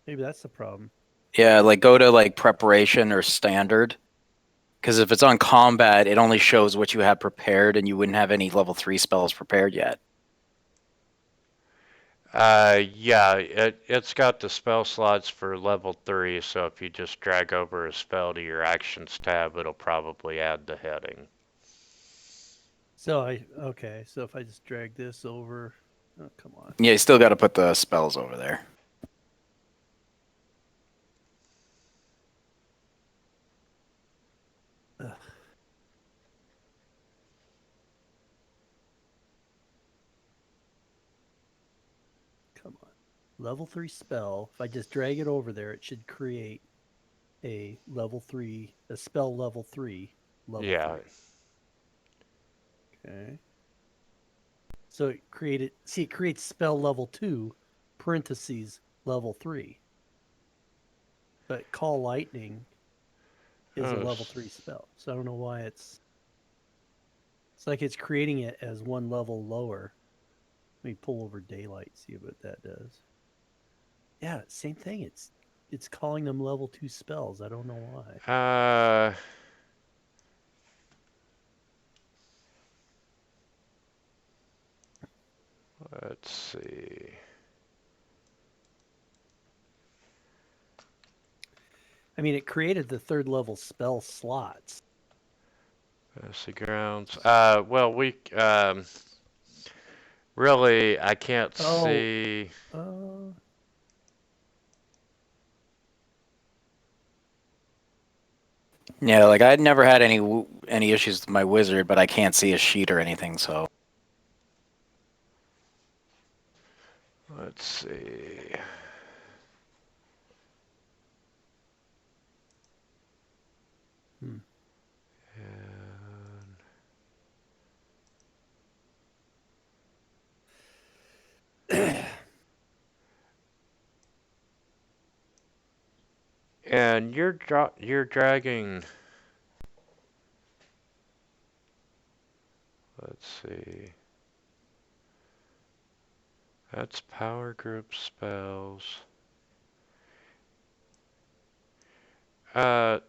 Maybe that's the problem. Yeah, like go to like preparation or standard. Because if it's on combat, it only shows what you have prepared, and you wouldn't have any level 3 spells prepared yet. Yeah, it's got the spell slots for level 3, so if you just drag over a spell to your actions tab, it'll probably add the heading. So okay. So if I just drag this over, oh come on. Yeah, you still got to put the spells over there. Ugh. Come on. Level 3 spell. If I just drag it over there, it should create a spell level 3, level Yeah. 3. Okay. So it creates spell level 2, parentheses, level 3. But call lightning is a Oh, level 3 spell. So I don't know why it's like it's creating it as one level lower. Let me pull over daylight, see what that does. Yeah, same thing. It's calling them level 2 spells. I don't know why. Let's see. I mean, it created the third level spell slots. Fantasy grounds. Well, really, I can't Oh. see. Yeah, like I'd never had any issues with my wizard, but I can't see a sheet or anything. So Let's see. Hmm. And you're dragging. Let's see. That's power group spells.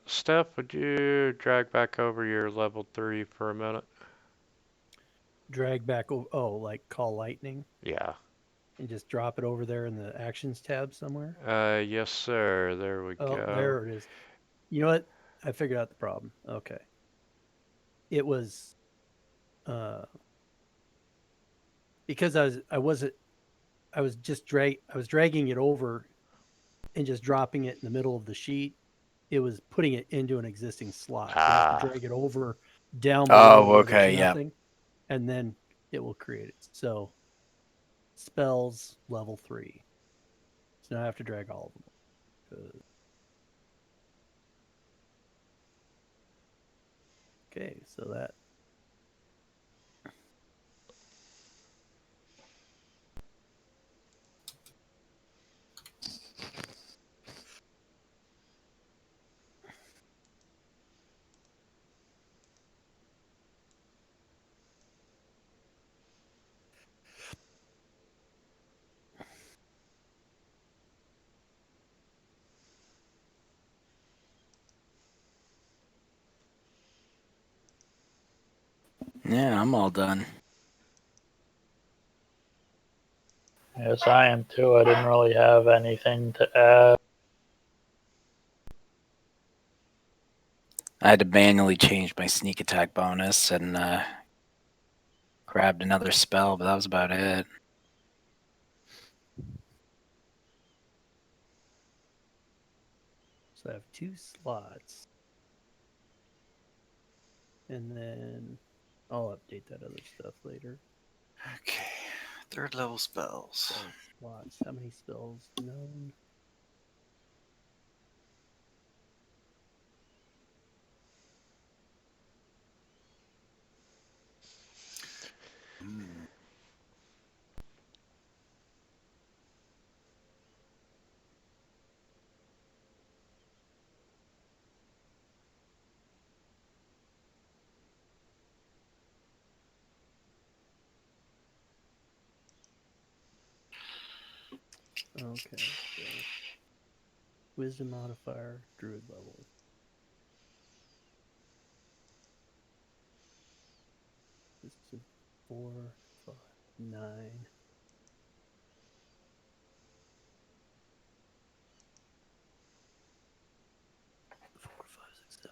Steph, would you drag back over your level 3 for a minute? Drag back over. Oh, like call lightning Yeah. and just drop it over there in the actions tab somewhere. Yes, sir. There we Oh, go. there it is. You know what? I figured out the problem. Okay. It was because I was dragging it over and just dropping it in the middle of the sheet. It was putting it into an existing slot. You have to Ah. drag it over down below oh, where there's okay, yeah. nothing, and then it will create it. So spells level 3. So now I have to drag all of them. Okay, so that. Yeah, I'm all done. Yes, I am too. I didn't really have anything to add. I had to manually change my sneak attack bonus and grabbed another spell, but that was about it. So I have 2 slots. And then I'll update that other stuff later. Okay. Third level spells. Spell slots. How many spells known? Hmm. Okay, so wisdom modifier, druid level. Wisdom 4, 5, 9. 4, 5, 6, 7.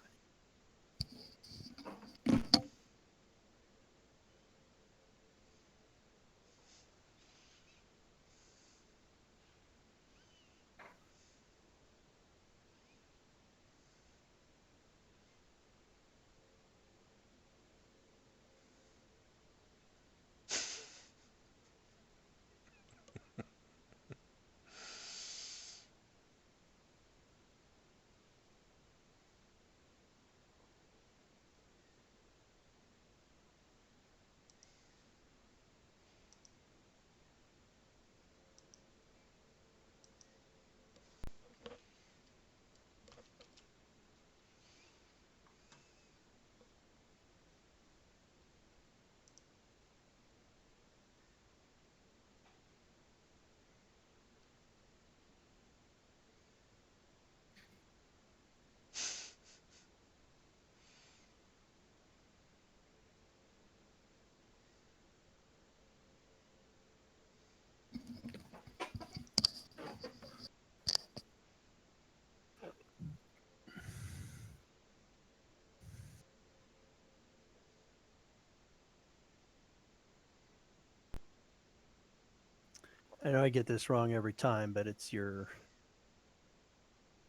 I know I get this wrong every time, but it's your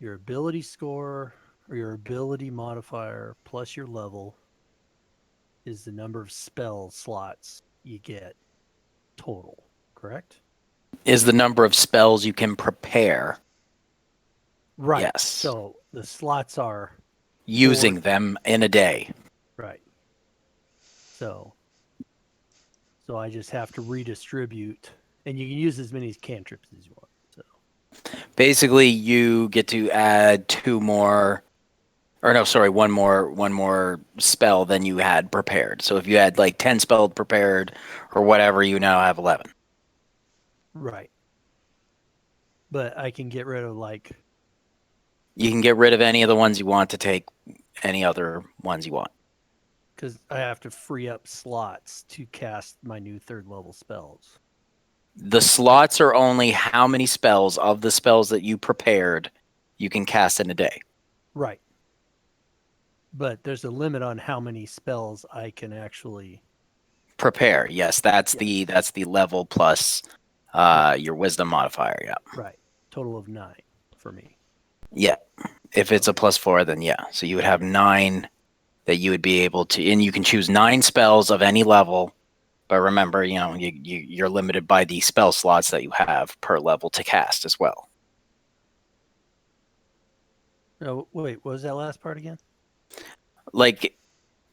ability score or your ability modifier plus your level is the number of spell slots you get total, correct? Is the number of spells you can prepare. Right. Yes. So the slots are Using them in a day. right. So I just have to redistribute, and you can use as many cantrips as you want. So Basically, you get to add one more spell than you had prepared. So if you had like 10 spells prepared or whatever, you now have 11. right. But I can get rid of You can get rid of any of the ones you want to take any other ones you want. because I have to free up slots to cast my new 3rd level spells. The slots are only how many spells of the spells that you prepared you can cast in a day. Right. But there's a limit on how many spells I can actually Prepare. Yes, that's the level plus your wisdom modifier. Yeah. right. Total of 9 for me. Yeah. If it's a +4, then yeah. So you would have 9 that you would be able to, and you can choose 9 spells of any level. But remember, you're limited by the spell slots that you have per level to cast as well. Oh, wait, what was that last part again? Like,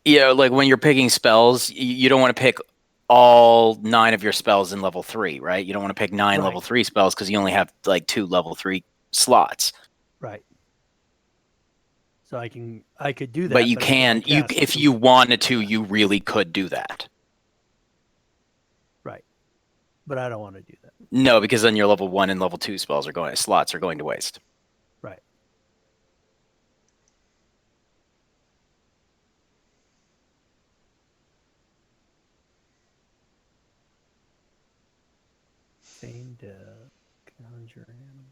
like when you're picking spells, you don't want to pick all 9 of your spells in level 3, right? You don't want to pick 9 Right. level 3 spells because you only have like 2 level 3 slots. Right. So I could do that. But you I can't can, cast if them. you wanted to, you really could do that. Right. But I don't want to do that. No, because then your level 1 and level 2 slots are going to waste. Right. Feign death, conjure animal.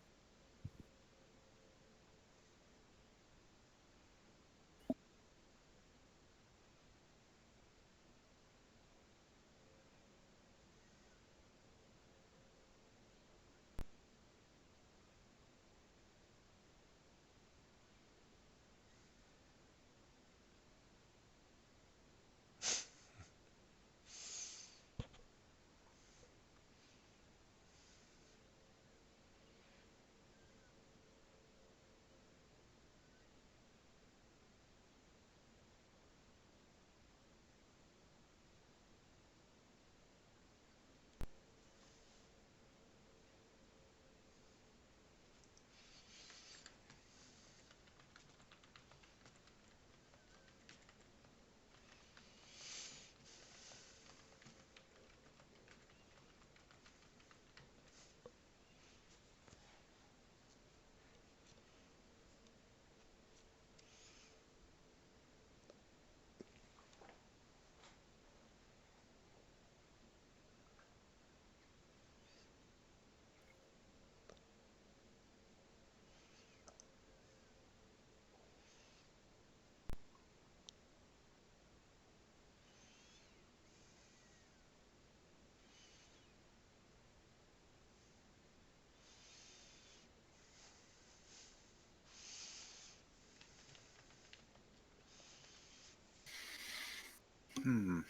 Hmm.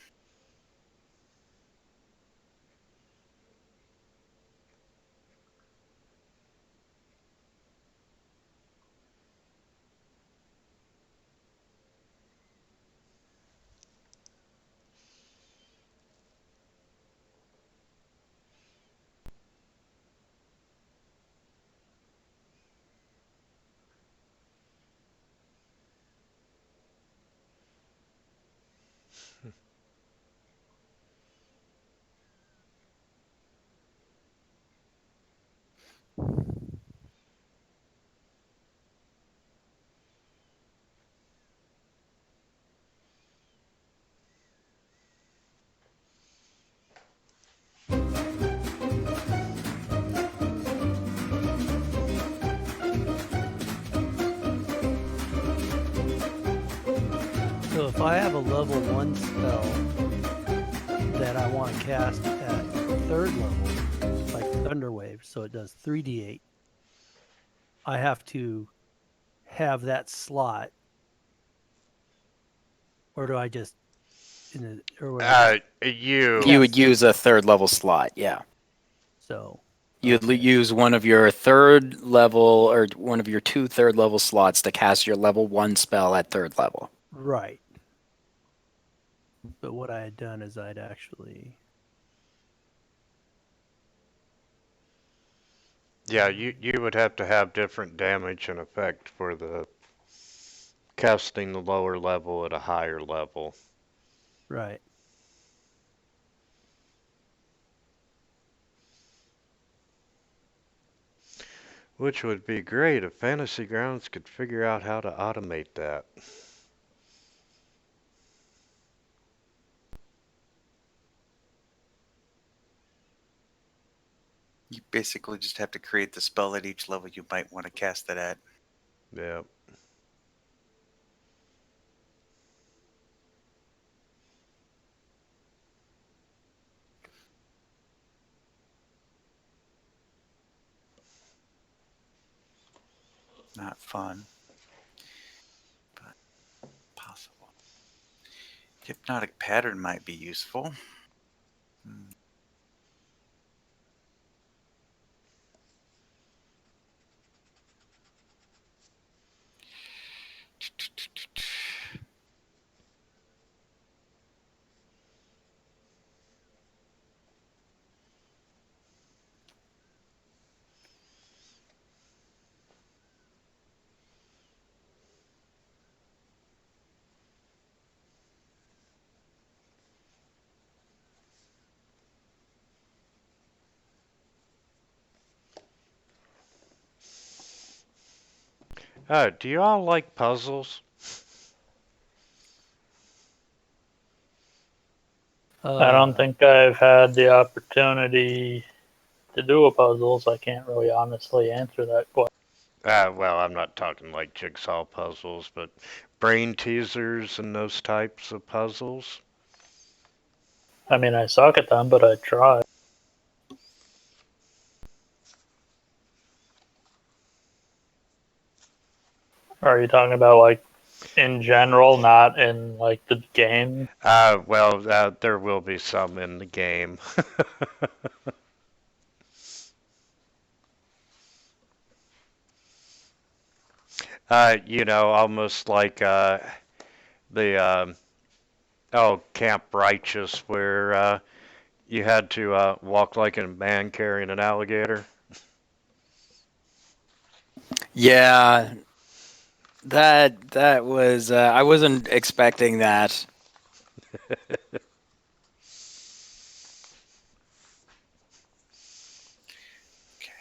So if I have a level 1 spell that I want to cast at 3rd level, like Thunder so it does 3d8. I have to have that slot, or do I just or would I just You You would Cast it. use a third level slot, yeah. so You'd okay. use one of your third level or one of your 2 third level slots to cast your level 1 spell at third level. Right. But what I had done is I'd actually you would have to have different damage and effect for the casting the lower level at a higher level. right. Which would be great if Fantasy Grounds could figure out how to automate that. You basically just have to create the spell at each level you might want to cast it at. Yeah. Not fun, but possible. Hypnotic pattern might be useful. Hmm. Do you all like puzzles? I don't think I've had the opportunity to do a puzzle, so I can't really honestly answer that question. Well, I'm not talking like jigsaw puzzles, but brain teasers and those types of puzzles. I mean, I suck at them, but I try. Are you talking about like in general, not in like the game? There will be some in the game. Almost like the Camp Righteous, where you had to walk like a man carrying an alligator. Yeah, that was I wasn't expecting that. Okay.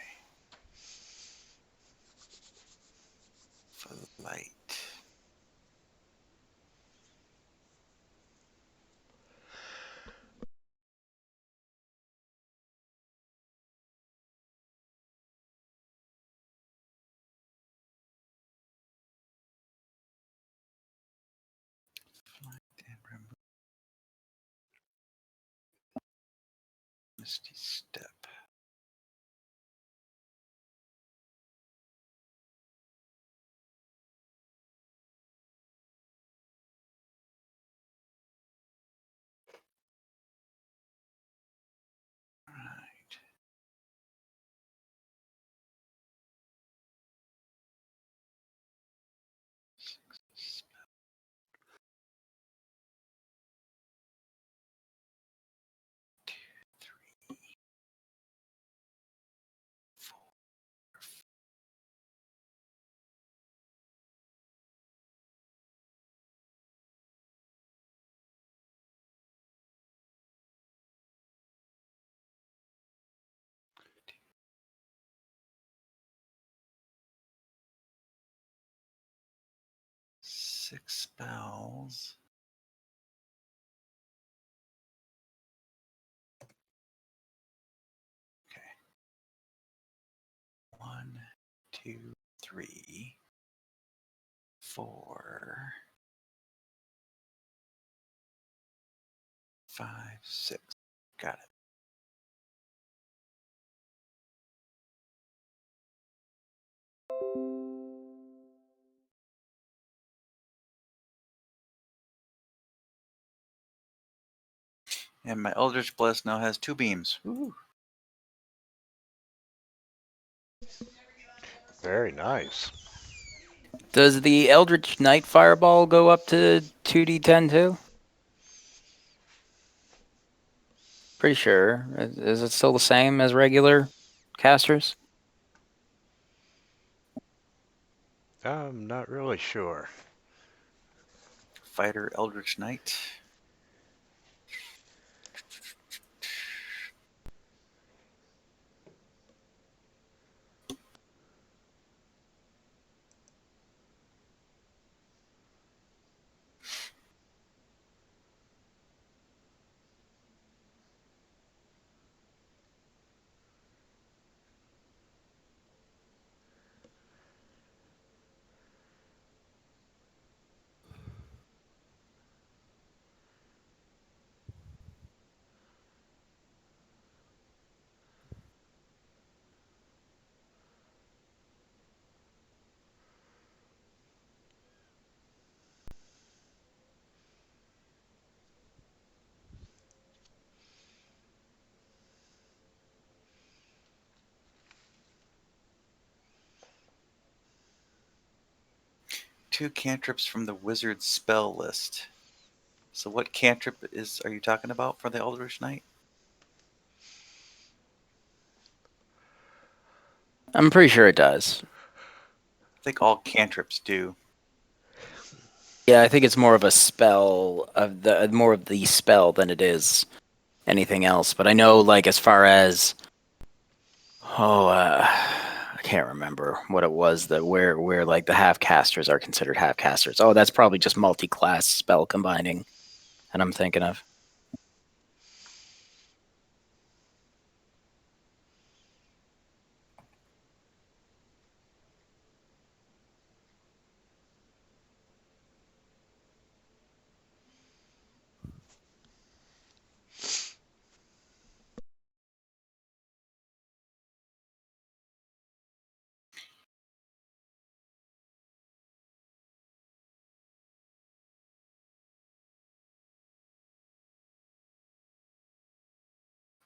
For light. Flight and remove. Misty step. Right. Spell. 3, 4. Six spells. Okay. 1, 2, 3, 4, 5, 6. Got it. And my Eldritch Blast now has 2 beams. Ooh. Very nice. Does the Eldritch Knight Fireball go up to 2d10 too? Pretty sure. Is it still the same as regular casters? I'm not really sure. Fighter Eldritch Knight. Two cantrips from the wizard spell list. So what cantrip are you talking about for the Eldritch Knight? I'm pretty sure it does. I think all cantrips do. Yeah, I think it's more of a spell more of the spell than it is anything else. But I know, like, as far as I can't remember what it was that where like the half casters are considered half casters. Oh, that's probably just multi-class spell combining, and I'm thinking of.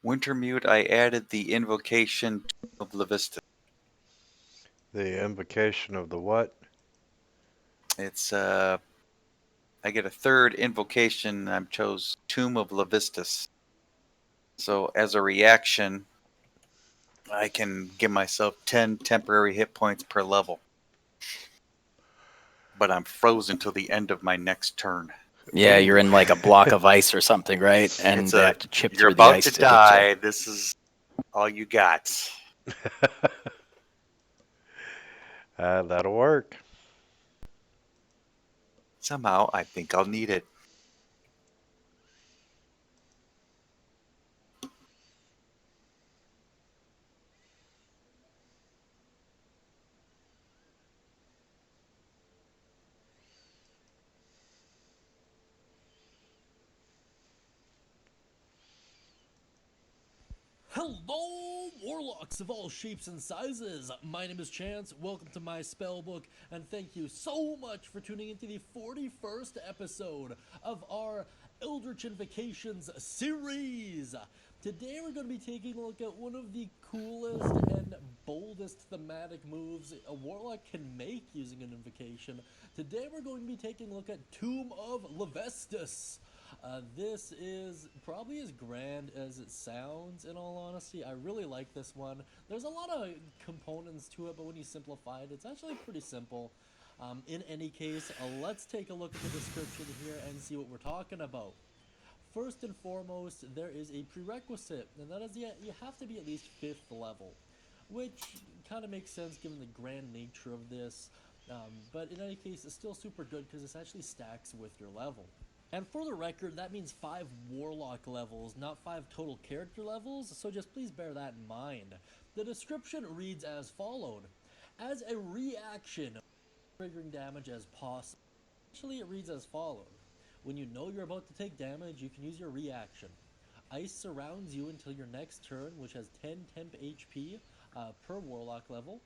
Wintermute, I added the invocation of Levistus. The invocation of the what? It's I get a third invocation. I chose Tomb of Levistus. So as a reaction, I can give myself 10 temporary hit points per level. But I'm frozen till the end of my next turn. Yeah, you're in like a block of ice or something, right? And It's they have to chip you're through the about ice to to get die. you. This is all you got. That'll work. Somehow, I think I'll need it. Hello, warlocks of all shapes and sizes. My name is Chance. Welcome to my spellbook, and thank you so much for tuning into the 41st episode of our Eldritch Invocations series. Today we're going to be taking a look at one of the coolest and boldest thematic moves a warlock can make using an invocation. Today we're going to be taking a look at Tomb of Levistus. This is probably as grand as it sounds, in all honesty. I really like this one. There's a lot of components to it, but when you simplify it, it's actually pretty simple. In any case, let's take a look at the description here and see what we're talking about. First and foremost, there is a prerequisite, and that is you have to be at least 5th level, which kind of makes sense given the grand nature of this. But in any case, it's still super good because this actually stacks with your level. And for the record, that means 5 warlock levels, not 5 total character levels, so just please bear that in mind. The description reads as followed. As a reaction, triggering damage as possible. Actually, it reads as followed. When you know you're about to take damage, you can use your reaction. Ice surrounds you until your next turn, which has 10 temp HP per warlock level.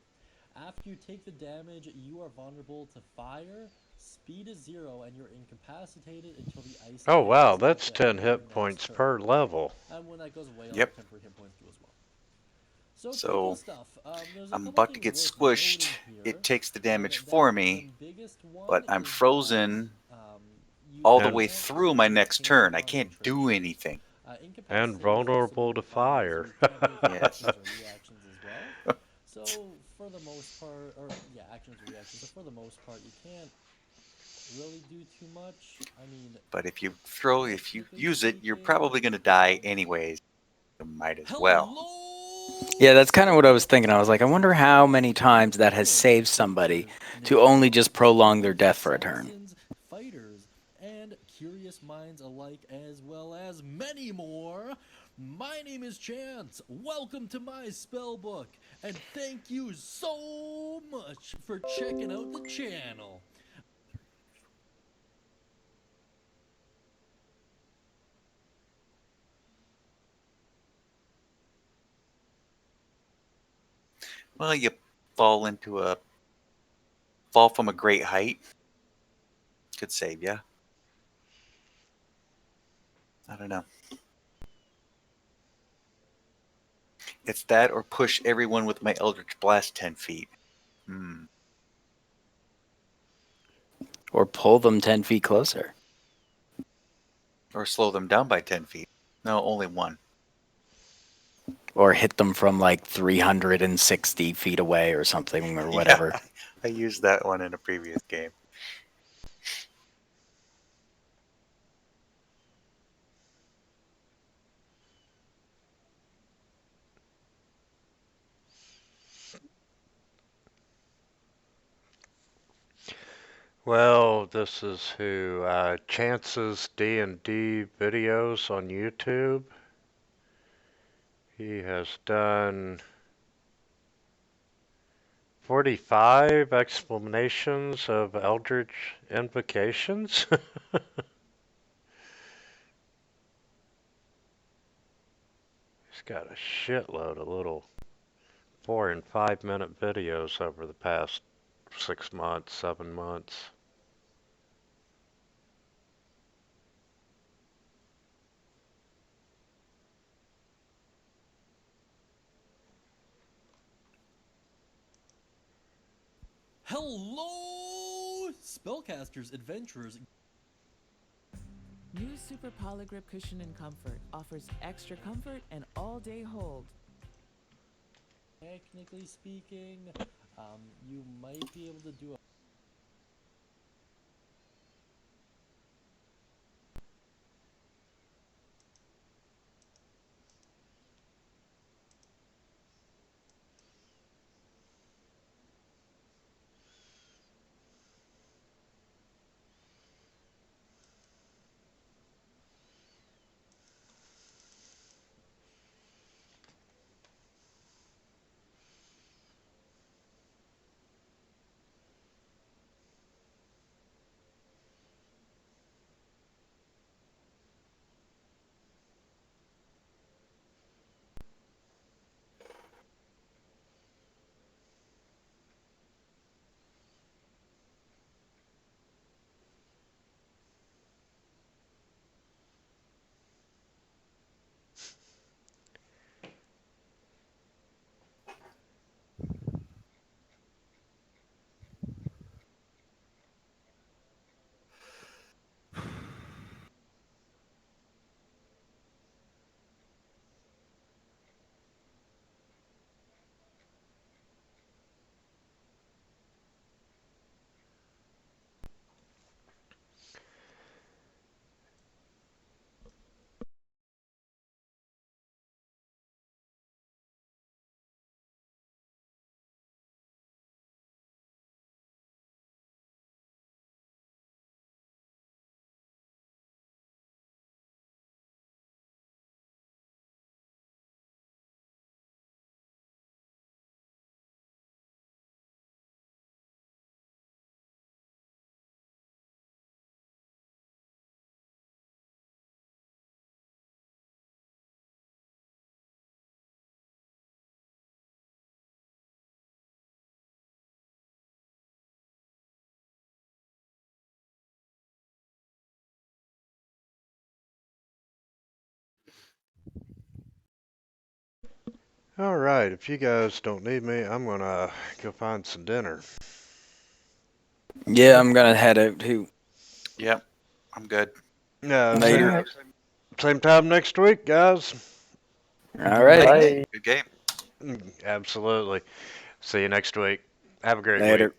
After you take the damage, you are vulnerable to fire. Speed is 0, and you're incapacitated until the ice. Oh wow, ends that's at 10 your hit next points turn. per level. And when that goes away, all Yep. your temporary hit points do as well. So pretty cool So stuff. There's a I'm couple about to things get worth squished. noting here. It takes the And damage for the me, biggest one but I'm is frozen that, you all the And- way can't through my really next retain turn. I can't do concentration. anything. And Incapacitated is also vulnerable really to fun because fire. you can't really take Yes. actions or reactions as well. So for the most part, or yeah, actions or reactions. So for the most part, you can't really do too much. I mean, But if you technically use it, you're speaking, probably going to die anyways. You might as well. hello. Yeah, that's kind of what I was thinking. I was like, I wonder how many times that has saved somebody to only just prolong their death for a turn. Assassins, fighters, and curious minds alike, as well as many more. My name is Chance. Welcome to my spellbook, and thank you so much for checking out the channel. Well, you fall from a great height. Could save you. I don't know. It's that or push everyone with my Eldritch Blast 10 feet. Or pull them 10 feet closer. Or slow them down by 10 feet. No, only one. Or hit them from like 360 feet away or something or whatever. Yeah, I used that one in a previous game. Well, this is who Chance's D&D videos on YouTube. He has done 45 explanations of Eldritch invocations. He's got a shitload of little 4 and 5 minute videos over the past 6 months, 7 months. Hello, spellcasters, adventurers. New Super Polygrip Cushion and Comfort offers extra comfort and all-day hold. Technically speaking, you might be able to do a All right, if you guys don't need me, I'm gonna go find some dinner. Yeah, I'm gonna head out too. Yep, I'm good. Yeah, Later. same time next week, guys. All right. Bye. Good game. Absolutely. See you next week. Have a great week. Later.